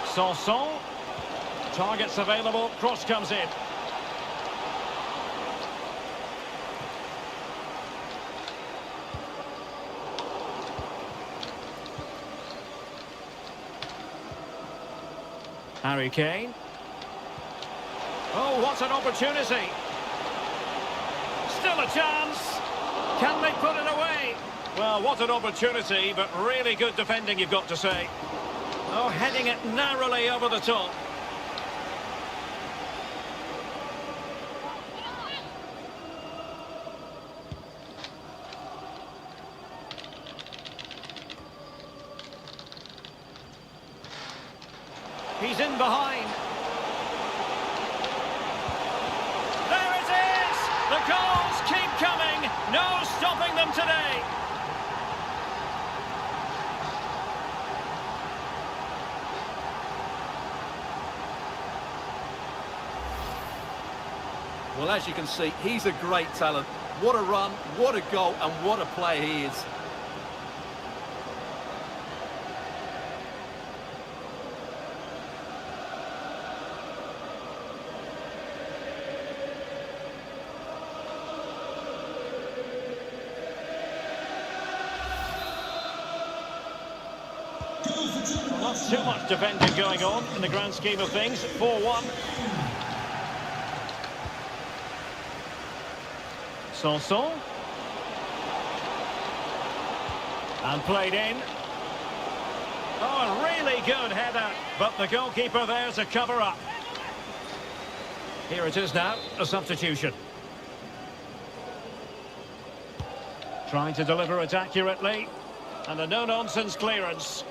Sanson. Targets available. Cross comes in. Harry Kane. Oh, what an opportunity. Still a chance. Can they put it away? Well, what an opportunity, but really good defending, you've got to say. Oh, heading it narrowly over the top. He's in behind. There it is! The goals keep coming. No stopping them today. Well, as you can see, he's a great talent. What a run, what a goal, and what a player he is. not too much defending going on in the grand scheme of things. 4-1. Sanson. And played in. Oh, a really good header, but the goalkeeper there to cover up. Here it is now, a substitution. Trying to deliver it accurately. And a no-nonsense clearance.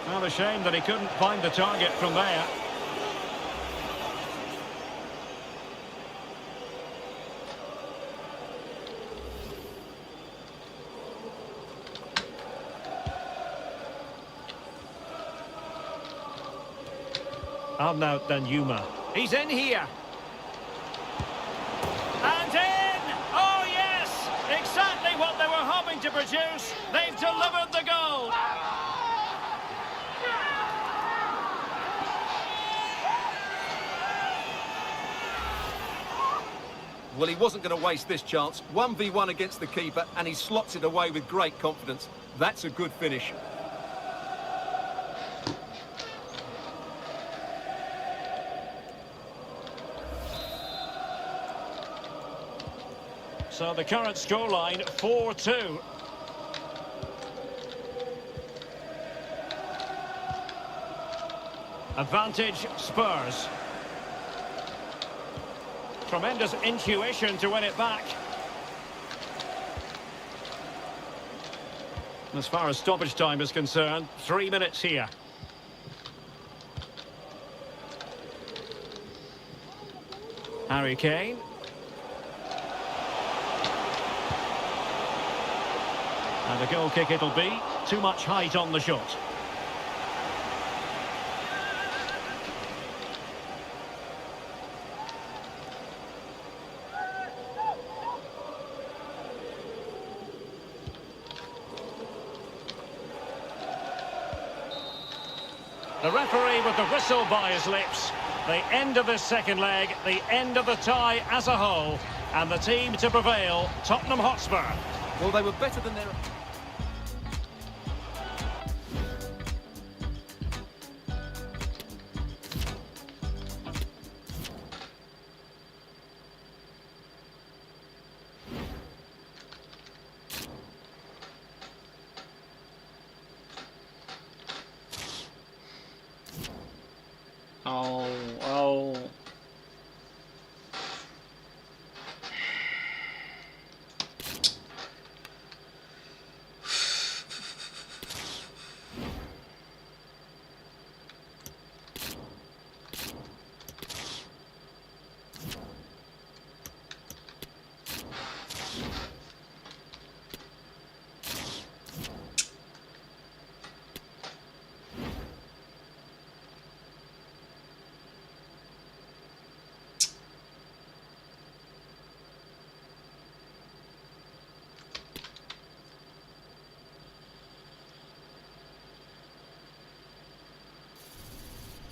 Well, a shame that he couldn't find the target from there. Arnaut Danjuma. He's in here. And in! Oh, yes! Exactly what they were hoping to produce. They've delivered the goal. Well, he wasn't going to waste this chance. 1v1 against the keeper, and he slots it away with great confidence. That's a good finish. So the current scoreline, 4-2. Advantage, Spurs. Tremendous intuition to win it back. As far as stoppage time is concerned, 3 minutes here. Harry Kane. And a goal kick it'll be. Too much height on the shot. The referee with the whistle by his lips. The end of this second leg, the end of the tie as a whole. And the team to prevail, Tottenham Hotspur. Well, they were better than their... Oh.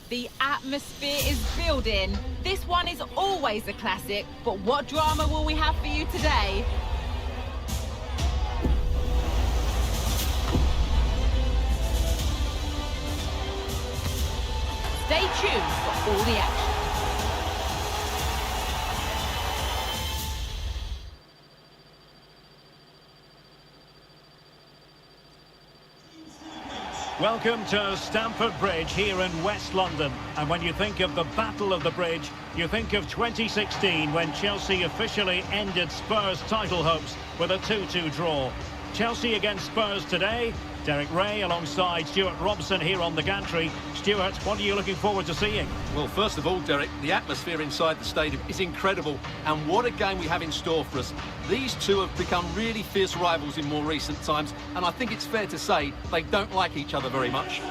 The atmosphere is building. This one is always a classic, but what drama will we have for you today? Stay tuned for all the action. Welcome to Stamford Bridge here in West London. And when you think of the Battle of the Bridge, you think of 2016 when Chelsea officially ended Spurs' title hopes with a 2-2 draw. Chelsea against Spurs today. Derek Ray alongside Stuart Robson here on the gantry. Stuart, what are you looking forward to seeing? Well, first of all, Derek, the atmosphere inside the stadium is incredible. And what a game we have in store for us. These two have become really fierce rivals in more recent times. And I think it's fair to say they don't like each other very much.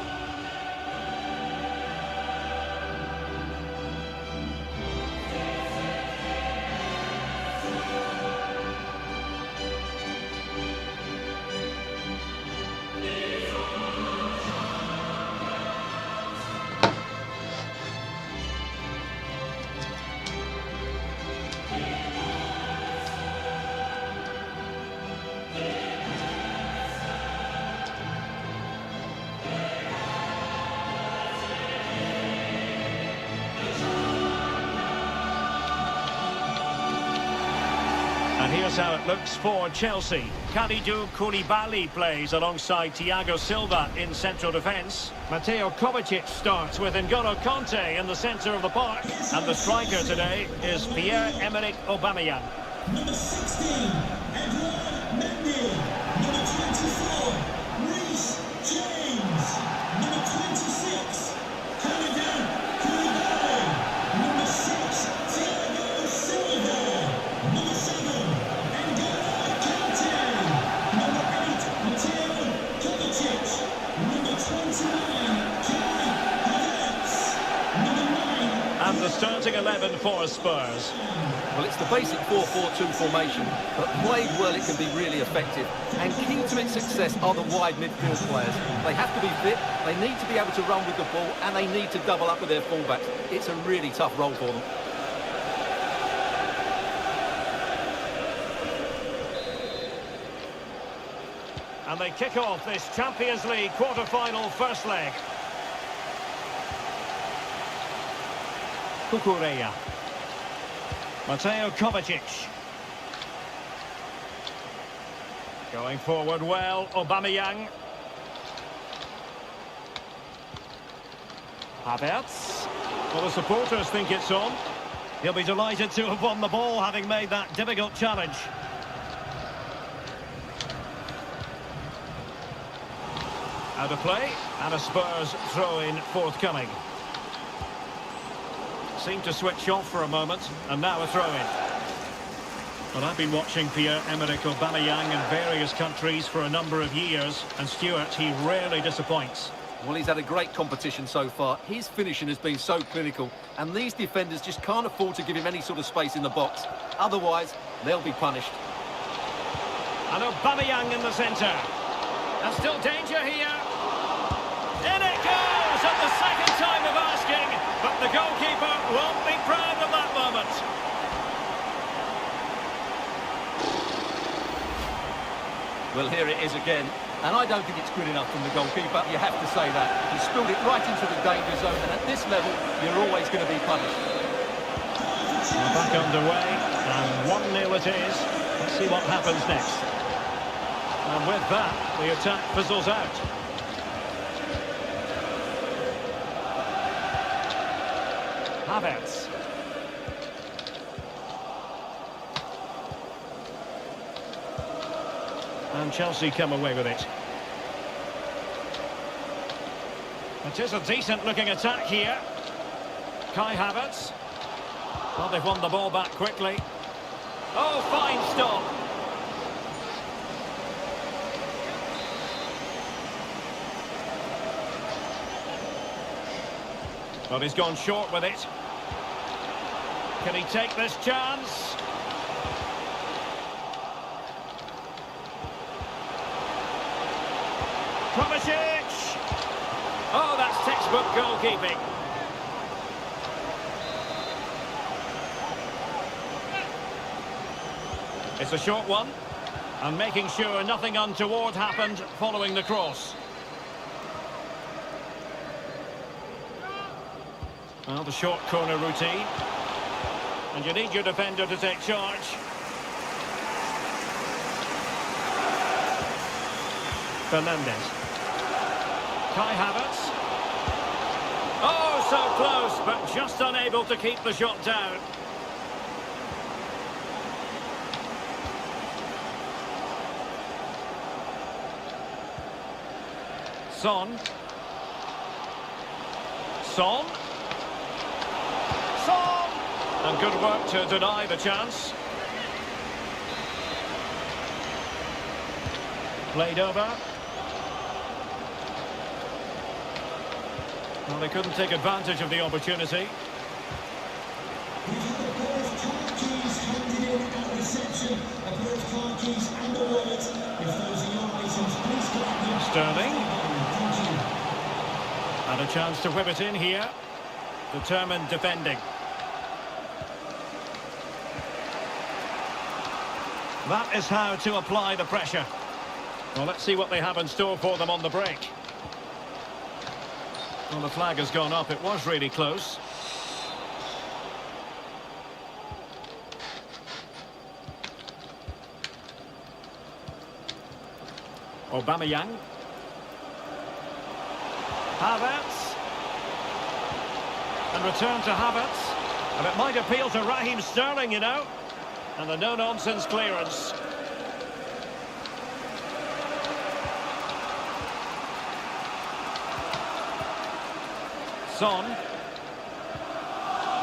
Here's how it looks for Chelsea. Kalidou Koulibaly plays alongside Thiago Silva in central defence. Mateo Kovacic starts with N'Golo Kanté in the centre of the park. And the striker today is Pierre-Emerick Aubameyang. Number 16, Edouard Mendy. Number 24, Reece James. Number 26, Kalidou Koulibaly. Number 6, Thiago Silva. Number 7, N'Golo Kanté. Number 8, Mateo Kovacic. Number 29, Kai Havertz. Number 9. And the starting 11 for Spurs. Well, it's the basic 4-4-2 formation, but played well it can be really effective. And key to its success are the wide midfield players. They have to be fit, they need to be able to run with the ball, and they need to double up with their fullbacks. It's a really tough role for them. And they kick off this Champions League quarter-final first leg. Cucurella. Mateo Kovacic. Going forward well, Aubameyang. Havertz. Well, the supporters think it's on. He'll be delighted to have won the ball, having made that difficult challenge. Out of play, and a Spurs throw-in forthcoming. Seemed to switch off for a moment, and now a throw-in. Well, I've been watching Pierre-Emerick Aubameyang in various countries for a number of years, and Stuart, he rarely disappoints. Well, he's had a great competition so far. His finishing has been so clinical, and these defenders just can't afford to give him any sort of space in the box. Otherwise, they'll be punished. And Aubameyang in the centre. And still danger here. In it goes at the second time of asking, but the goalkeeper won't be proud of that moment. Well, here it is again, and I don't think it's good enough from the goalkeeper. You have to say that. He spilled it right into the danger zone, and at this level, you're always going to be punished. We're back underway, and 1-0 it is. Let's see what happens next. And with that, the attack fizzles out. Havertz. And Chelsea come away with it. It is a decent-looking attack here. Kai Havertz. Well, they've won the ball back quickly. Oh, fine stop. Well, he's gone short with it. Can he take this chance? Kovacic! Oh, that's textbook goalkeeping. It's a short one, and making sure nothing untoward happened following the cross. Well, the short corner routine. And you need your defender to take charge. Fernandez. Kai Havertz. Oh, so close, but just unable to keep the shot down. Son. Son. Son! And good work to deny the chance. Played over. Well, they couldn't take advantage of the opportunity. We've had a pair of car keys handed in at reception. A pair of car keys and a wallet. If those are your items, please collect them. Sterling. Thank you. And a chance to whip it in here. Determined defending. That is how to apply the pressure. Well, let's see what they have in store for them on the break. Well, the flag has gone up. It was really close. Aubameyang. Havertz. And return to Havertz. And it might appeal to Raheem Sterling, you know. And the no-nonsense clearance. Son.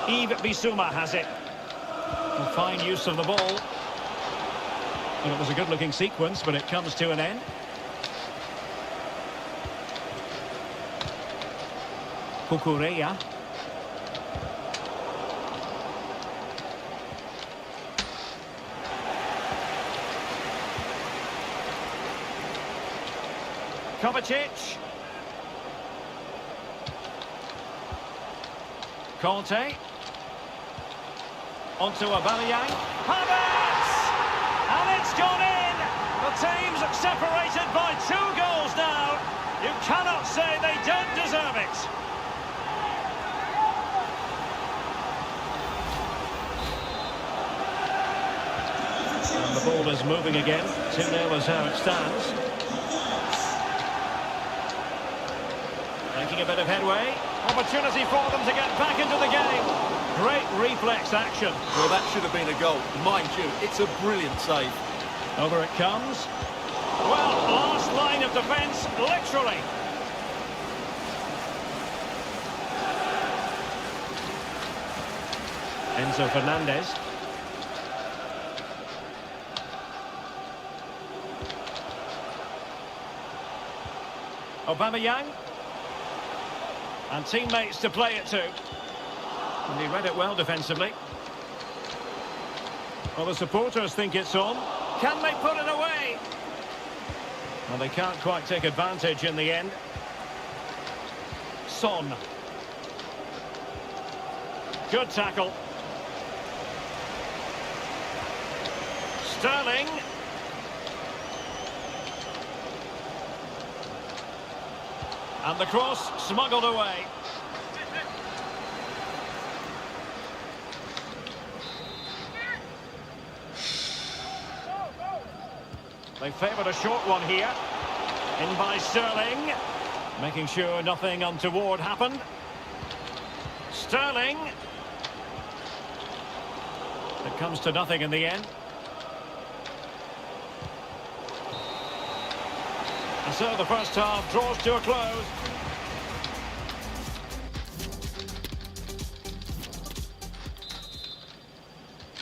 Yves Bissouma has it. A fine use of the ball. And it was a good-looking sequence, but it comes to an end. Cucurella. Kovacic. Conte. Onto Aubameyang. Havertz! And it's gone in! The team's separated by 2 goals now. You cannot say they don't deserve it. And the ball is moving again. 2-0 is how it stands. Making a bit of headway. Opportunity for them to get back into the game. Great reflex action. Well, that should have been a goal. Mind you, it's a brilliant save. Over it comes. Well, last line of defence, literally. Enzo Fernandez. Aubameyang. And teammates to play it to. And he read it well defensively. Well, the supporters think it's on. Can they put it away? Well, they can't quite take advantage in the end. Son. Good tackle. Sterling. And the cross smuggled away. They favoured a short one here. In by Sterling. Making sure nothing untoward happened. Sterling. It comes to nothing in the end. And so the first half draws to a close.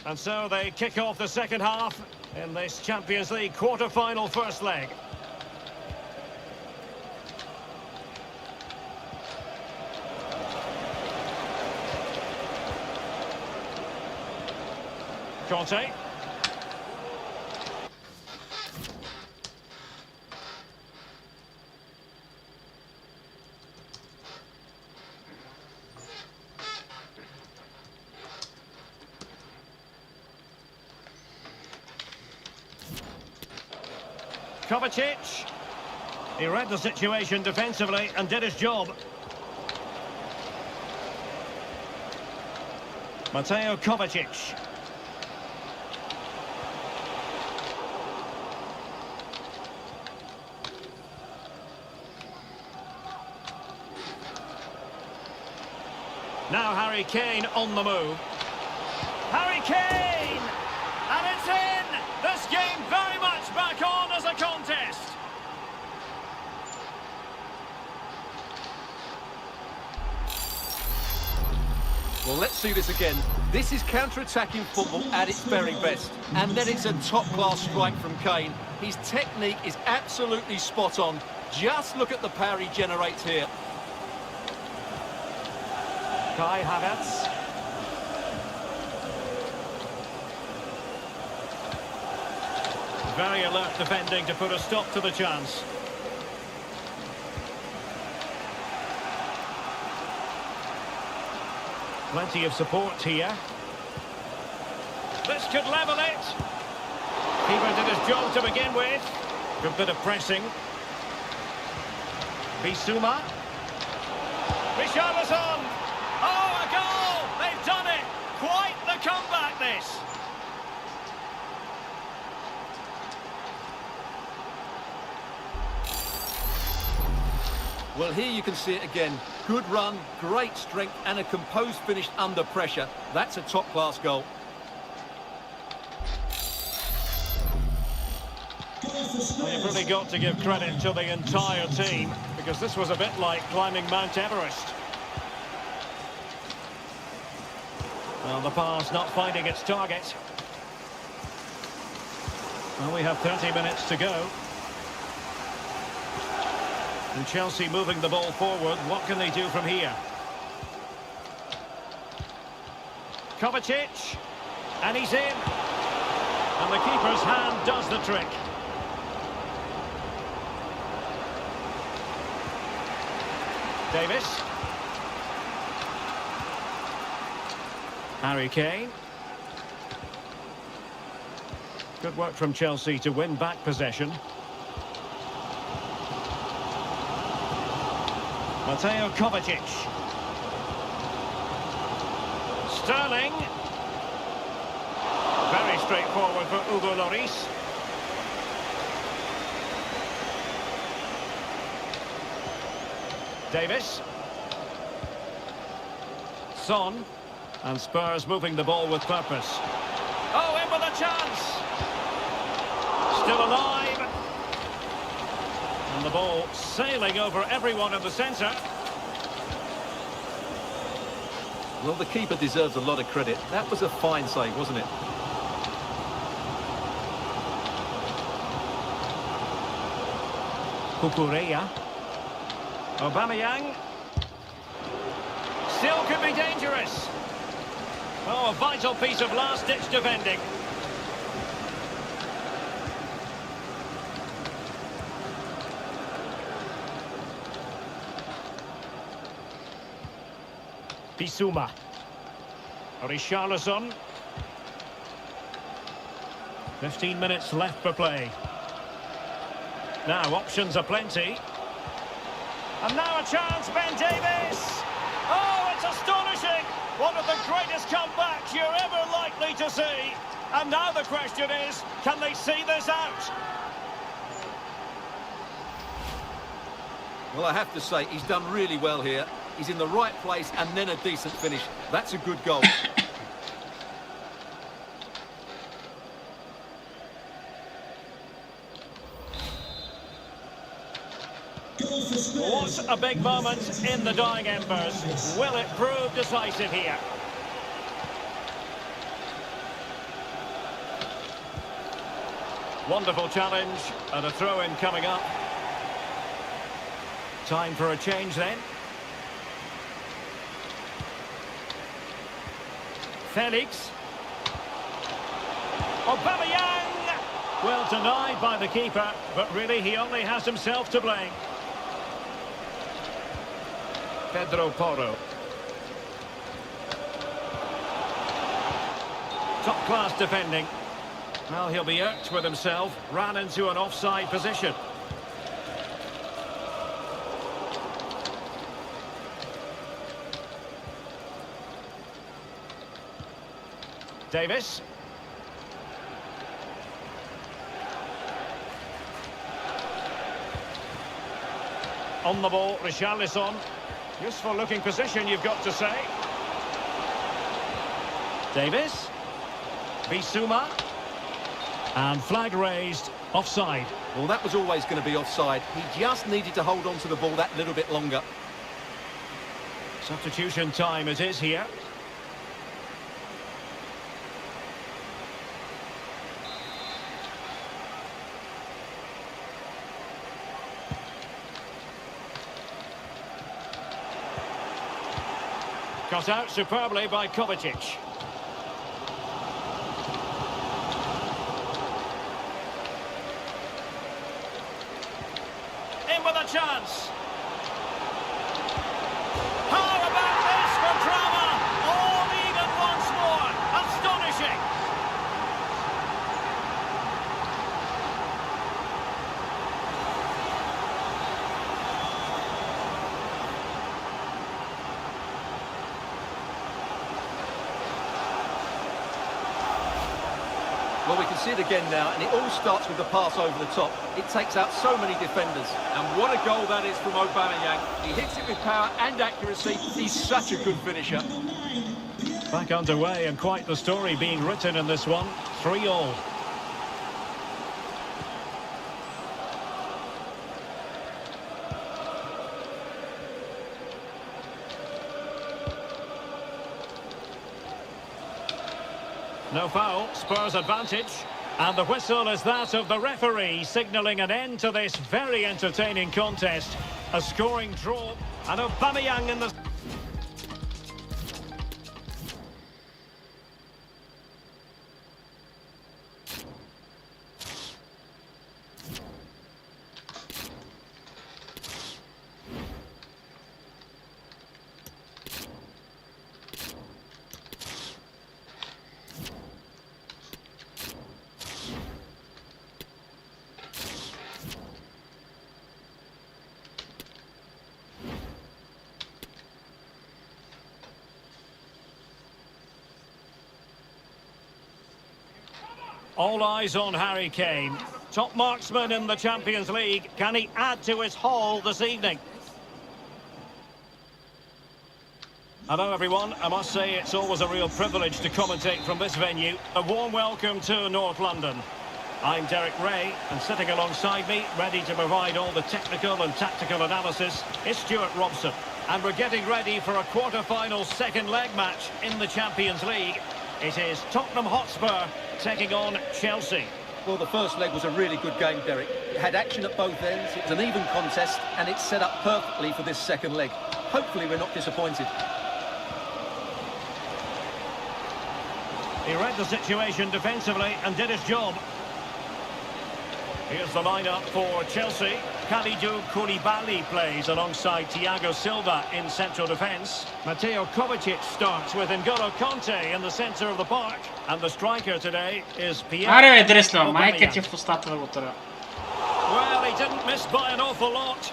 And so they kick off the second half in this Champions League quarter-final first leg. Conte. Kovacic. He read the situation defensively and did his job. Mateo Kovacic. Now Harry Kane on the move. Harry Kane! And it's in! This game very much back on as a contest. Well, let's see this again. This is counter-attacking football at its very best. And then it's a top-class strike from Kane. His technique is absolutely spot on. Just look at the power he generates here. Kai Havertz. Very alert defending to put a stop to the chance. Plenty of support here. This could level it. Keeper did his job to begin with. Good bit of pressing. Bissouma. Richarlison. Oh, a goal! They've done it! Quite the comeback, this! Well, here you can see it again. Good run, great strength and a composed finish under pressure. That's a top-class goal. Well, you've really got to give credit to the entire team, because this was a bit like climbing Mount Everest. Well, the pass not finding its target. Well, we have 30 minutes to go. And Chelsea moving the ball forward. What can they do from here? Kovacic. And he's in. And the keeper's hand does the trick. Davis. Harry Kane. Good work from Chelsea to win back possession. Mateo Kovacic. Sterling. Very straightforward for Hugo Lloris. Davis. Son. And Spurs moving the ball with purpose. Oh, in with a chance! Still alive. And the ball sailing over everyone in the centre. Well, the keeper deserves a lot of credit. That was a fine save, wasn't it? Kukureya. Aubameyang. Still could be dangerous. Oh, a vital piece of last-ditch defending. Bissouma. Richarlison. 15 minutes left for play. Now, options are plenty. And now a chance, Ben Davies! Oh, it's astonishing! One of the greatest comebacks you're ever likely to see. And now the question is, can they see this out? Well, I have to say, he's done really well here. He's in the right place and then a decent finish. That's a good goal. What a big moment in the dying embers. Will it prove decisive here? Wonderful challenge and a throw-in coming up. Time for a change then. Felix. Aubameyang! Well denied by the keeper, but really he only has himself to blame. Pedro Porro. Top-class defending. Well, he'll be irked with himself. Ran into an offside position. Davis. On the ball, Richarlison. Useful looking position, you've got to say. Davis. Bissouma. And flag raised, offside. Well, that was always going to be offside. He just needed to hold on to the ball that little bit longer. Substitution time it is here. Cut out superbly by Kovacic. In with a chance. How about this for drama? All even once more. Astonishing. Well, we can see it again now, and it all starts with the pass over the top. It takes out so many defenders. And what a goal that is from Aubameyang. He hits it with power and accuracy. He's such a good finisher. Back underway, and quite the story being written in this one. 3-3. No foul, Spurs advantage. And the whistle is that of the referee, signalling an end to this very entertaining contest. A scoring draw, and Aubameyang in the... All eyes on Harry Kane. Top marksman in the Champions League. Can he add to his haul this evening? Hello everyone, I must say it's always a real privilege to commentate from this venue. A warm welcome to North London. I'm Derek Ray, and sitting alongside me, ready to provide all the technical and tactical analysis, is Stuart Robson. And we're getting ready for a quarter-final second leg match in the Champions League. It is Tottenham Hotspur taking on Chelsea. Well, the first leg was a really good game, Derek. It had action at both ends, it was an even contest, and it's set up perfectly for this second leg. Hopefully we're not disappointed. He read the situation defensively and did his job. Here's the lineup for Chelsea. Kalidou Koulibaly plays alongside Thiago Silva in central defence. Mateo Kovacic starts with N'Golo Kanté in the centre of the park. And the striker today is Pierre. Аре, дресло, майка ти в устата да го търя. Well, he didn't miss by an awful lot.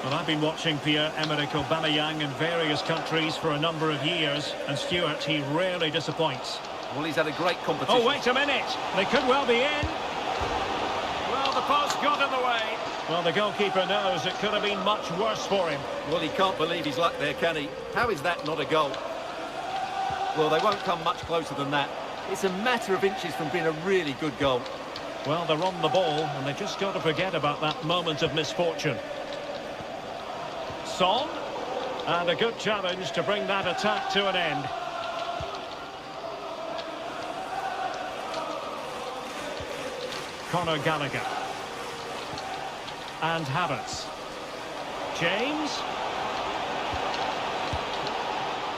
Well, I've been watching Pierre-Emerick Aubameyang in various countries for a number of years, and Stuart, he rarely disappoints. Well, he's had a great competition. Oh, wait a minute. They could well be in. Well, the post got in the way. Well, the goalkeeper knows it could have been much worse for him. Well, he can't believe he's luck there, can he? How is that not a goal? Well, they won't come much closer than that. It's a matter of inches from being a really good goal. Well, they're on the ball, and they've just got to forget about that moment of misfortune. Son, and a good challenge to bring that attack to an end. Conor Gallagher. And Havertz. James.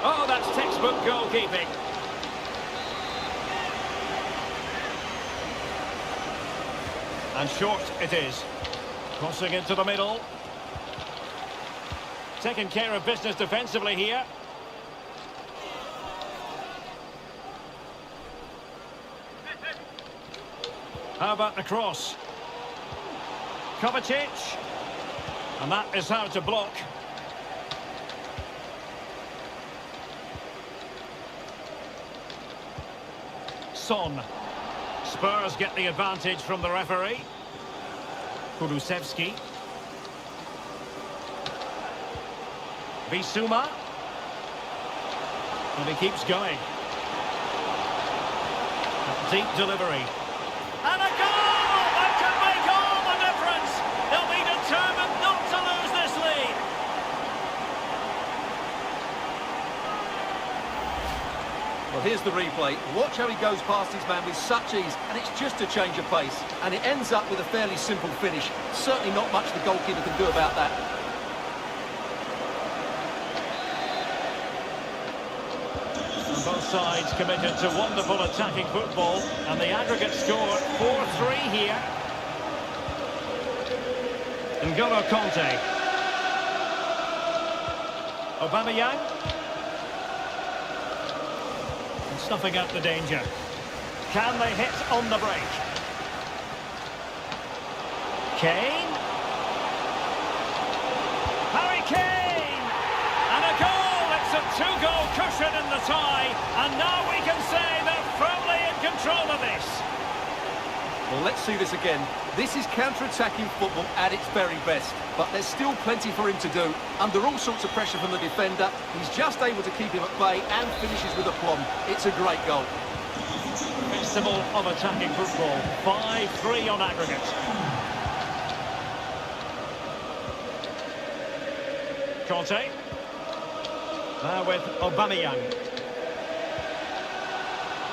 Oh, that's textbook goalkeeping. And short it is. Crossing into the middle. Taking care of business defensively here. How about the cross? Kovacic. And that is how to block. Son. Spurs get the advantage from the referee. Kulusevski. Bissouma. And he keeps going. Deep delivery. And a goal! That can make all the difference! They'll be determined not to lose this lead. Well, here's the replay. Watch how he goes past his man with such ease, and it's just a change of pace. And it ends up with a fairly simple finish. Certainly not much the goalkeeper can do about that. Both sides committed to wonderful attacking football, and the aggregate score 4-3 here. N'Golo Kanté. Aubameyang. And snuffing out the danger. Can they hit on the break? Kane. Harry Kane! And a goal! It's a two-goal cushion. caution in the tie, and now we can say they're firmly in control of this. Well, let's see this again. This is counter-attacking football at its very best, but there's still plenty for him to do. Under all sorts of pressure from the defender, he's just able to keep him at bay and finishes with aplomb. It's a great goal. Festival of attacking football, 5-3 on aggregate. Conte. Now with Aubameyang.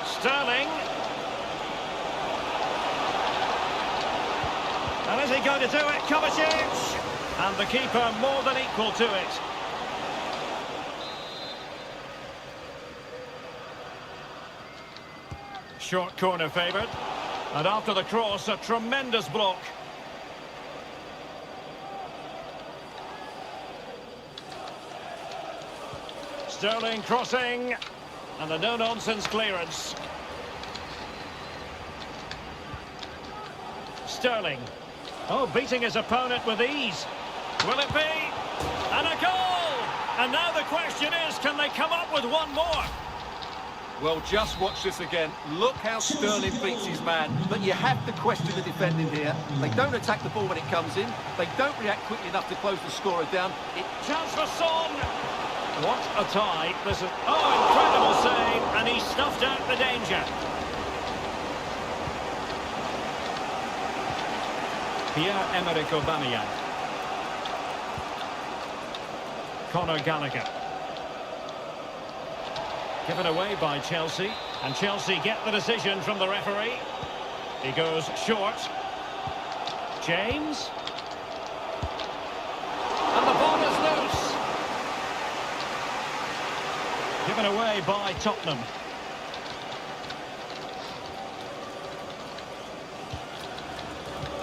Sterling. And is he going to do it? Kovacic! And the keeper more than equal to it. Short corner favoured. And after the cross, a tremendous block. Sterling crossing. And a no-nonsense clearance. Sterling. Oh, beating his opponent with ease. Will it be? And a goal! And now the question is, can they come up with one more? Well, just watch this again. Look how Sterling beats his man. But you have to question the defending here. They don't attack the ball when it comes in. They don't react quickly enough to close the scorer down. Chance for Son! What a tie. This is... Oh, incredible save. And he snuffed out the danger. Pierre-Emerick Aubameyang. Conor Gallagher. Given away by Chelsea. And Chelsea get the decision from the referee. He goes short. James. And the ball is loose. Given away by Tottenham.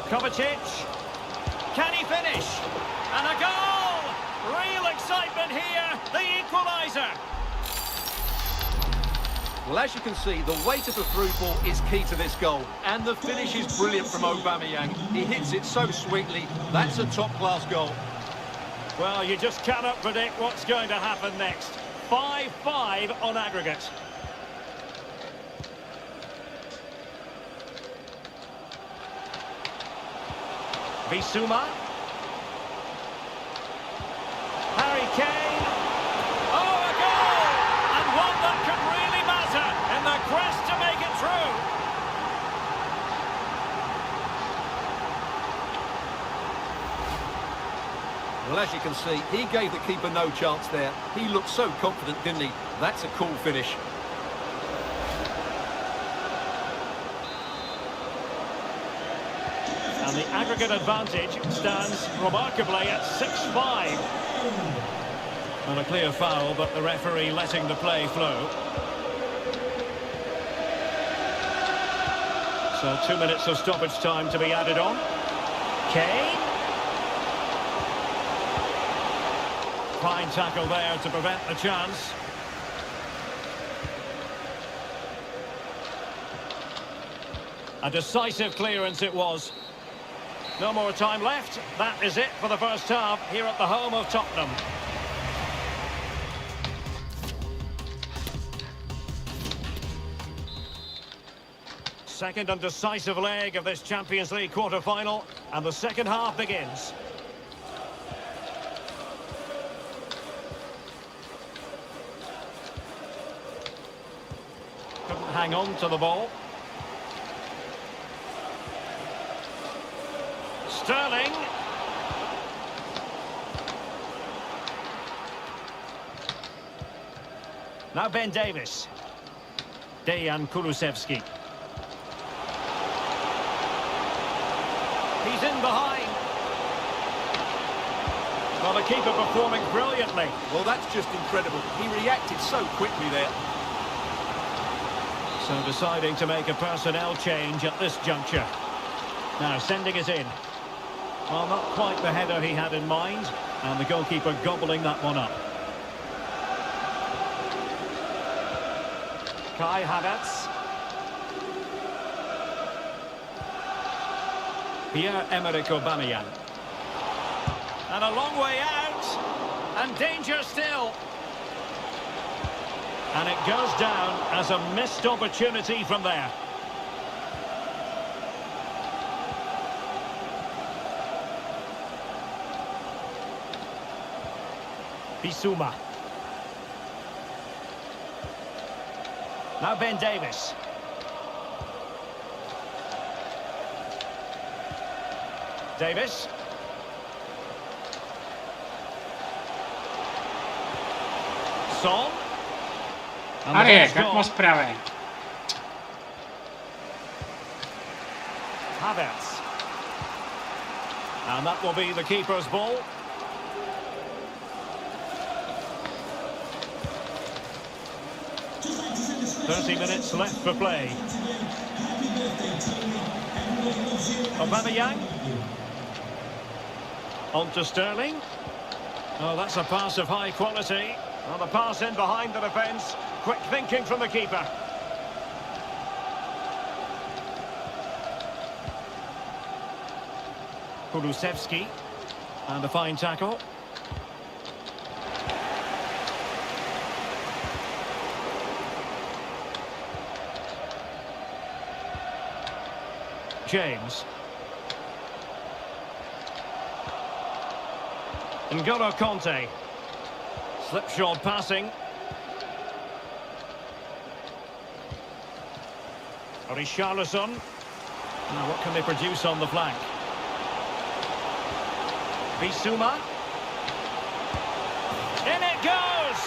Kovacic, can he finish? And a goal! Real excitement here, the equaliser. Well, as you can see, the weight of the through ball is key to this goal. And the finish is brilliant from Aubameyang. He hits it so sweetly. That's a top-class goal. Well, you just cannot predict what's going to happen next. 5-5 on aggregate. Bissouma. Harry Kane. Oh, a goal! And one that can really matter in the quest to make it through. Well, as you can see, he gave the keeper no chance there. He looked so confident, didn't he? That's a cool finish. And the aggregate advantage stands remarkably at 6-5. And a clear foul, but the referee letting the play flow. So 2 minutes of stoppage time to be added on. Kane. Fine tackle there to prevent the chance. A decisive clearance it was. No more time left. That is it for the first half here at the home of Tottenham. Second and decisive leg of this Champions League quarter-final, and the second half begins. Couldn't hang on to the ball. Sterling. Now Ben Davies. Dejan Kulusevski. He's in behind. Well, the keeper performing brilliantly. Well, that's just incredible. He reacted so quickly there. So deciding to make a personnel change at this juncture. Now sending it in. Well, not quite the header he had in mind, and the goalkeeper gobbling that one up. Kai Havertz. Pierre-Emerick Aubameyang. And a long way out, and danger still. And it goes down as a missed opportunity from there. Bissouma. Now Ben Davies. Davis. Son. And the Arie, ball's как gone. moc pravé. Havertz. And that will be the keeper's ball. Just like to send a special 30 minutes left for play. happy birthday, Tony. Everybody loves you. Aubameyang. On to Sterling. Oh, that's a pass of high quality. Well, the pass in behind the defence. Quick thinking from the keeper. Kulusevski. And a fine tackle. James. N'Golo Conte. Slipshod passing. Richarlison. Now what can they produce on the flank? Bissouma. In it goes!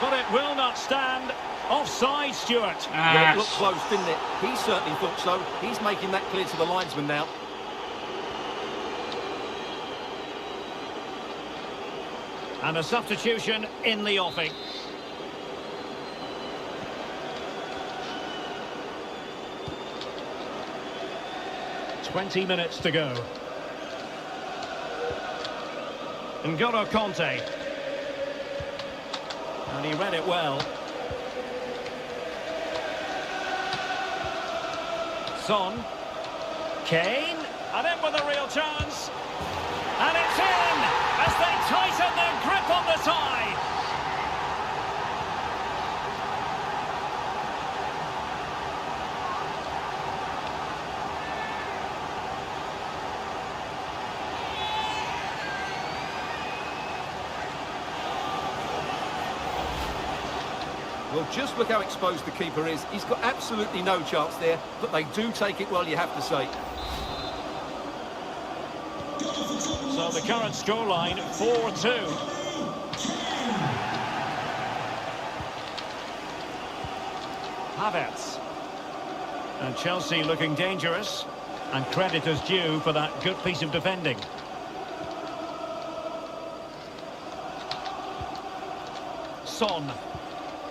But it will not stand. Offside, Stuart. Well, it looked close, didn't it? He certainly thought so. He's making that clear to the linesman now. And a substitution in the offing. "20 minutes to go. N'Golo Conte. And he read it well. Son. Kane. And in with a real chance. And it's in as they tighten their grip on the tie. Well, just look how exposed the keeper is. He's got absolutely no chance there, but they do take it well, you have to say. So the current scoreline, 4-2. Havertz. And Chelsea looking dangerous. And credit is due for that good piece of defending. Son.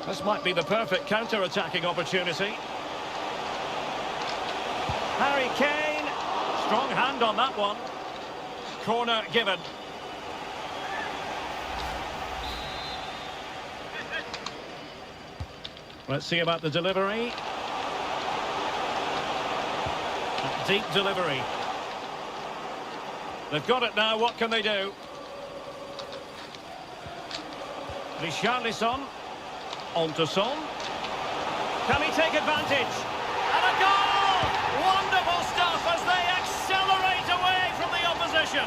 This might be the perfect counter-attacking opportunity. Harry Kane. Strong hand on that one. Corner given. Let's see about the delivery. Deep delivery. They've got it now, what can they do? Richarlison. On to Son. Can he take advantage? And a goal! Wonderful stuff as they accelerate away from the opposition.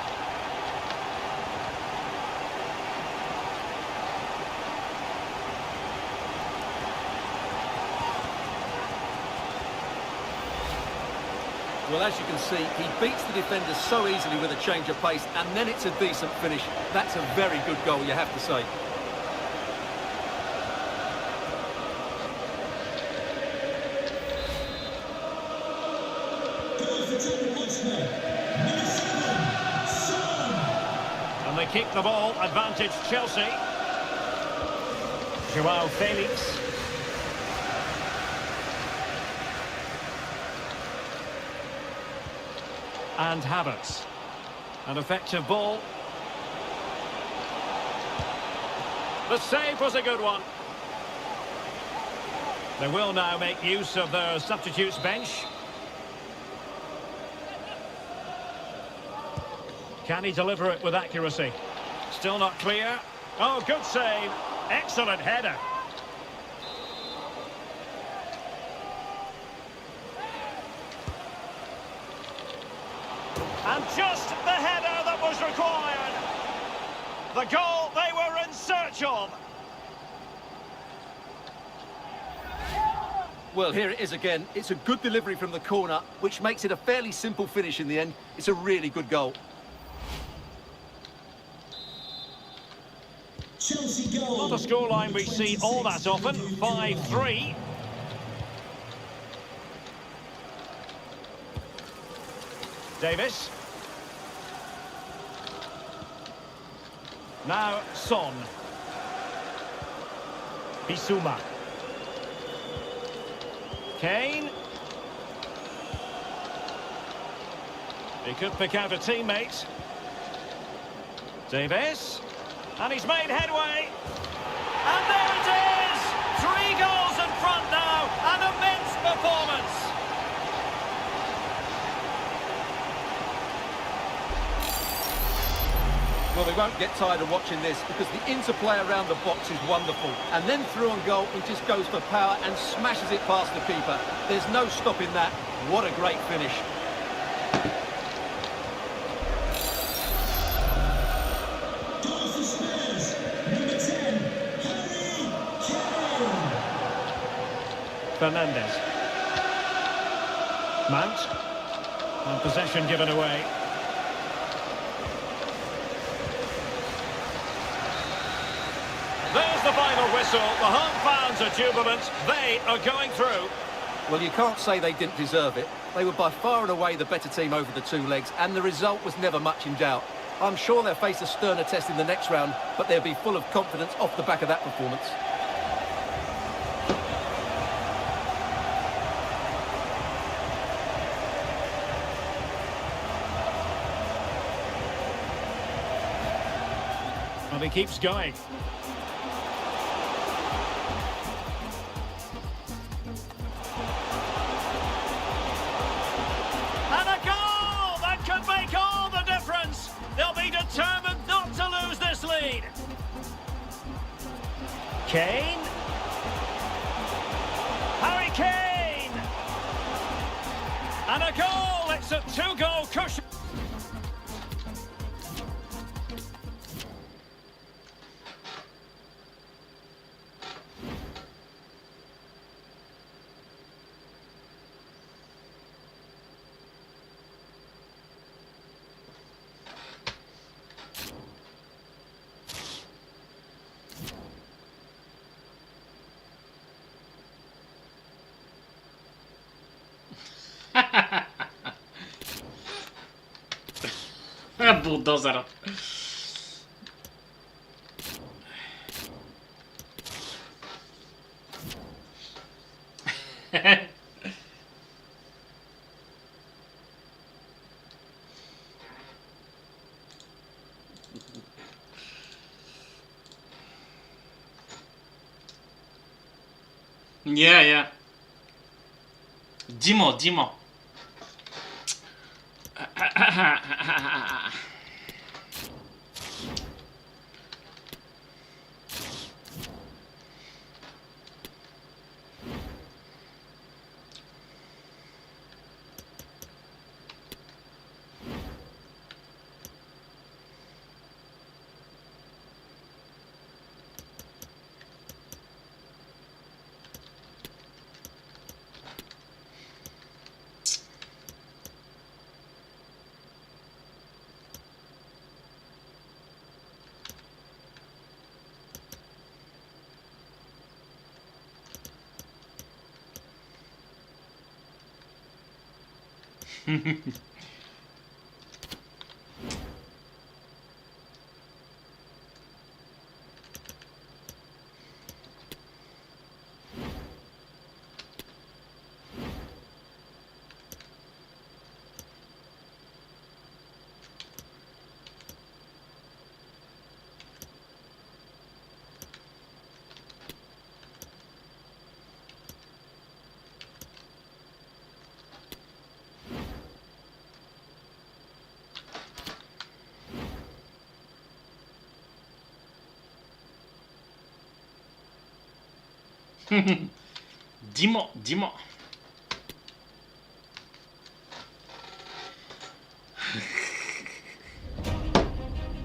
Well, as you can see, he beats the defender so easily with a change of pace, and then it's a decent finish. That's a very good goal, you have to say. And they keep the ball, advantage Chelsea. Joao Felix. And Havertz. An effective ball. The save was a good one. They will now make use of their substitutes bench. Can he deliver it with accuracy? Still not clear. Oh, good save. Excellent header. And just the header that was required. The goal they were in search of. Well, here it is again. It's a good delivery from the corner, which makes it a fairly simple finish in the end. It's a really good goal. Chelsea goal. Not a scoreline we see all that often. 5-3. Davis. Now Son. Bissouma. Kane. He could pick out a teammate. Davis. And he's made headway. And there it is! 3 goals in front now. An immense performance. Well, they won't get tired of watching this because the interplay around the box is wonderful. And then through on goal, he just goes for power and smashes it past the keeper. There's no stopping that. What a great finish. Goal for Spurs. Number 10, Harry Kane. Fernandes. Mount. And possession given away. There's the final whistle. The home fans are jubilant. They are going through. Well, you can't say they didn't deserve it. They were by far and away the better team over the 2 legs, and the result was never much in doubt. I'm sure they'll face a sterner test in the next round, but they'll be full of confidence off the back of that performance. Well, he keeps going. And a goal! That could make all the difference. They'll be determined not to lose this lead. Kane. Harry Kane. And a goal. It's a 2-goal cushion. Bulldozer. Yeah, yeah. Dimo. Dimo.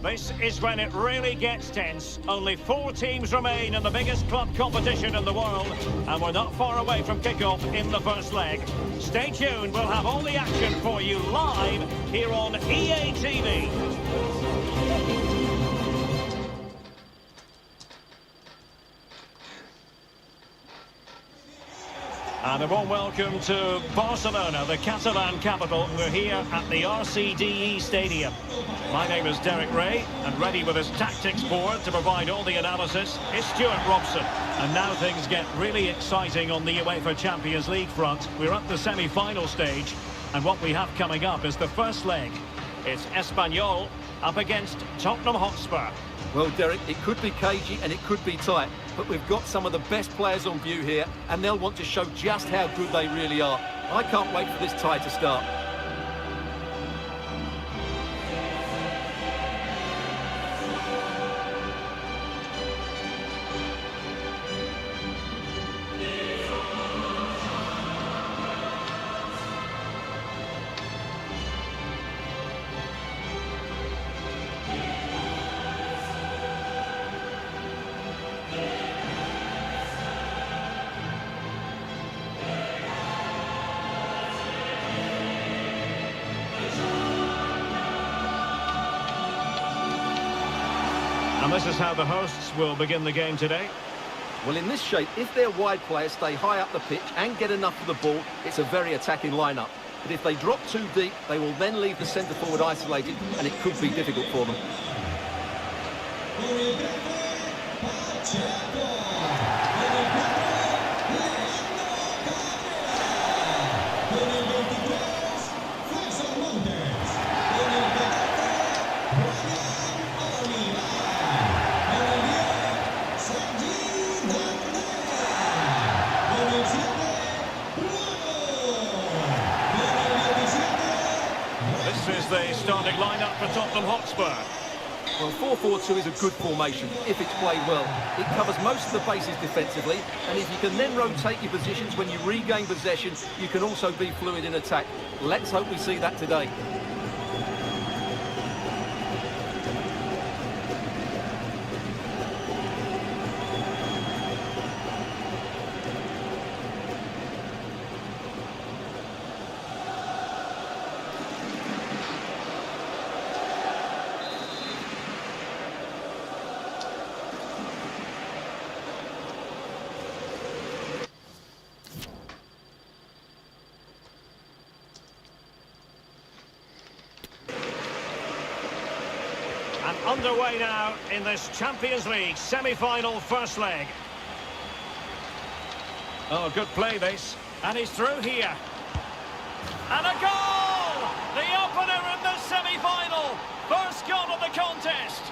This is when it really gets tense. Only 4 teams remain in the biggest club competition in the world, and we're not far away from kickoff in the first leg. Stay tuned, we'll have all the action for you live here on EA TV. And a warm welcome to Barcelona, the Catalan capital. We're here at the RCDE Stadium. My name is Derek Ray, and ready with his tactics board to provide all the analysis is Stuart Robson. And now things get really exciting on the UEFA Champions League front. We're at the semi-final stage, and what we have coming up is the first leg. It's Espanyol up against Tottenham Hotspur. Well, Derek, it could be cagey and it could be tight, but we've got some of the best players on view here, and they'll want to show just how good they really are. I can't wait for this tie to start. And this is how the hosts will begin the game today. Well, in this shape, if their wide players stay high up the pitch and get enough of the ball, it's a very attacking lineup. But if they drop too deep, they will then leave the centre forward isolated, and it could be difficult for them. This is the starting lineup for Tottenham Hotspur. Well, 4-4-2 is a good formation if it's played well. It covers most of the bases defensively, and if you can then rotate your positions when you regain possession, you can also be fluid in attack. Let's hope we see that today. And underway now in this Champions League semi-final first leg. Oh, good play this. And he's through here. And a goal! The opener in the semi-final. First goal of the contest.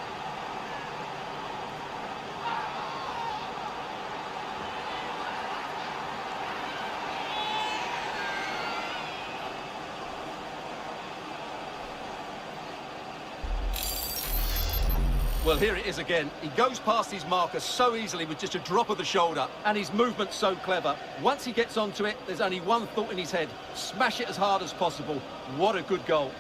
Well, here it is again. He goes past his marker so easily with just a drop of the shoulder, and his movement's so clever. Once he gets onto it, there's only one thought in his head: smash it as hard as possible. What a good goal.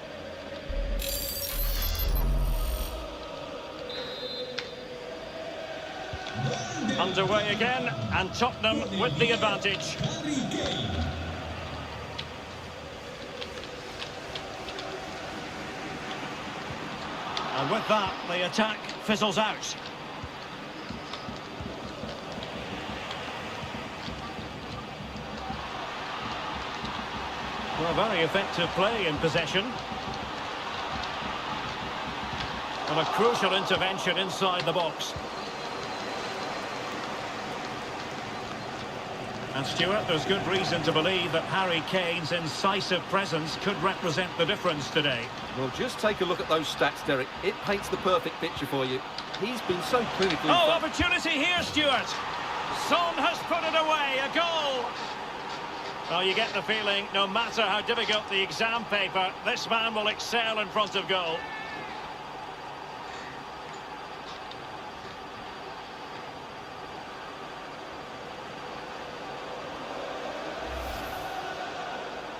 Underway again, and Tottenham with the advantage. And with that, the attack fizzles out. Well, very effective play in possession. And a crucial intervention inside the box. And Stuart, there's good reason to believe that Harry Kane's incisive presence could represent the difference today. Well, just take a look at those stats, Derek. It paints the perfect picture for you. He's been so clinically... Oh, opportunity here, Stuart. Son has put it away, a goal. Well, you get the feeling, no matter how difficult the exam paper, this man will excel in front of goal.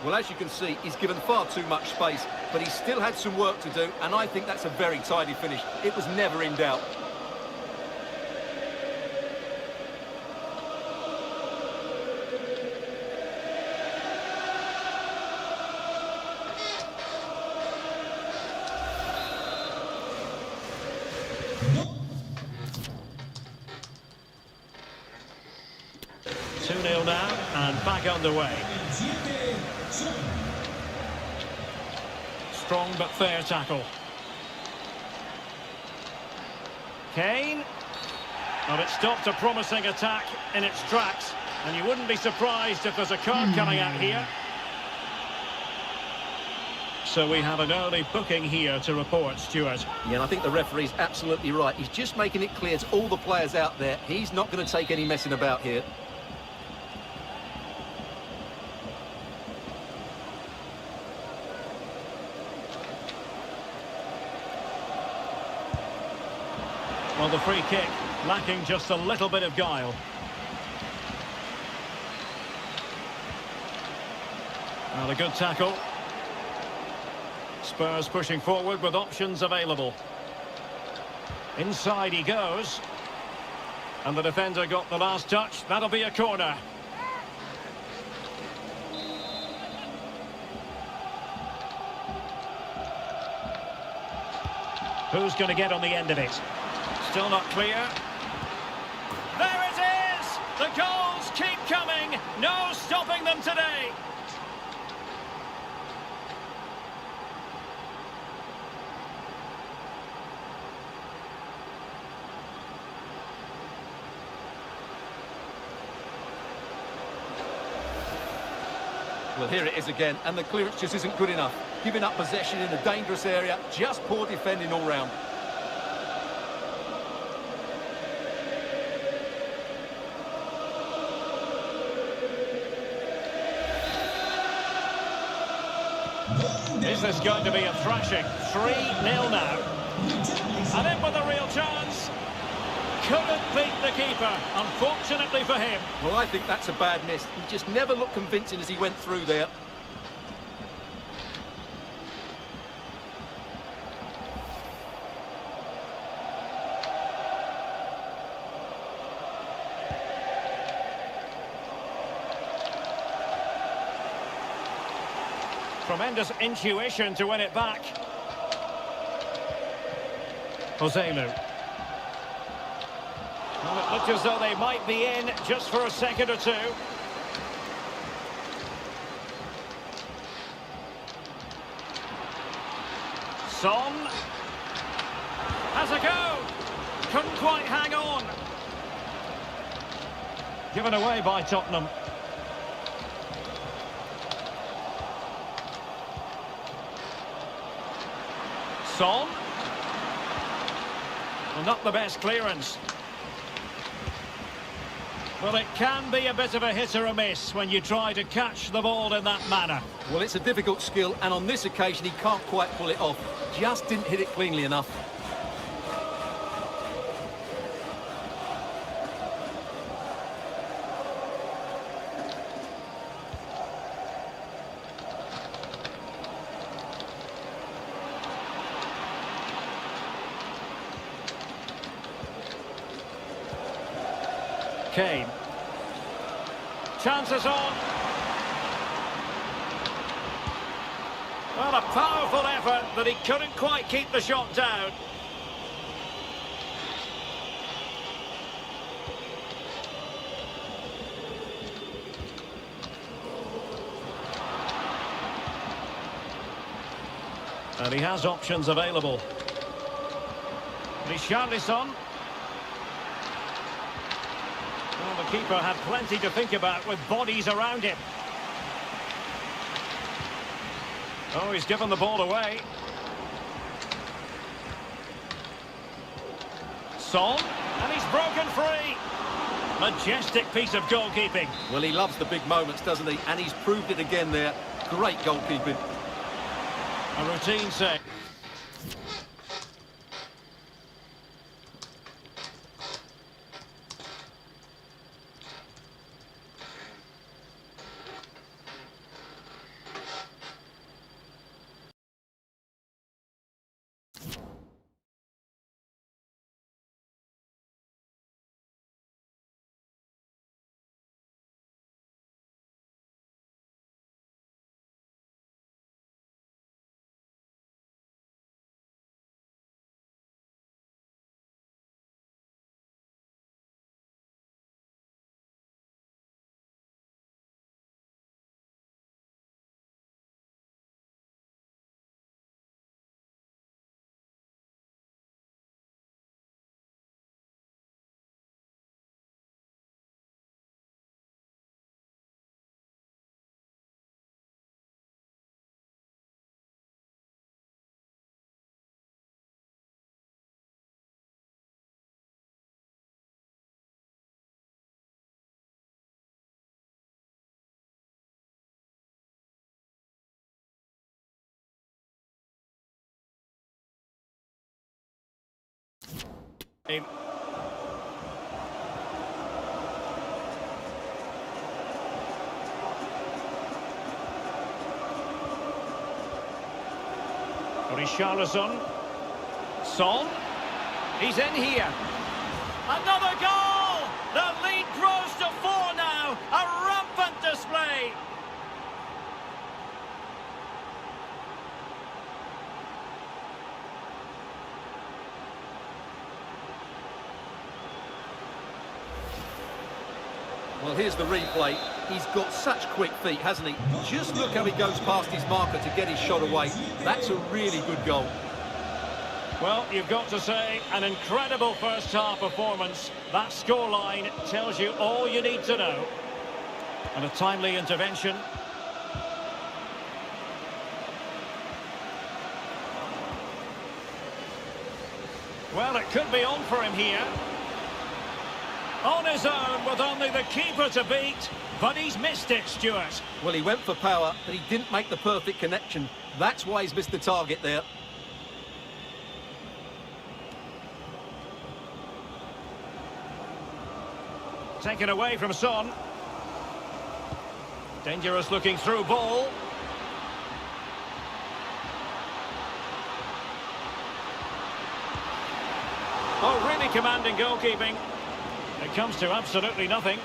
Well, as you can see, he's given far too much space, but he still had some work to do, and I think that's a very tidy finish. It was never in doubt. Two 2-0 now, and back underway. Strong but fair tackle. Kane. Well, it stopped a promising attack in its tracks, and you wouldn't be surprised if there's a card coming out here. So we have an early booking here to report, Stuart. Yeah, and I think the referee's absolutely right. He's just making it clear to all the players out there, he's not going to take any messing about here. Well, the free kick lacking just a little bit of guile. Well, a good tackle. Spurs pushing forward with options available. Inside he goes. And the defender got the last touch. That'll be a corner. Who's going to get on the end of it? Still not clear. There it is! The goals keep coming. No stopping them today. Well, here it is again, and the clearance just isn't good enough. Giving up possession in a dangerous area, just poor defending all round. Is this going to be a thrashing? 3-0 now. And in with a real chance. Couldn't beat the keeper, unfortunately for him. Well, I think that's a bad miss. He just never looked convincing as he went through there. Tremendous intuition to win it back. Joselu. Well, it looked as though they might be in just for a second or two. Son. Has a go. Couldn't quite hang on. Given away by Tottenham. Son. Well, not the best clearance. Well, it can be a bit of a hit or a miss when you try to catch the ball in that manner. Well, it's a difficult skill, and on this occasion he can't quite pull it off. Just didn't hit it cleanly enough. Kane. Chances on. Well, a powerful effort, but he couldn't quite keep the shot down. And he has options available. Richarlison. Well, the keeper had plenty to think about with bodies around him. Oh, he's given the ball away. Son, and he's broken free. Majestic piece of goalkeeping. Well, he loves the big moments, doesn't he? And he's proved it again there. Great goalkeeping. A routine save. Richarlison. Son. He's in here. Another goal! The lead grows to 4 now. A rampant display. Well, here's the replay. He's got such quick feet, hasn't he? Just look how he goes past his marker to get his shot away. That's a really good goal. Well, you've got to say, an incredible first-half performance. That scoreline tells you all you need to know. And a timely intervention. Well, it could be on for him here. On his own, with only the keeper to beat. But he's missed it, Stuart. Well, he went for power, but he didn't make the perfect connection. That's why he's missed the target there. Taken away from Son. Dangerous looking through ball. Oh, really commanding goalkeeping. It comes to absolutely nothing.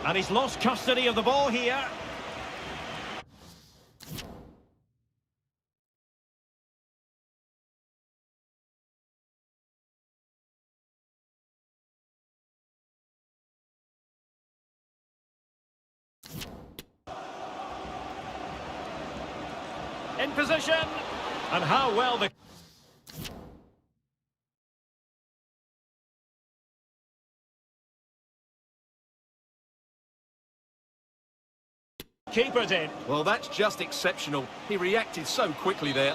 And he's lost custody of the ball here. In position. And how well the... keeper did. Well, that's just exceptional. He reacted so quickly there.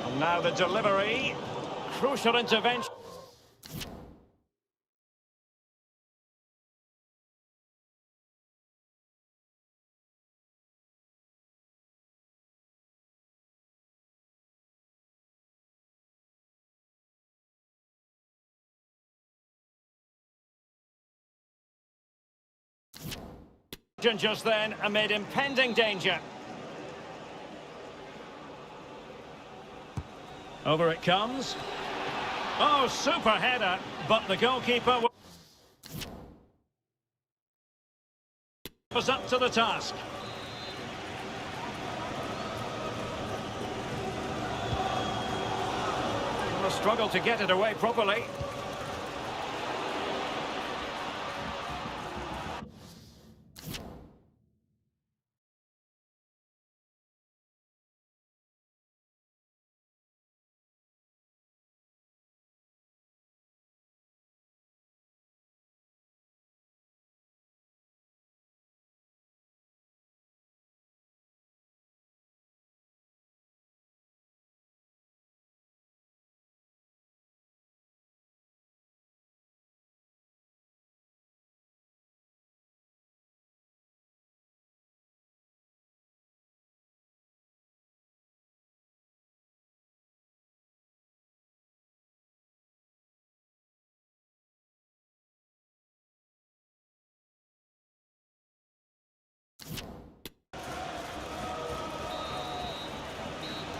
And now the delivery. Crucial intervention. Just then, amid impending danger. Over it comes. Oh, super header, but the goalkeeper was up to the task. A struggle to get it away properly.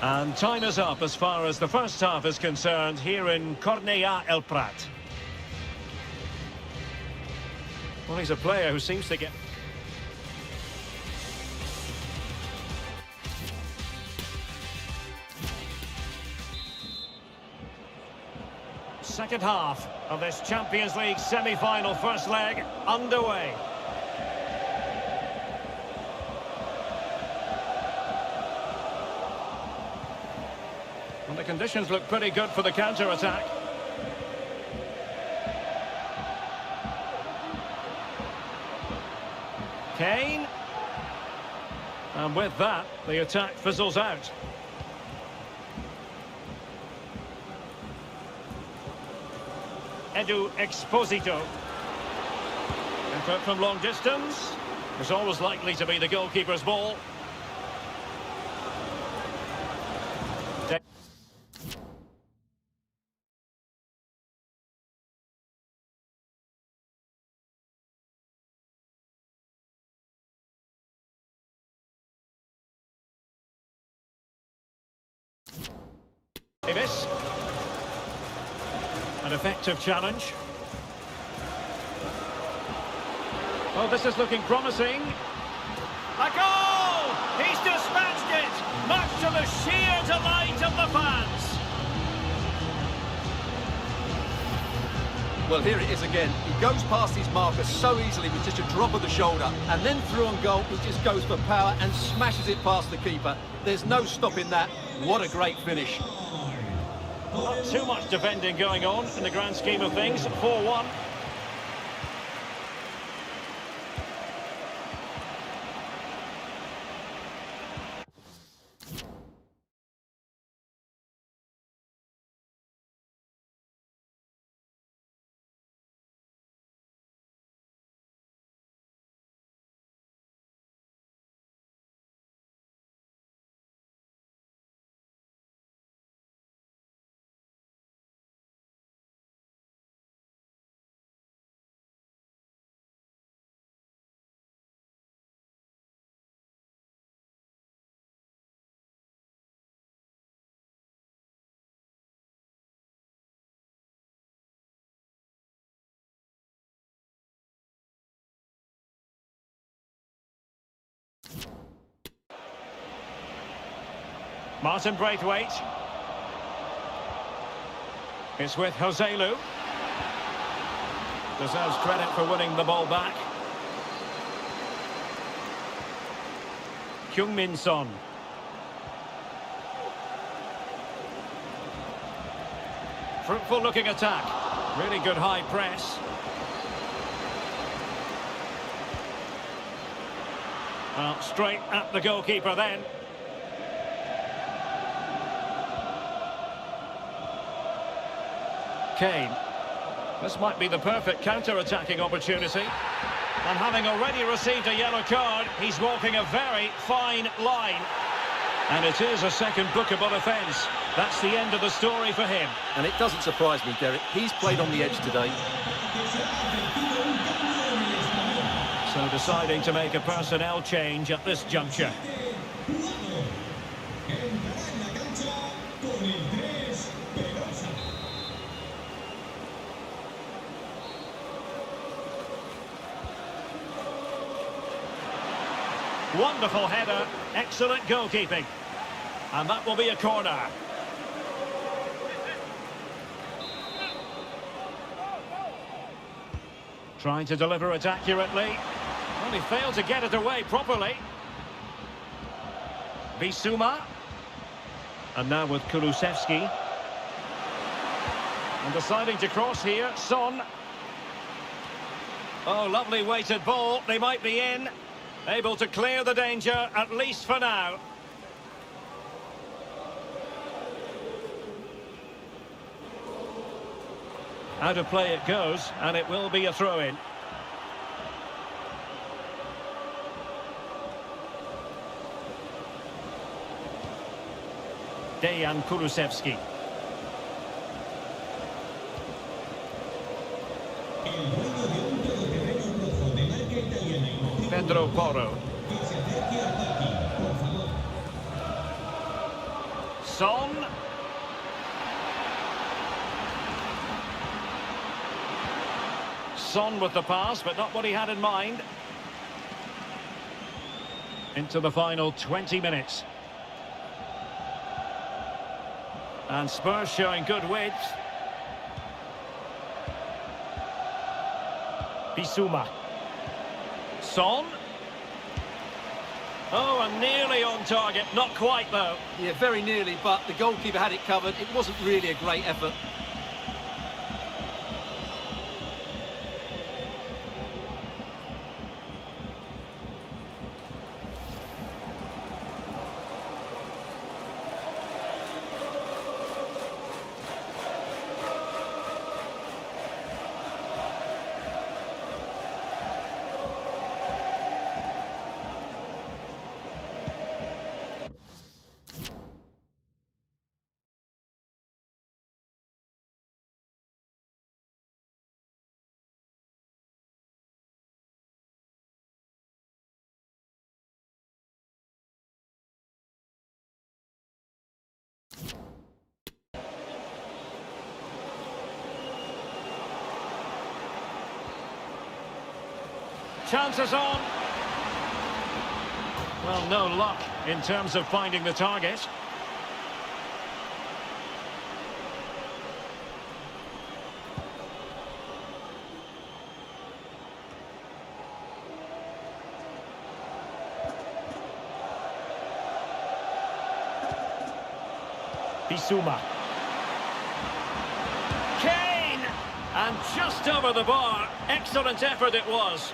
And time is up as far as the first half is concerned here in Cornellà El Prat. Well, he's a player who seems to get... Second half of this Champions League semi-final first leg underway. Well, the conditions look pretty good for the counter-attack. Kane. And with that, the attack fizzles out. Edu Exposito. Effort from long distance. It's always likely to be the goalkeeper's ball. Davis. An effective challenge. Oh, this is looking promising. A goal! He's dispatched it, much to the sheer delight of the fans. Well, here it is again. He goes past his marker so easily with just a drop of the shoulder, and then through on goal, he just goes for power and smashes it past the keeper. There's no stopping that. What a great finish. Not too much defending going on in the grand scheme of things. 4-1. Martin Braithwaite. It's with Joselu. Deserves credit for winning the ball back. Heung-min Son. Fruitful looking attack. Really good high press. Well, straight at the goalkeeper then. Kane. This might be the perfect counter-attacking opportunity. And having already received a yellow card, he's walking a very fine line. And it is a second bookable offence. That's the end of the story for him. And it doesn't surprise me, Derek. He's played on the edge today. So deciding to make a personnel change at this juncture. Wonderful header, excellent goalkeeping. And that will be a corner. Trying to deliver it accurately. Well, he failed to get it away properly. Bissouma. And now with Kulusevski. And deciding to cross here, Son. Oh, lovely weighted ball. They might be in. Able to clear the danger, at least for now. Out of play it goes, and it will be a throw-in. Dejan Kulusevski. Pedro Porro. Son. Son with the pass, but not what he had in mind. Into the final 20 minutes. And Spurs showing good width. Bissouma. Son. Oh, and nearly on target. Not quite, though. Yeah, very nearly, but the goalkeeper had it covered. It wasn't really a great effort. Chances on. Well, no luck in terms of finding the target. Bissouma. Kane! And just over the bar. Excellent effort it was.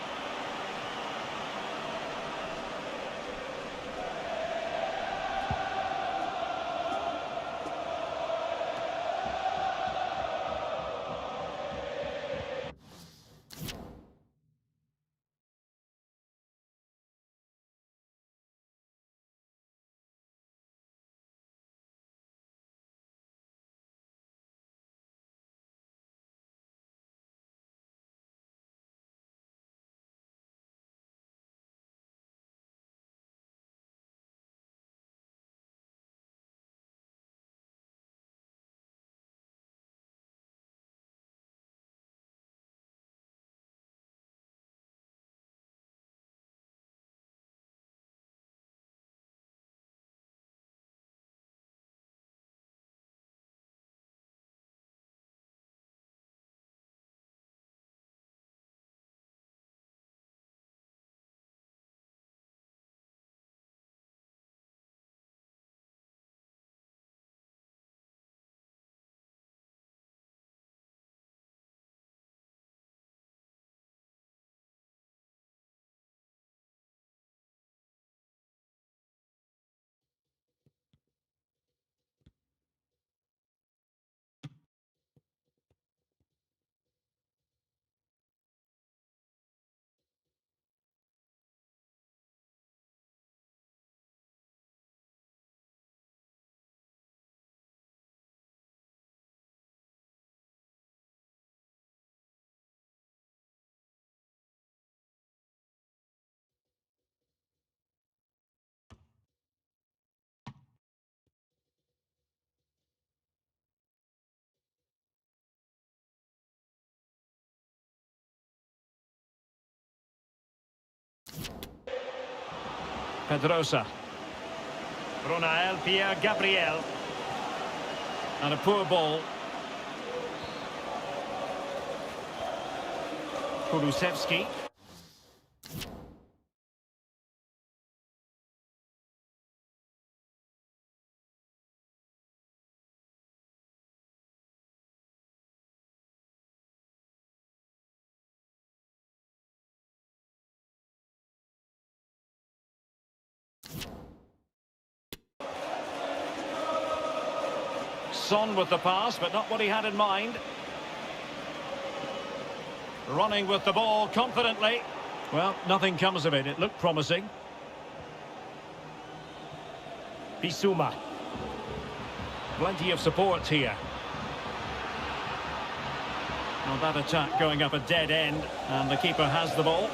Pedrosa. Ronael Pierre Gabriel. And a poor ball. Kulusevski. Son with the pass, but not what he had in mind. Running with the ball confidently. Well, nothing comes of it. It looked promising. Bissouma. Plenty of support here. Well, that attack going up a dead end, and the keeper has the ball.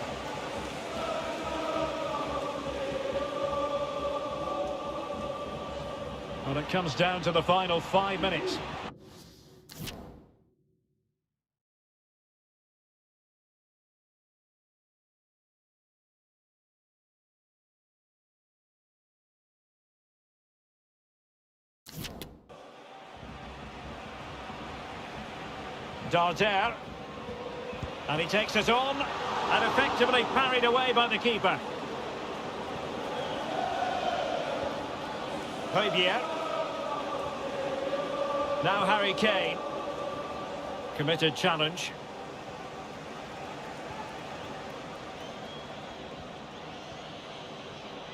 Well, it comes down to the final 5 minutes. Darder. And he takes it on and effectively parried away by the keeper. Javier. Now Harry Kane. Committed challenge.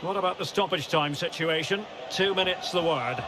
What about the stoppage time situation? 2 minutes the word.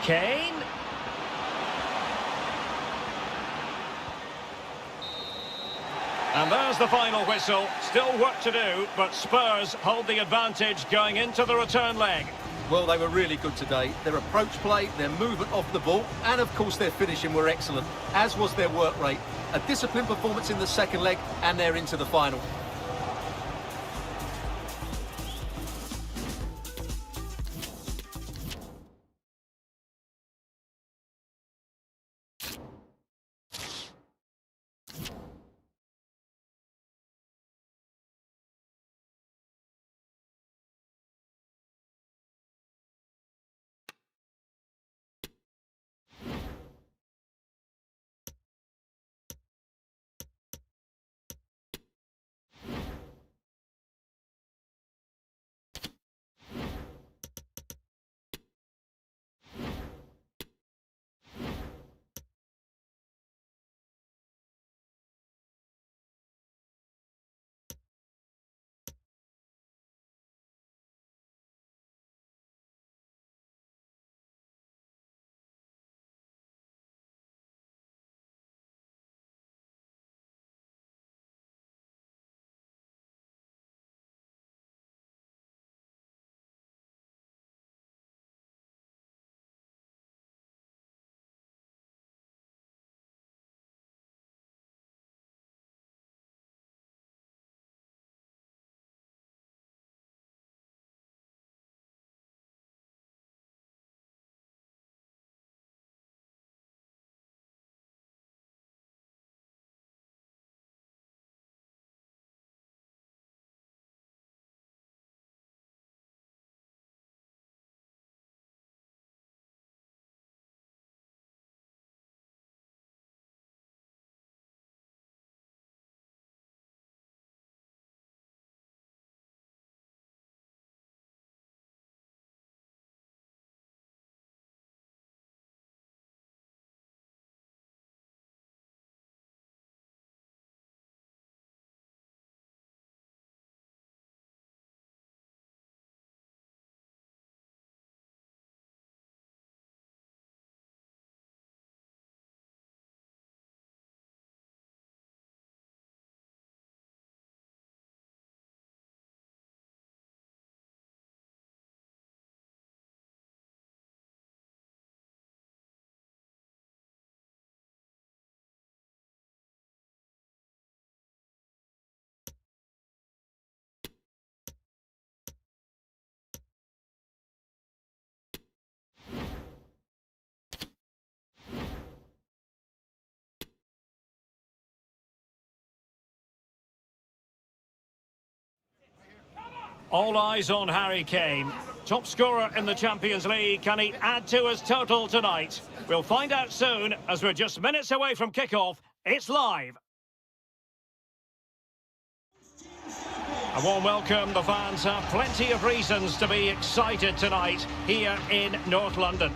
Kane. And there's the final whistle. Still work to do, but Spurs hold the advantage going into the return leg. Well, they were really good today. Their approach play, their movement off the ball, and of course their finishing were excellent, as was their work rate. A disciplined performance in the second leg, and they're into the final. All eyes on Harry Kane. Top scorer in the Champions League. Can he add to his total tonight? We'll find out soon, as we're just minutes away from kickoff. It's live. A warm welcome. The fans have plenty of reasons to be excited tonight here in North London.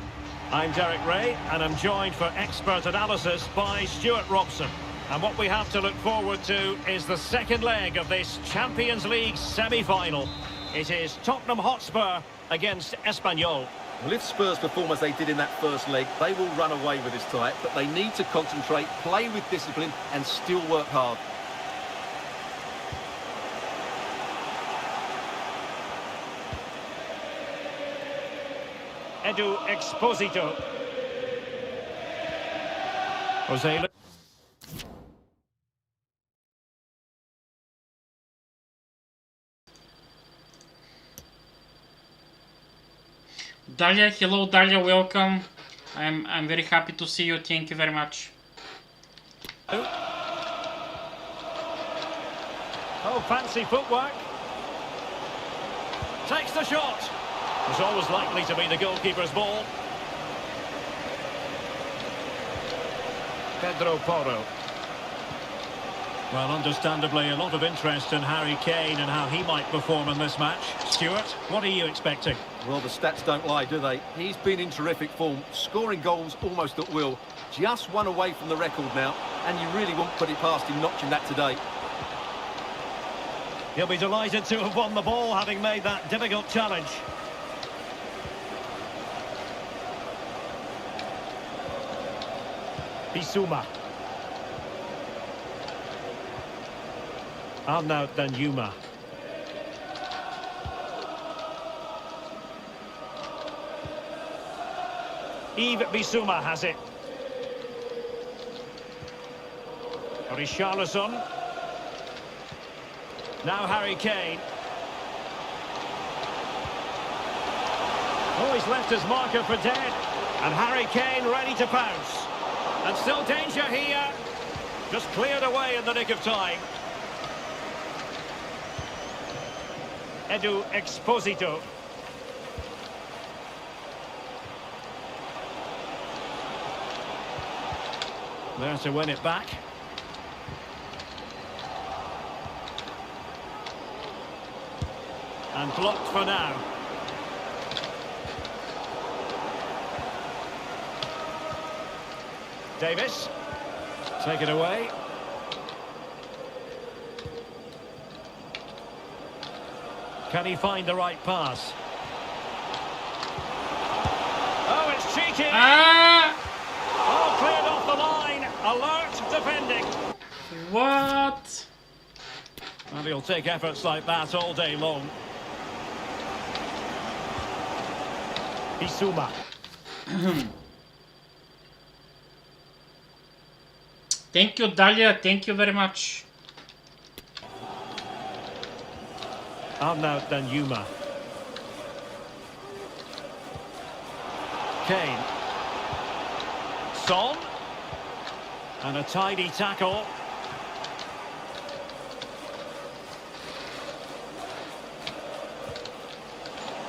I'm Derek Ray, and I'm joined for expert analysis by Stuart Robson. And what we have to look forward to is the second leg of this Champions League semi-final. It is Tottenham Hotspur against Espanyol. Well, if Spurs perform as they did in that first leg, they will run away with this tie, but they need to concentrate, play with discipline and still work hard. Edu Exposito. Jose. Dalia, hello Dalia, welcome. I'm very happy to see you. Thank you very much. Oh, fancy footwork. Takes the shot. It's always likely to be the goalkeeper's ball. Pedro Porro. Well, understandably, a lot of interest in Harry Kane and how he might perform in this match. Stuart, what are you expecting? Well, the stats don't lie, do they? He's been in terrific form, scoring goals almost at will. Just one away from the record now, and you really won't put it past him notching that today. He'll be delighted to have won the ball, having made that difficult challenge. Bissouma. Arnaut Danjuma. Yves Bissouma has it. Richarlison. Now Harry Kane. Oh, he's left his marker for dead. And Harry Kane ready to pounce. And still danger here. Just cleared away in the nick of time. Edu Exposito. There to win it back. And blocked for now. Davis. Take it away. Can he find the right pass? Oh, it's cheeky! Oh, cleared off the line. Alert defending. What? And he'll take efforts like that all day long. Bissouma. Thank you, Dalia. Thank you very much. Arnaut Danjuma. Kane. Son. And a tidy tackle.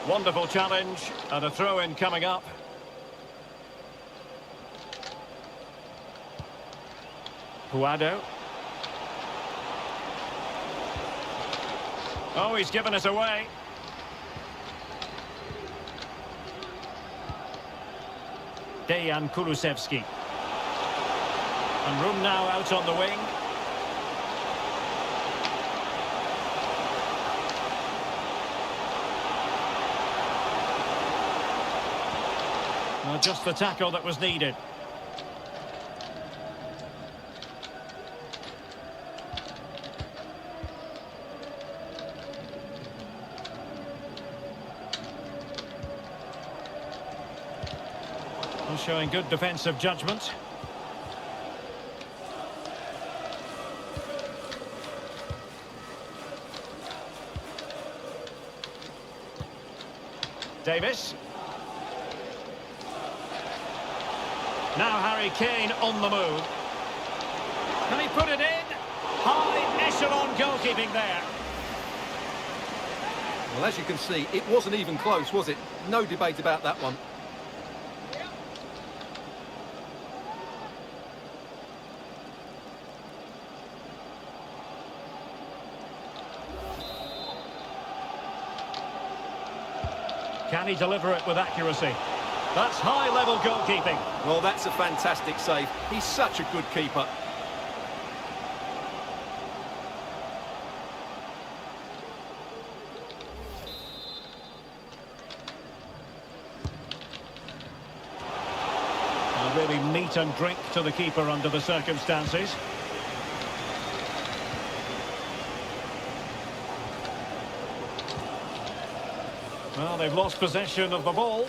Wonderful challenge and a throw-in coming up. Puado. Oh, he's given us away. Dejan Kulusevski. And room now out on the wing. Well, just the tackle that was needed. Showing good defensive judgment. Davis. Now Harry Kane on the move. Can he put it in? High echelon goalkeeping there. Well, as you can see, it wasn't even close, was it? No debate about that one. Can he deliver it with accuracy? That's high-level goalkeeping. Well, that's a fantastic save. He's such a good keeper. Really meat and drink to the keeper under the circumstances. Well, they've lost possession of the ball.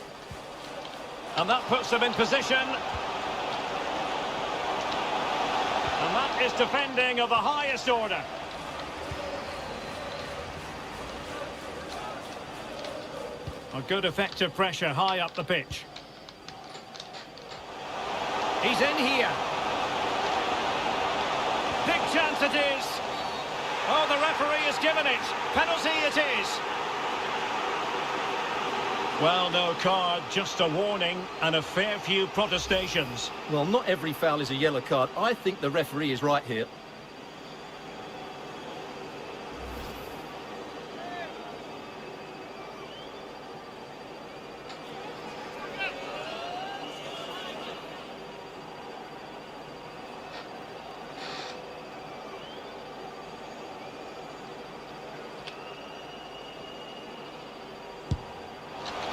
And that puts them in position. And that is defending of the highest order. A good effective pressure high up the pitch. He's in here. Big chance it is. Oh, the referee has given it. Penalty it is. Well, no card, just a warning and a fair few protestations. Well, not every foul is a yellow card. I think the referee is right here.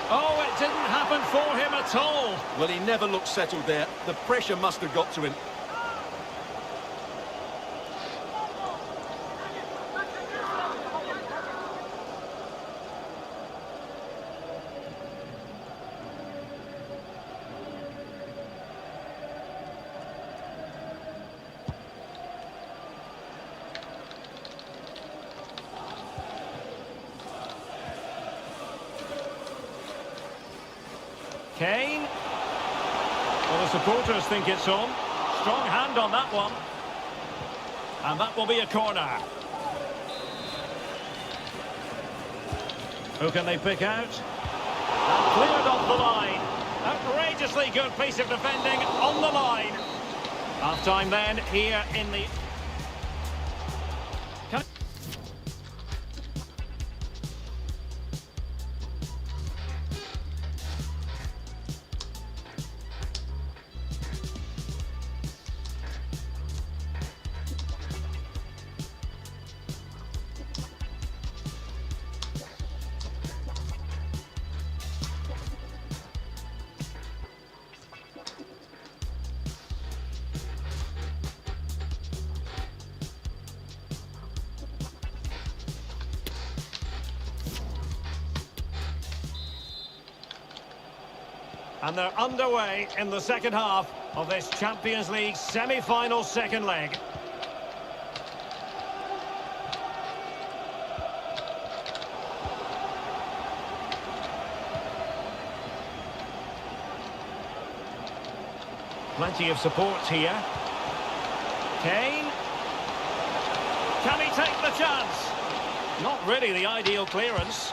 Oh, it didn't happen for him at all. Well, he never looked settled there. The pressure must have got to him. Kane. Well, the supporters think it's on. Strong hand on that one. And that will be a corner. Who can they pick out? And cleared off the line. Outrageously good piece of defending on the line. Half-time then, here in the... And they're underway in the second half of this Champions League semi-final second leg. Plenty of support here. Kane. Can he take the chance? Not really the ideal clearance.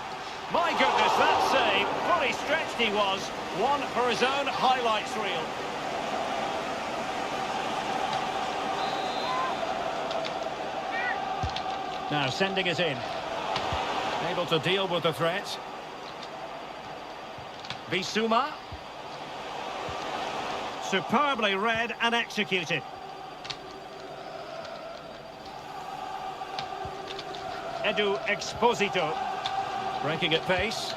My goodness, that save, fully stretched he was. One for his own highlights reel. Now sending it in. Able to deal with the threat. Bissouma. Superbly read and executed. Edu Exposito. Breaking at pace.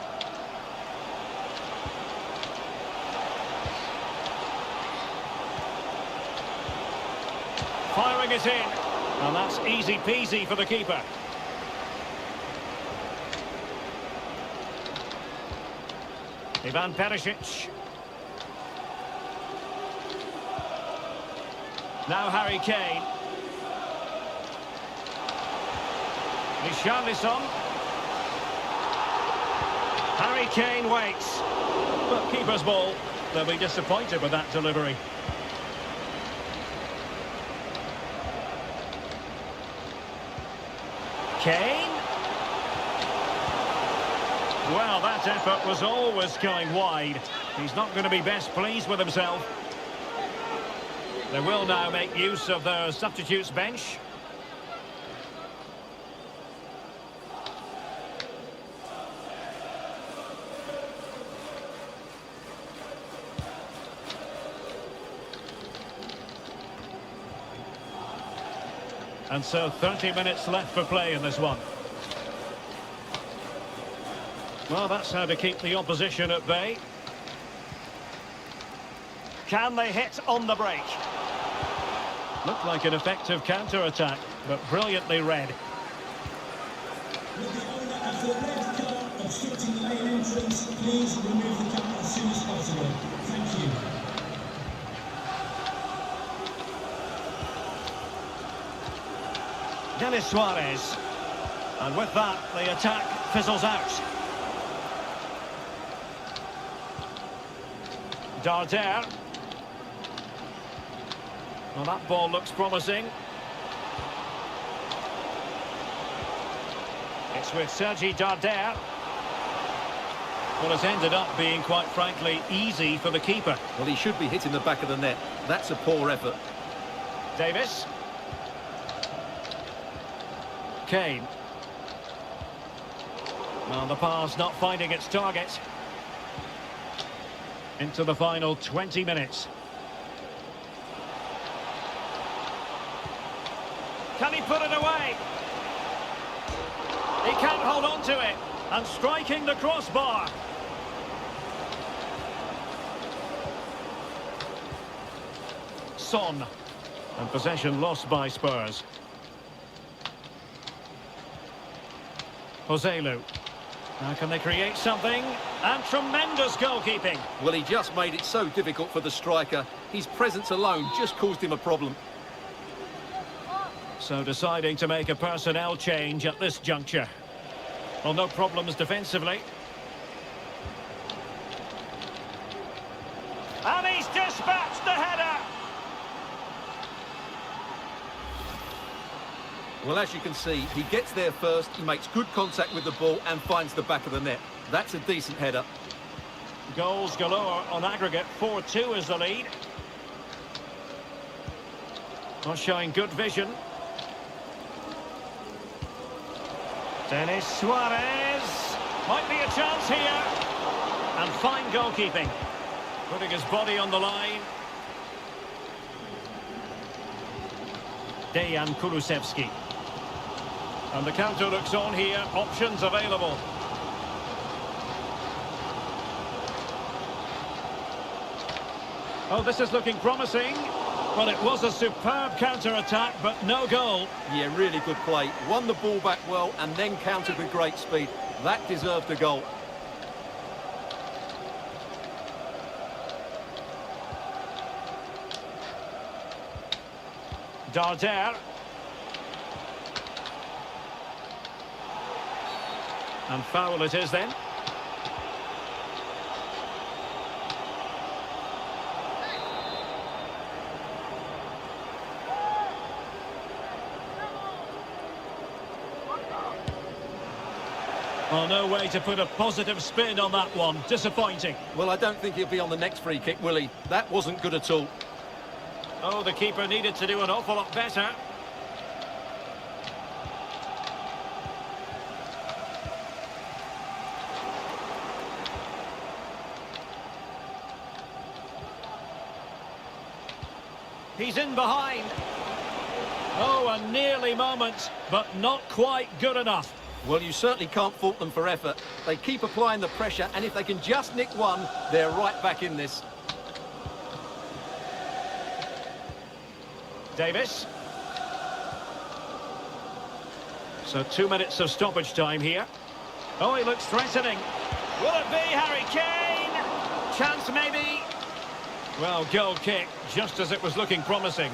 Firing it in. And that's easy peasy for the keeper. Ivan Perisic. Now Harry Kane. Richarlison. Harry Kane waits. But keeper's ball. They'll be disappointed with that delivery. Kane. Well, that effort was always going wide. He's not going to be best pleased with himself. They will now make use of their substitutes bench. And so 30 minutes left for play in this one. Well, that's how to keep the opposition at bay. Can they hit on the break? Looked like an effective counter-attack, but brilliantly read. With the owner of the red car obstructing the main entrance, please remove the car as soon as possible. Thank you. Denis Suarez. And with that, the attack fizzles out. Darder. Well, that ball looks promising. It's with Sergi Darder. Well, it's ended up being, quite frankly, easy for the keeper. Well, he should be hitting the back of the net. That's a poor effort. Davis. Kane. Well, the pass not finding its target. Into the final 20 minutes. Can he put it away? He can't hold on to it. And striking the crossbar. Son. And possession lost by Spurs. Joselu. Now can they create something? And tremendous goalkeeping. Well, he just made it so difficult for the striker. His presence alone just caused him a problem. So deciding to make a personnel change at this juncture. Well, no problems defensively. And he's dispatched the header! Well, as you can see, he gets there first, he makes good contact with the ball and finds the back of the net. That's a decent header. Goals galore on aggregate. 4-2 is the lead. Not showing good vision. Denis Suarez. Might be a chance here. And fine goalkeeping. Putting his body on the line. Dejan Kulusevski. And the counter looks on here. Options available. Oh, this is looking promising. Well, it was a superb counter-attack, but no goal. Yeah, really good play. Won the ball back well and then countered with great speed. That deserved a goal. Darder. And foul it is then. Well, no way to put a positive spin on that one. Disappointing. Well, I don't think he'll be on the next free kick, will he? That wasn't good at all. Oh, the keeper needed to do an awful lot better. He's in behind. Oh, a nearly moment, but not quite good enough. Well, you certainly can't fault them for effort. They keep applying the pressure, and if they can just nick one, they're right back in this. Davis. So 2 minutes of stoppage time here. Oh, he looks threatening. Will it be Harry Kane? Chance maybe? Well, goal kick, just as it was looking promising.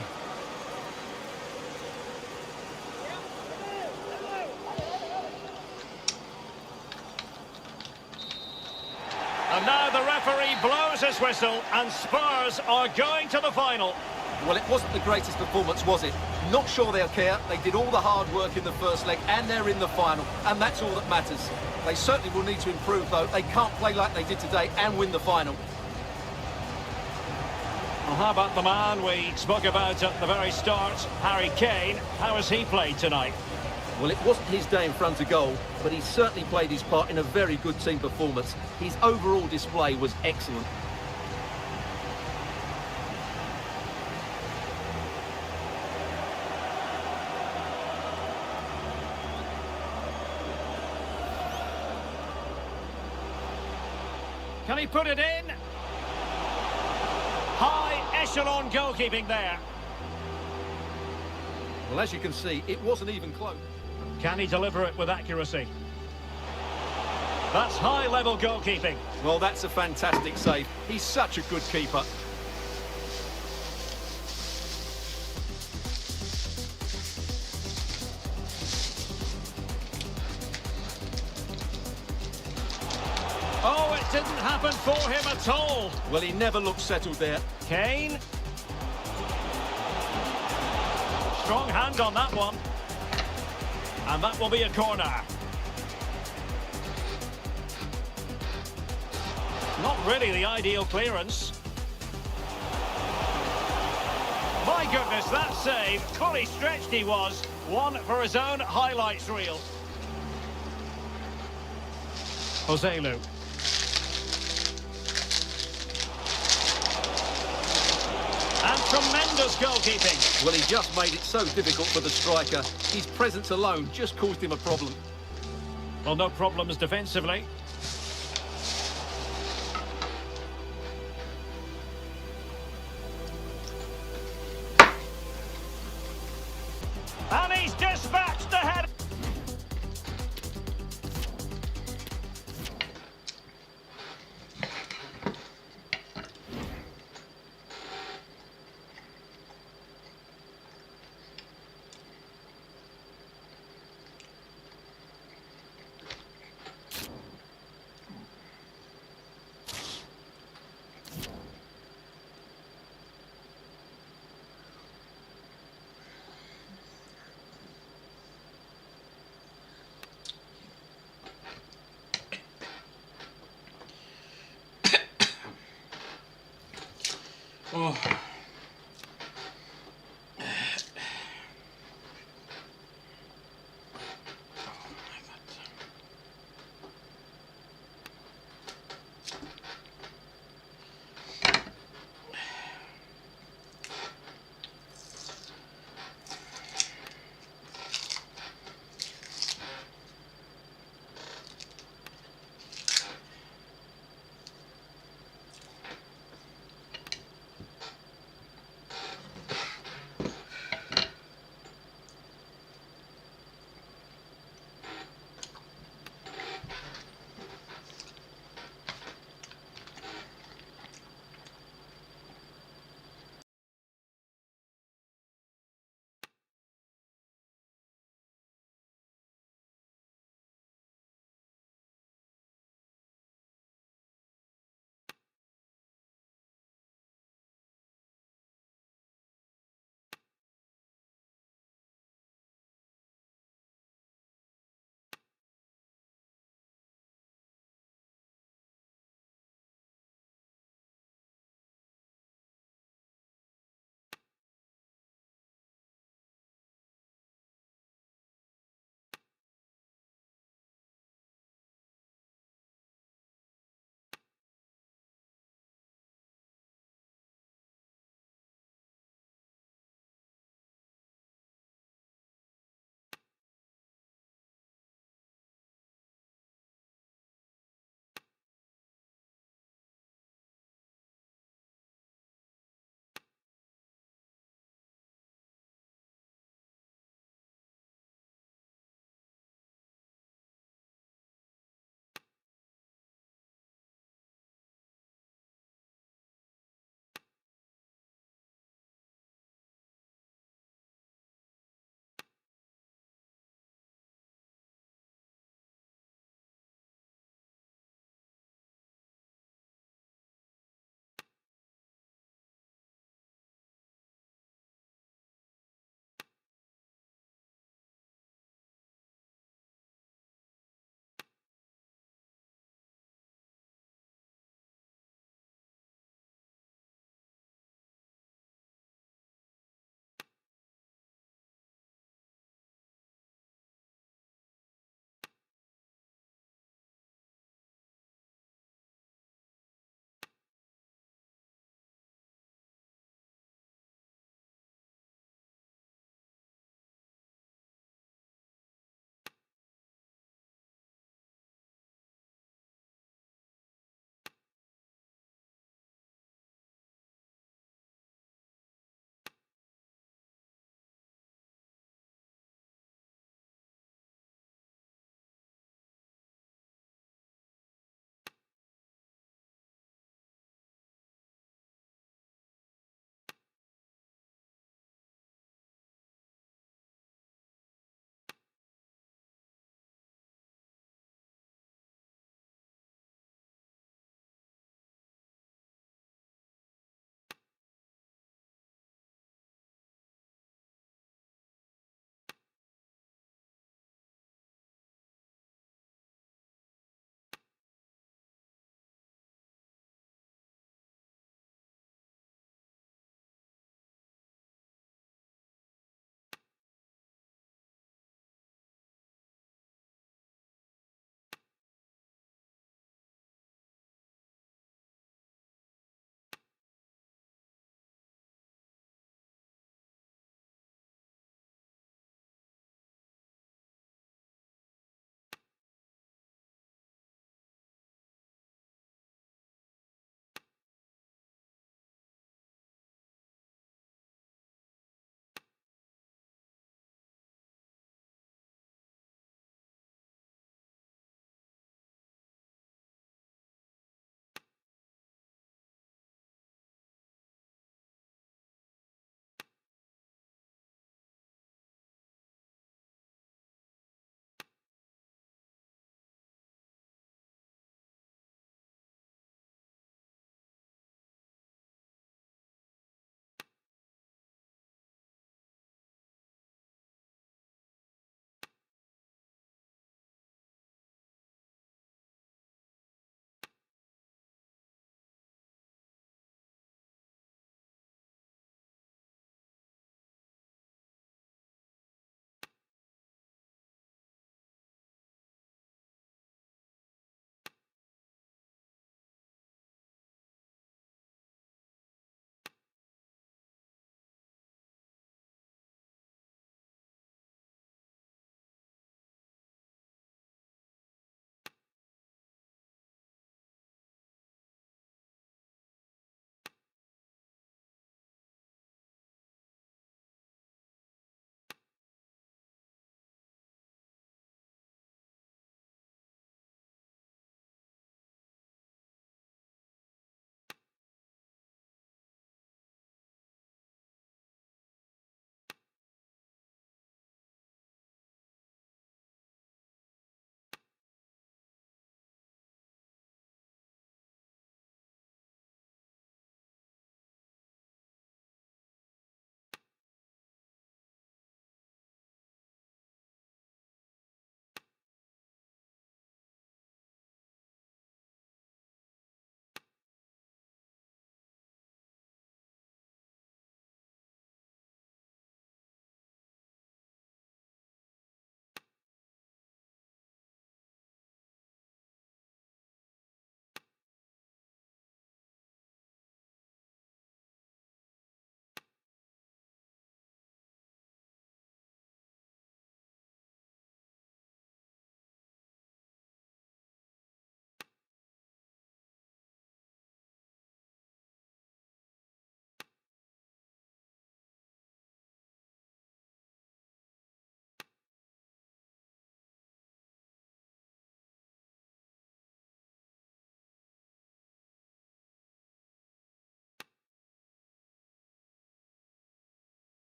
And now the referee blows his whistle, and Spurs are going to the final. Well, it wasn't the greatest performance, was it? Not sure they'll care. They did all the hard work in the first leg, and they're in the final, and that's all that matters. They certainly will need to improve, though. They can't play like they did today and win the final. Well, how about the man we spoke about at the very start, Harry Kane? How has he played tonight? Well, it wasn't his day in front of goal, but he certainly played his part in a very good team performance. His overall display was excellent. Can he put it in? High echelon goalkeeping there. Well, as you can see, it wasn't even close. Can he deliver it with accuracy? That's high-level goalkeeping. Well, that's a fantastic save. He's such a good keeper. Oh, it didn't happen for him at all. Well, he never looked settled there. Kane. Strong hand on that one. And that will be a corner. Not really the ideal clearance. My goodness, that save. Fully stretched he was. One for his own highlights reel. Joselu. And tremendous goalkeeping. Well, he just made it so difficult for the striker. His presence alone just caused him a problem. Well, no problems defensively. And he's dispatched the head. Oh.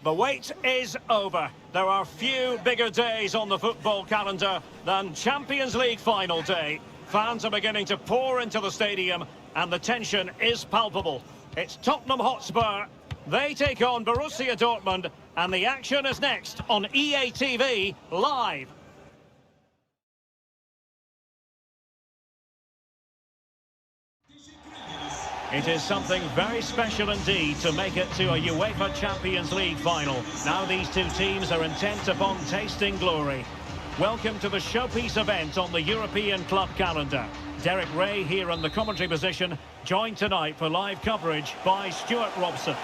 The wait is over. There are few bigger days on the football calendar than Champions League final day. Fans are beginning to pour into the stadium and the tension is palpable. It's Tottenham Hotspur. They take on Borussia Dortmund and the action is next on EA TV Live. It is something very special indeed to make it to a UEFA Champions League final. Now these two teams are intent upon tasting glory. Welcome to the showpiece event on the European club calendar. Derek Ray here in the commentary position, joined tonight for live coverage by Stuart Robson.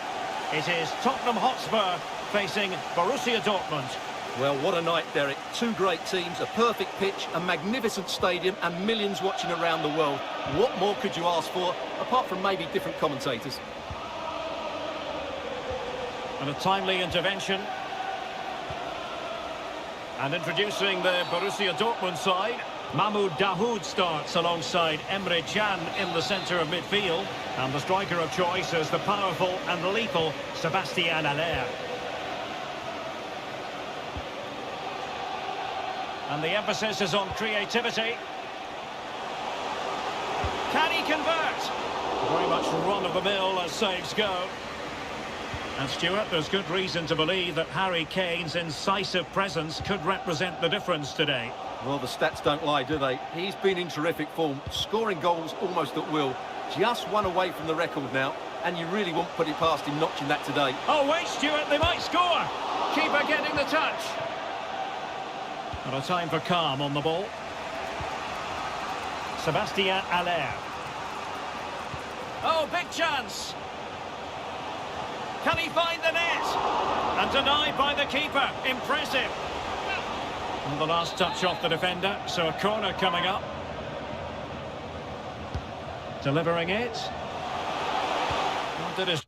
It is Tottenham Hotspur facing Borussia Dortmund. Well, what a night, Derek. Two great teams, a perfect pitch, a magnificent stadium and millions watching around the world. What more could you ask for, apart from maybe different commentators? And a timely intervention. And introducing the Borussia Dortmund side, Mahmoud Dahoud starts alongside Emre Can in the centre of midfield. And the striker of choice is the powerful and lethal Sébastien Haller. And the emphasis is on creativity. Can he convert? Very much run-of-the-mill as saves go. And Stuart, there's good reason to believe that Harry Kane's incisive presence could represent the difference today. Well, the stats don't lie, do they? He's been in terrific form, scoring goals almost at will. Just one away from the record now, and you really won't put it past him notching that today. Oh, wait, Stuart, they might score. Keeper getting the touch. And a time for calm on the ball. Sébastien Haller. Oh, big chance. Can he find the net? And denied by the keeper. Impressive. And the last touch off the defender, so a corner coming up. Delivering it. Did his...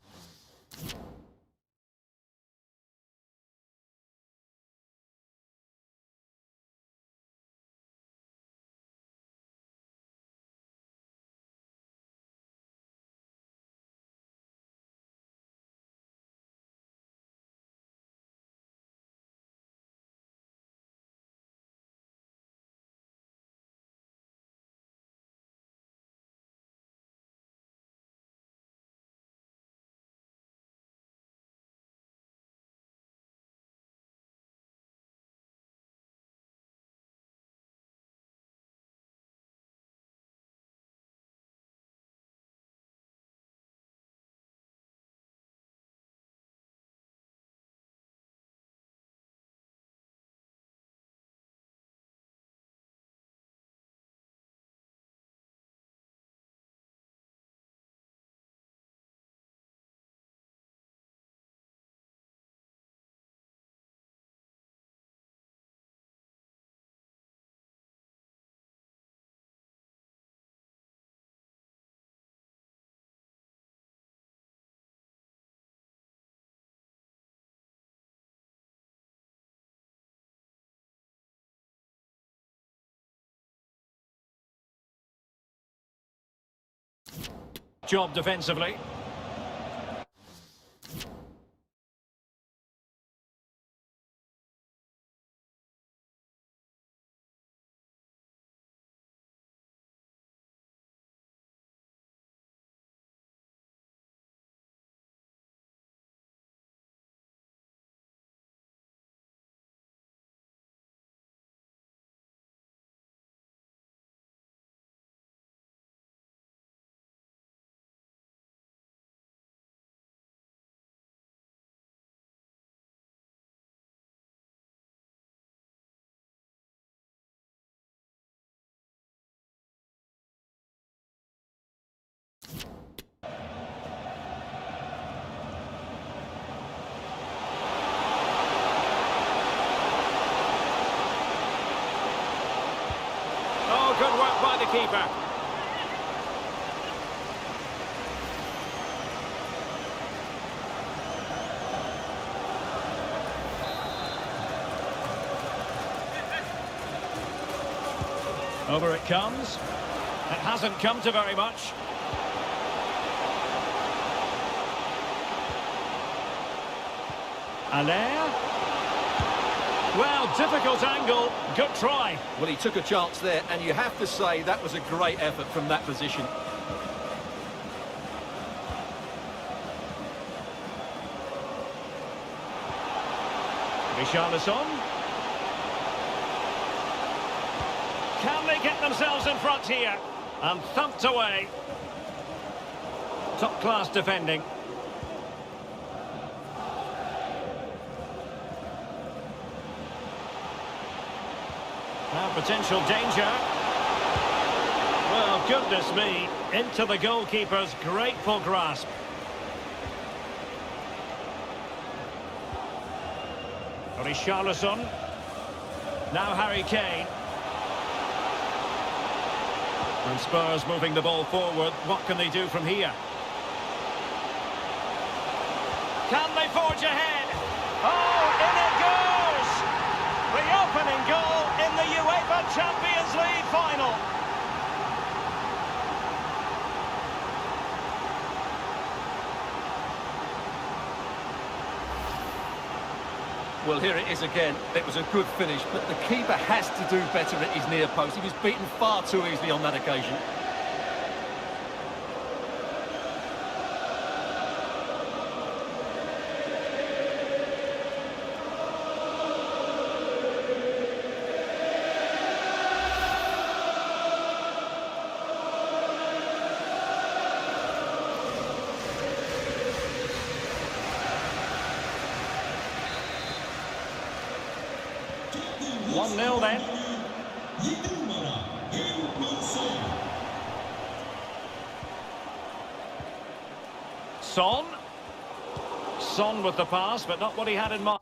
Job defensively. Oh, good work by the keeper. Over it comes. It hasn't come to very much. Allaire. Well, difficult angle. Good try. Well, he took a chance there, and you have to say that was a great effort from that position. Richarlison. Can they get themselves in front here? And thumped away. Top-class defending. Now potential danger. Well, goodness me. Into the goalkeeper's grateful grasp. Richarlison. Now Harry Kane. And Spurs moving the ball forward. What can they do from here? Can they forge ahead? Oh, in it goes! The opening goal in the UEFA Champions League final. Well, here it is again. It was a good finish, but the keeper has to do better at his near post. He was beaten far too easily on that occasion. One 0 then. Son. Son with the pass, but not what he had in mind.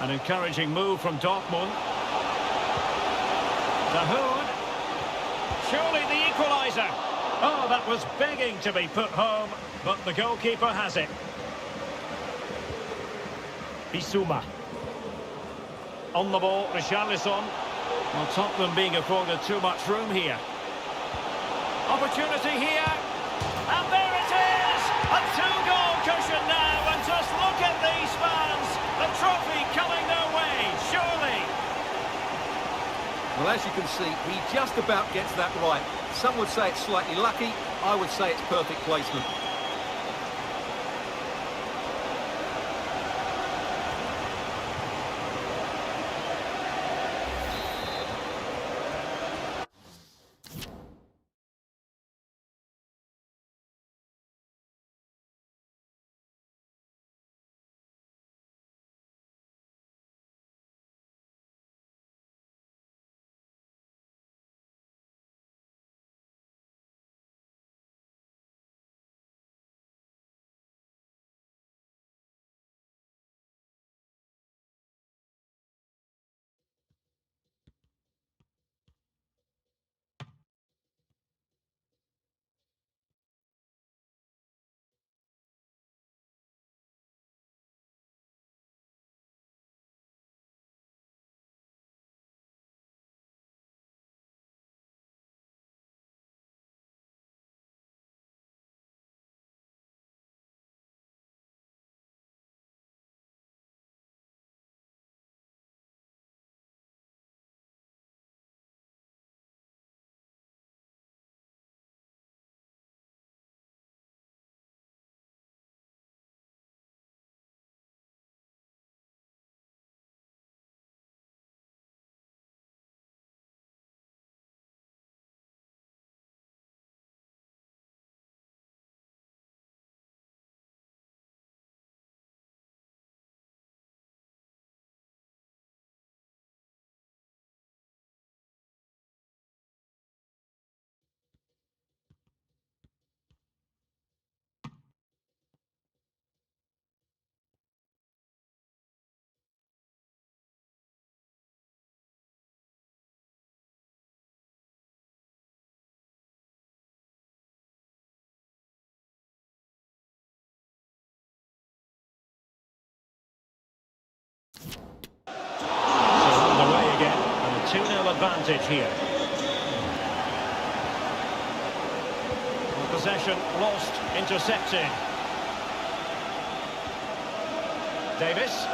An encouraging move from Dortmund. The Hood. Surely the equaliser. Oh, that was begging to be put home, but the goalkeeper has it. Bissouma. On the ball, Richarlison. Well, Tottenham being afforded too much room here. Opportunity here. And there it is! A two-goal cushion now, and just look at these fans. The trophy coming their way, surely. Well, as you can see, he just about gets that right. Some would say it's slightly lucky. I would say it's perfect placement. So underway again, and a 2-0 advantage here. Possession lost, intercepted. Davis.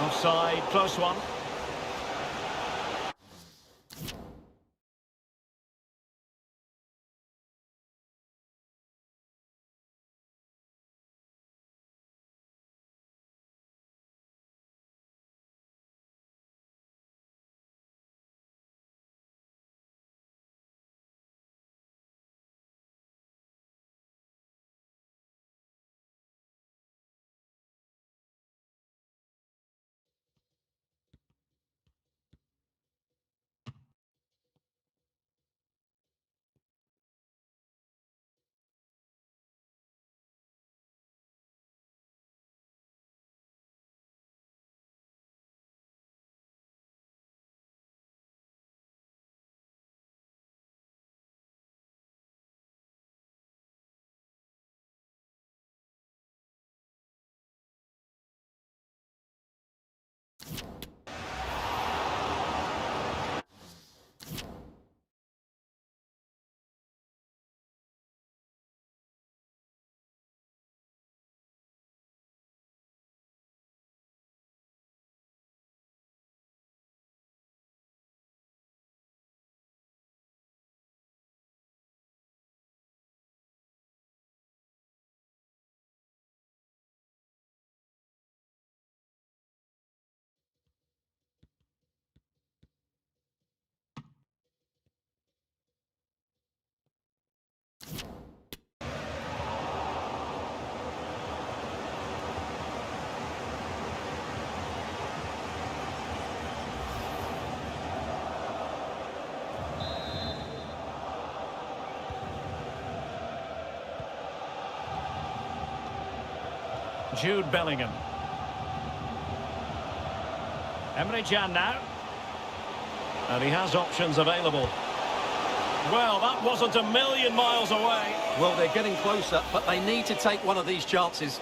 Offside, close one. Jude Bellingham. Emre Can now. And he has options available. Well, that wasn't a million miles away. Well, they're getting closer, but they need to take one of these chances.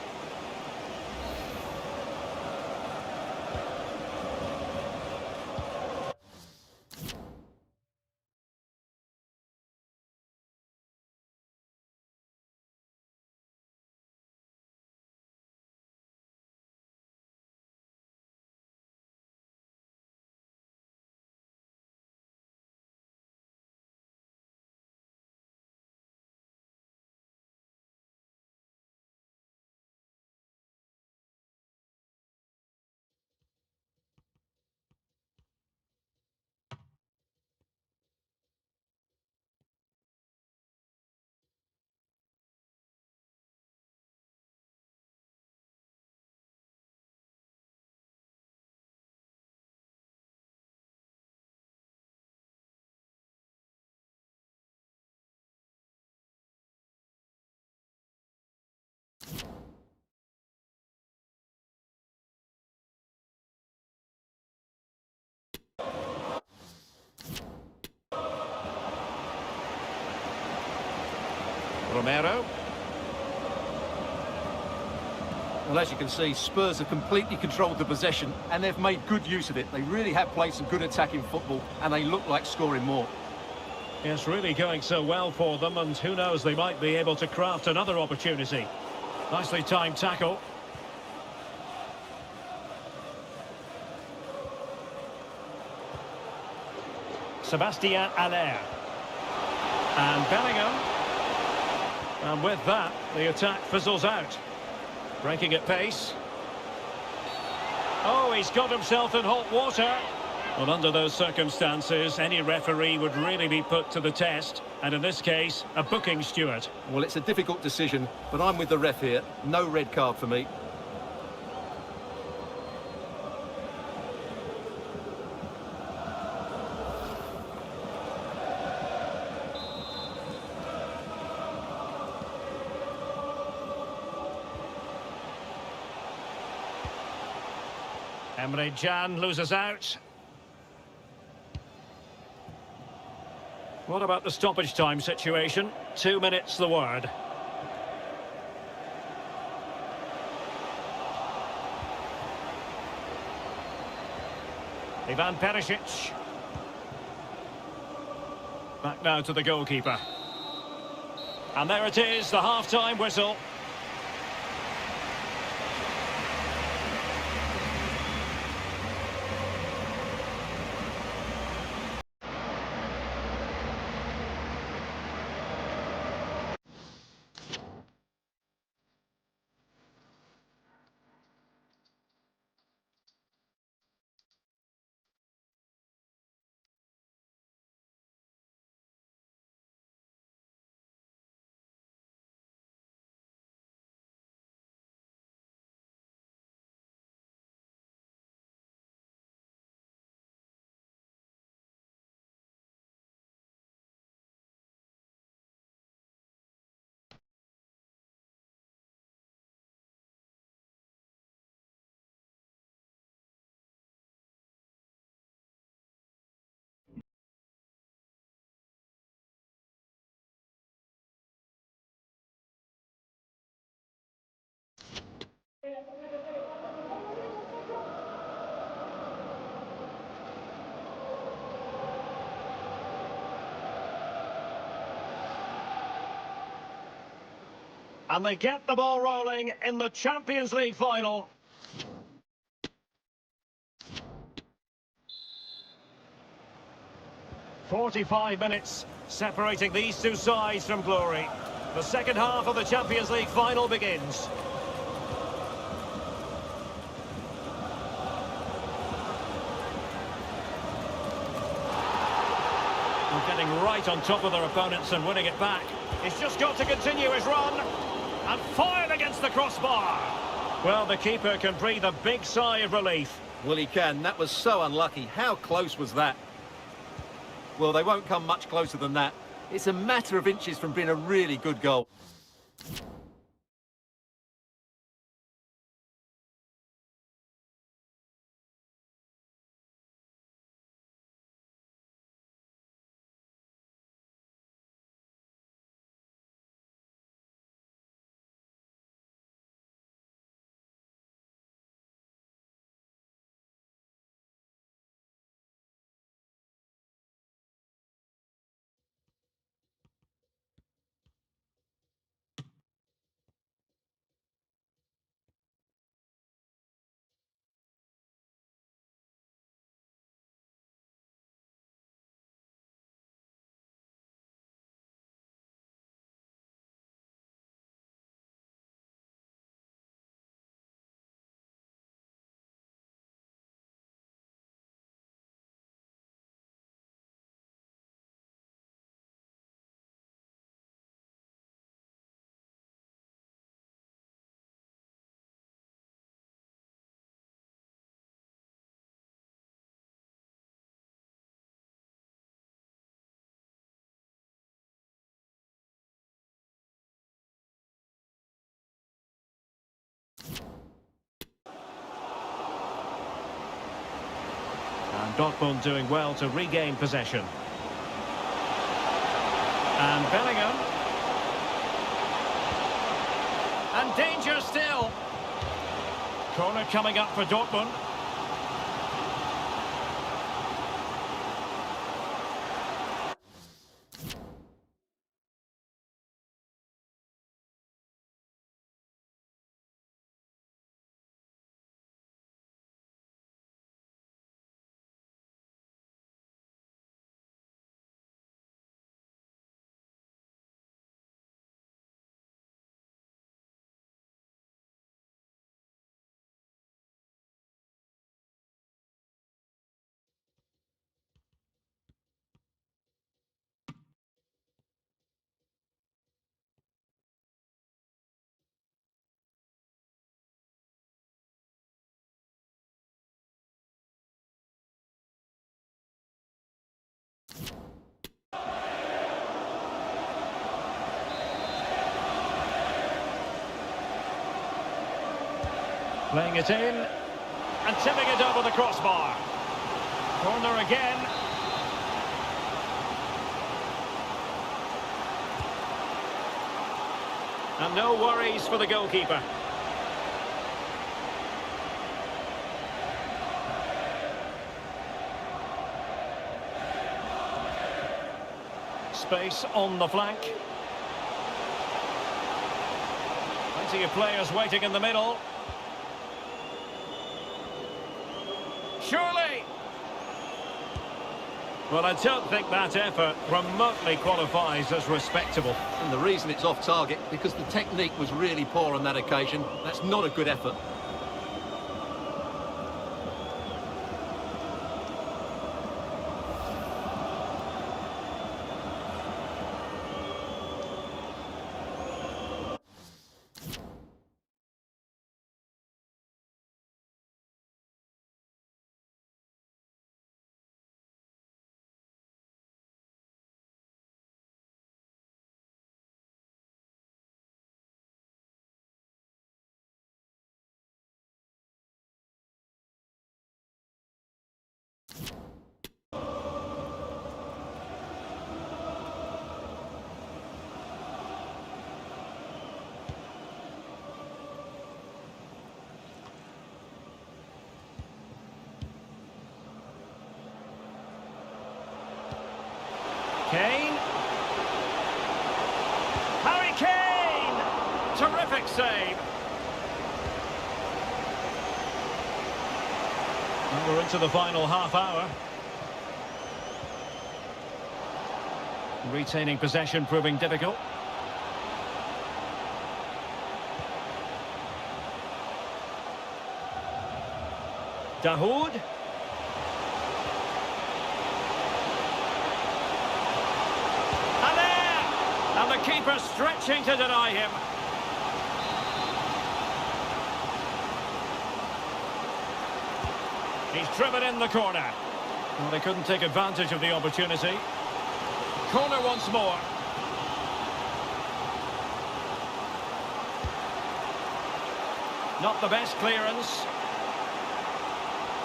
Romero. Well, as you can see, Spurs have completely controlled the possession and they've made good use of it. They really have played some good attacking football and they look like scoring more. It's really going so well for them, and who knows, they might be able to craft another opportunity. Nicely timed tackle. Sebastian Aller. And Bellingham. And with that, the attack fizzles out. Breaking at pace. Oh, he's got himself in hot water. Well, under those circumstances, any referee would really be put to the test. And in this case, a booking steward. Well, it's a difficult decision, but I'm with the ref here. No red card for me. Emre Can loses out. What about the stoppage time situation? 2 minutes the word. Ivan Perisic. Back now to the goalkeeper. And there it is, the half-time whistle. And they get the ball rolling in the Champions League final. "45 minutes separating these two sides from glory. The second half of the Champions League final begins. They're getting right on top of their opponents and winning it back. He's just got to continue his run. And fired against the crossbar. Well, the keeper can breathe a big sigh of relief. Well, he can. That was so unlucky. How close was that? Well, they won't come much closer than that. It's a matter of inches from being a really good goal. And Dortmund doing well to regain possession. And Bellingham. And danger still. Corner coming up for Dortmund. Playing it in, and tipping it over the crossbar. Corner again. And no worries for the goalkeeper. Space on the flank. Plenty of players waiting in the middle. Surely! Well, I don't think that effort remotely qualifies as respectable. And the reason it's off target, because the technique was really poor on that occasion. That's not a good effort. Kane. Harry Kane! Terrific save. And we're into the final half hour. Retaining possession proving difficult. Dahoud. And the keeper stretching to deny him. He's driven in the corner. Well, they couldn't take advantage of the opportunity. Corner once more. Not the best clearance.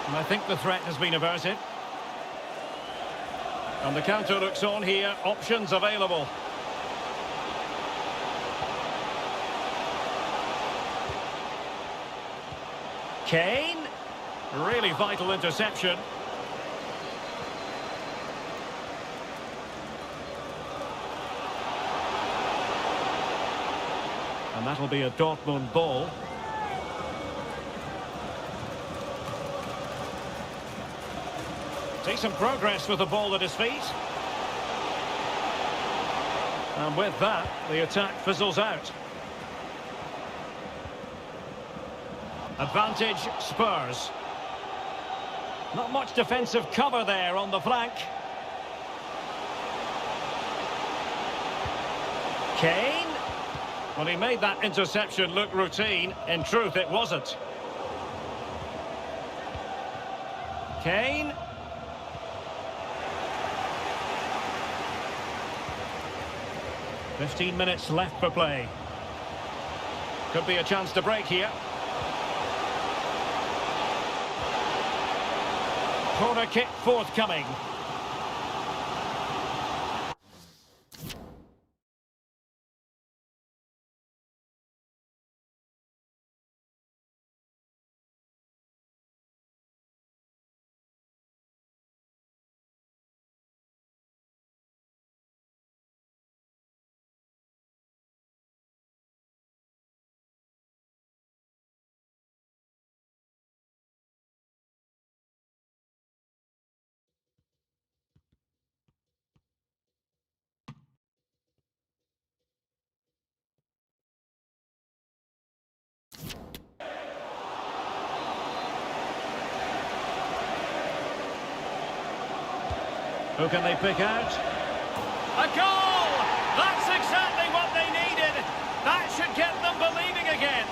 And I think the threat has been averted. And the counter looks on here. Options available. Kane, really vital interception. And that'll be a Dortmund ball. Decent progress with the ball at his feet. And with that, the attack fizzles out. Advantage Spurs. Not much defensive cover there on the flank. Kane. Well, he made that interception look routine. In truth, it wasn't. Kane. "15 minutes left for play. Could be a chance to break here. Corner kick forthcoming. Who can they pick out? A goal! That's exactly what they needed. That should get them believing again.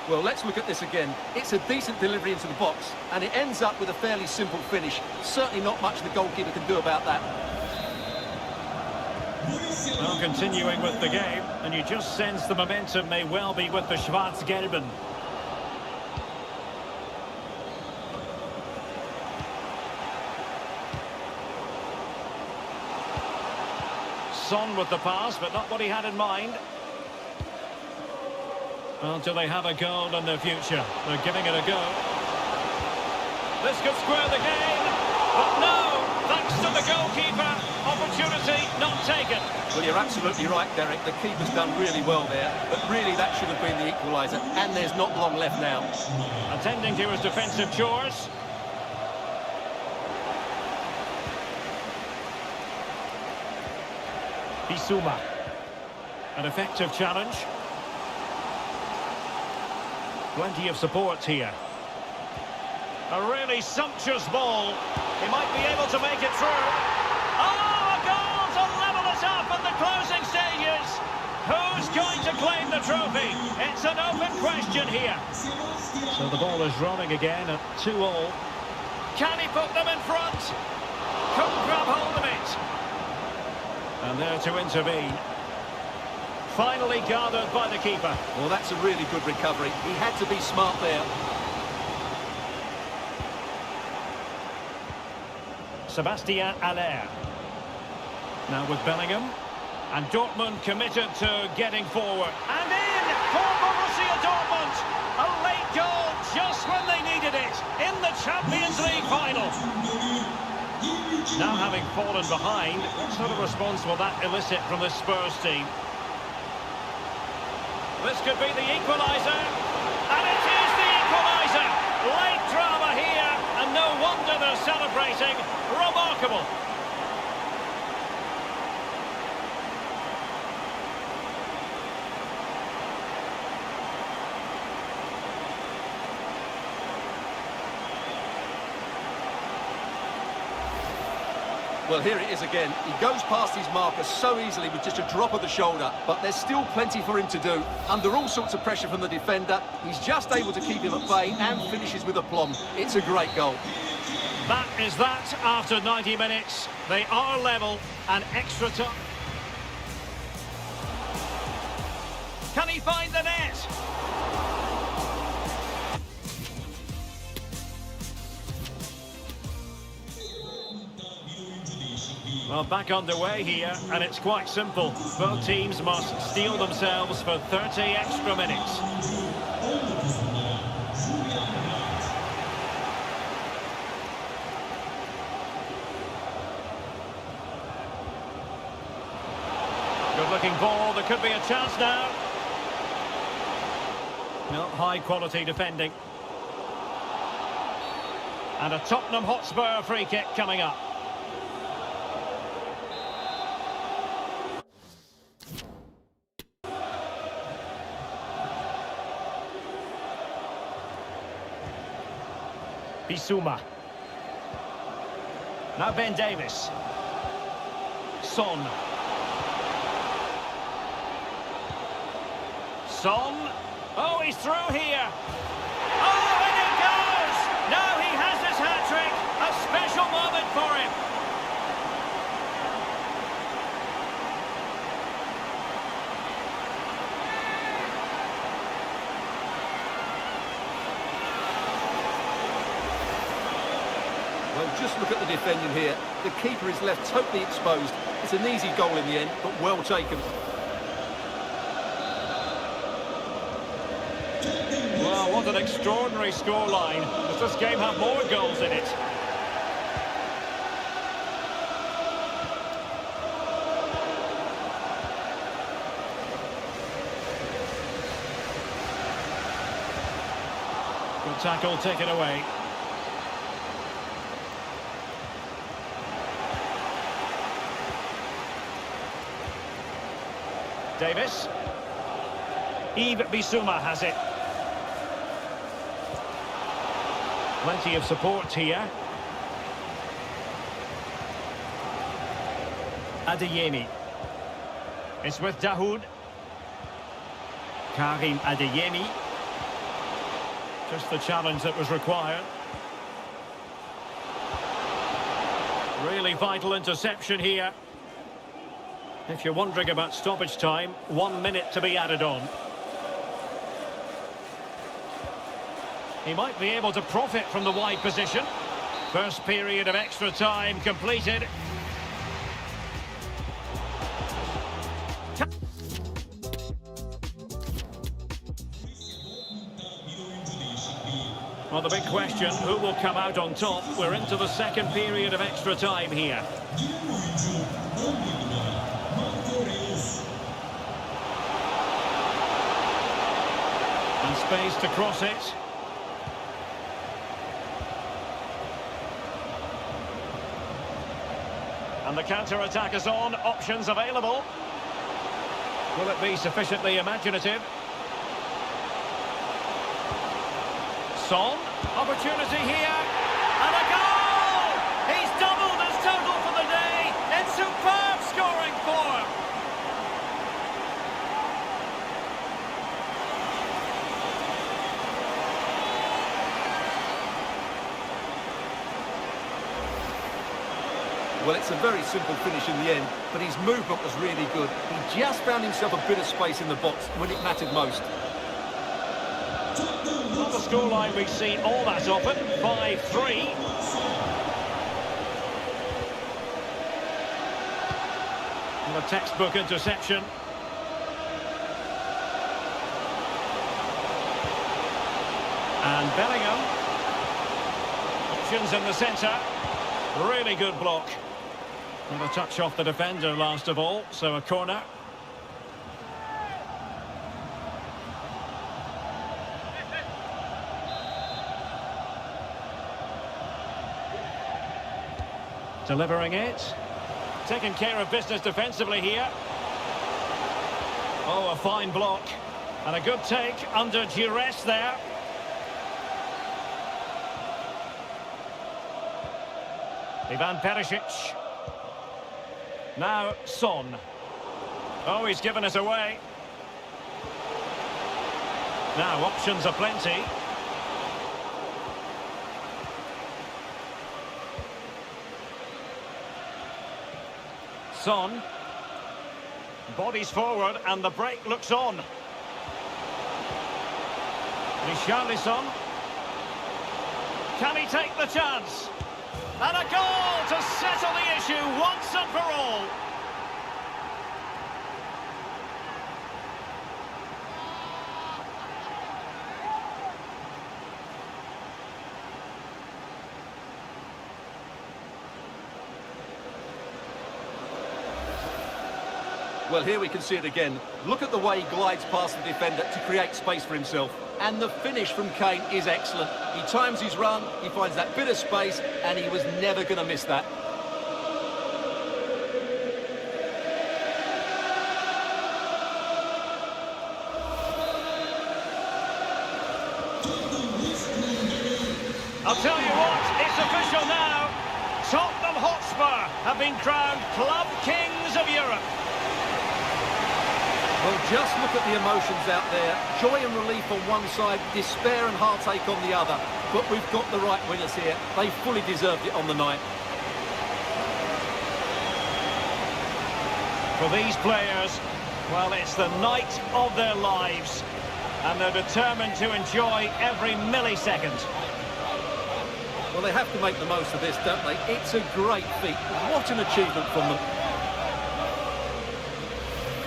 Well, let's look at this again. It's a decent delivery into the box, and it ends up with a fairly simple finish. Certainly not much the goalkeeper can do about that. Well, continuing with the game, and you just sense the momentum may well be with the Schwarz-Gelben. Son with the pass, but not what he had in mind. Well, do they have a goal in their future? They're giving it a go. This could square the game, but no, thanks to the goalkeeper, opportunity not taken. Well, you're absolutely right, Derek. The keeper's done really well there, but really that should have been the equaliser, and there's not long left now. Attending to his defensive chores. Bissouma. An effective challenge. Plenty of support here. A really sumptuous ball. He might be able to make it through. Oh, a goal to level us up in the closing stages. Who's going to claim the trophy? It's an open question here. So the ball is rolling again at 2-2. Can he put them in front? Couldn't grab hold of it. And there to intervene. Finally gathered by the keeper. Well, that's a really good recovery. He had to be smart there. Sébastien Haller. Now with Bellingham. And Dortmund committed to getting forward. And in for Borussia Dortmund. A late goal just when they needed it. In the Champions League final. Now having fallen behind, what sort of response will that elicit from the Spurs team? This could be the equaliser. And it is the equaliser. Late drama here. And no wonder they're celebrating. Remarkable. Well, here it is again. He goes past his marker so easily with just a drop of the shoulder, but there's still plenty for him to do. Under all sorts of pressure from the defender, he's just able to keep him at bay and finishes with aplomb. It's a great goal. That is that after 90 minutes. They are level and extra time. Can he find the net? Well, back underway here, and it's quite simple. Both teams must steel themselves for 30 extra minutes. Good-looking ball. There could be a chance now. Well, high-quality defending. And a Tottenham Hotspur free kick coming up. Bissouma. Now Ben Davies. Son. Oh, he's through here. Oh, and it goes! Now he has his hat-trick. A special moment for him. Well, just look at the defending here. The keeper is left totally exposed. It's an easy goal in the end, but well taken. Well, what an extraordinary scoreline. Does this game have more goals in it? Good tackle taken away. Davis. Yves Bissouma has it. Plenty of support here. Adeyemi. It's with Dahoud. Karim Adeyemi. Just the challenge that was required. Really vital interception here. If you're wondering about stoppage time, 1 minute to be added on. He might be able to profit from the wide position. First period of extra time completed. Well, the big question, who will come out on top? We're into the second period of extra time here. space to cross it. And the counter-attack is on, options available. Will it be sufficiently imaginative? Son, opportunity here, and a goal! He's doubled his total for the day. It's superb scoring form. Well, it's a very simple finish in the end, but his movement was really good. He just found himself a bit of space in the box when it mattered most. Not the scoreline we see all that often, 5-3. And a textbook interception. And Bellingham. Options in the centre. Really good block. And a touch off the defender last of all, so a corner. Delivering it. Taking care of business defensively here. Oh, a fine block. And a good take under duress there. Ivan Perisic. Now Son. Oh, he's given it away. Now options are plenty. Son. Bodies forward and the break looks on. Richarlison. Can he take the chance? And a goal to settle the issue once and for all. Well, here we can see it again. Look at the way he glides past the defender to create space for himself. And the finish from Kane is excellent. He times his run, he finds that bit of space, and he was never going to miss that. I'll tell you what, it's official now. Tottenham Hotspur have been crowned Club Kings of Europe. Well, just look at the emotions out there. Joy and relief on one side, despair and heartache on the other. But we've got the right winners here. They fully deserved it on the night. For these players, well, it's the night of their lives. And they're determined to enjoy every millisecond. Well, they have to make the most of this, don't they? It's a great feat. What an achievement from them.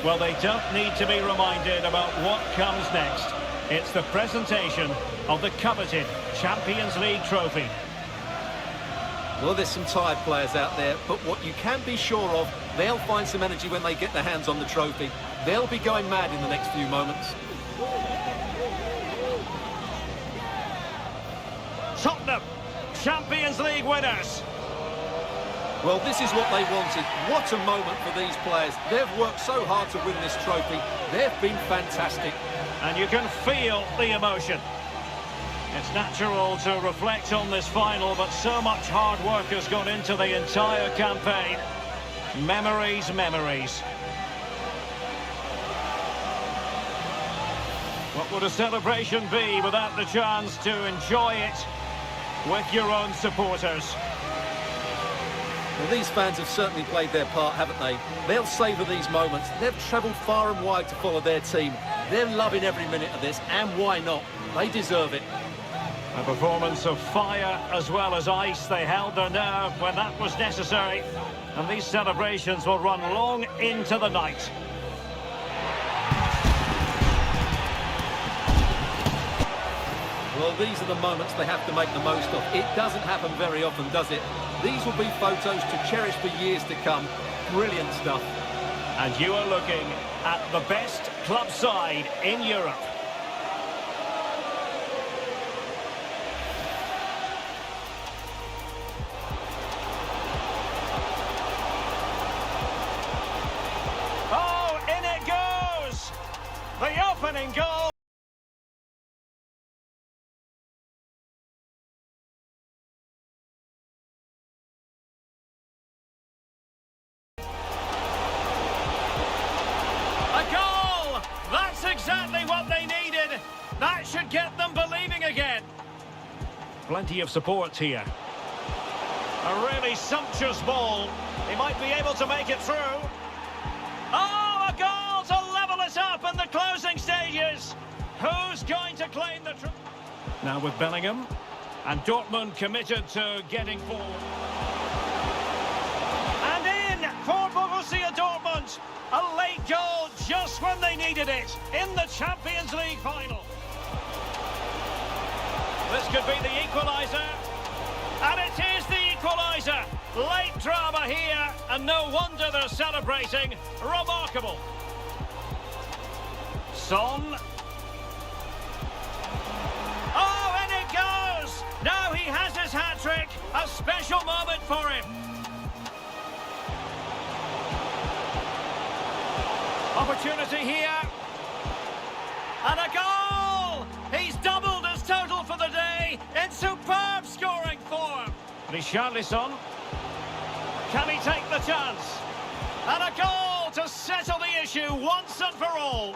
Well, they don't need to be reminded about what comes next. It's the presentation of the coveted Champions League trophy. Well, there's some tired players out there, but what you can be sure of, they'll find some energy when they get their hands on the trophy. They'll be going mad in the next few moments. Tottenham, Champions League winners. Well, this is what they wanted. What a moment for these players. They've worked so hard to win this trophy. They've been fantastic. And you can feel the emotion. It's natural to reflect on this final, but so much hard work has gone into the entire campaign. Memories, memories. What would a celebration be without the chance to enjoy it with your own supporters? Well, these fans have certainly played their part, haven't they? They'll savour these moments. They've travelled far and wide to follow their team. They're loving every minute of this, and why not? They deserve it. A performance of fire as well as ice. They held their nerve when that was necessary. And these celebrations will run long into the night. Well, these are the moments they have to make the most of. It doesn't happen very often, does it? These will be photos to cherish for years to come. Brilliant stuff. And you are looking at the best club side in Europe. get them believing again. Plenty of support here. A really sumptuous ball. He might be able to make it through. Oh, a goal to level it up in the closing stages. Who's going to claim the trophy? Now with Bellingham. And Dortmund committed to getting forward. And in for Borussia Dortmund. A late goal just when they needed it in the Champions League final. This could be the equaliser. And it is the equaliser. Late drama here, and no wonder they're celebrating. Remarkable. Son. Oh, and it goes! Now he has his hat-trick. A special moment for him. Opportunity here. And a goal! He's doubled his total for the day in superb scoring form. Richarlison. Can he take the chance? And a goal to settle the issue once and for all.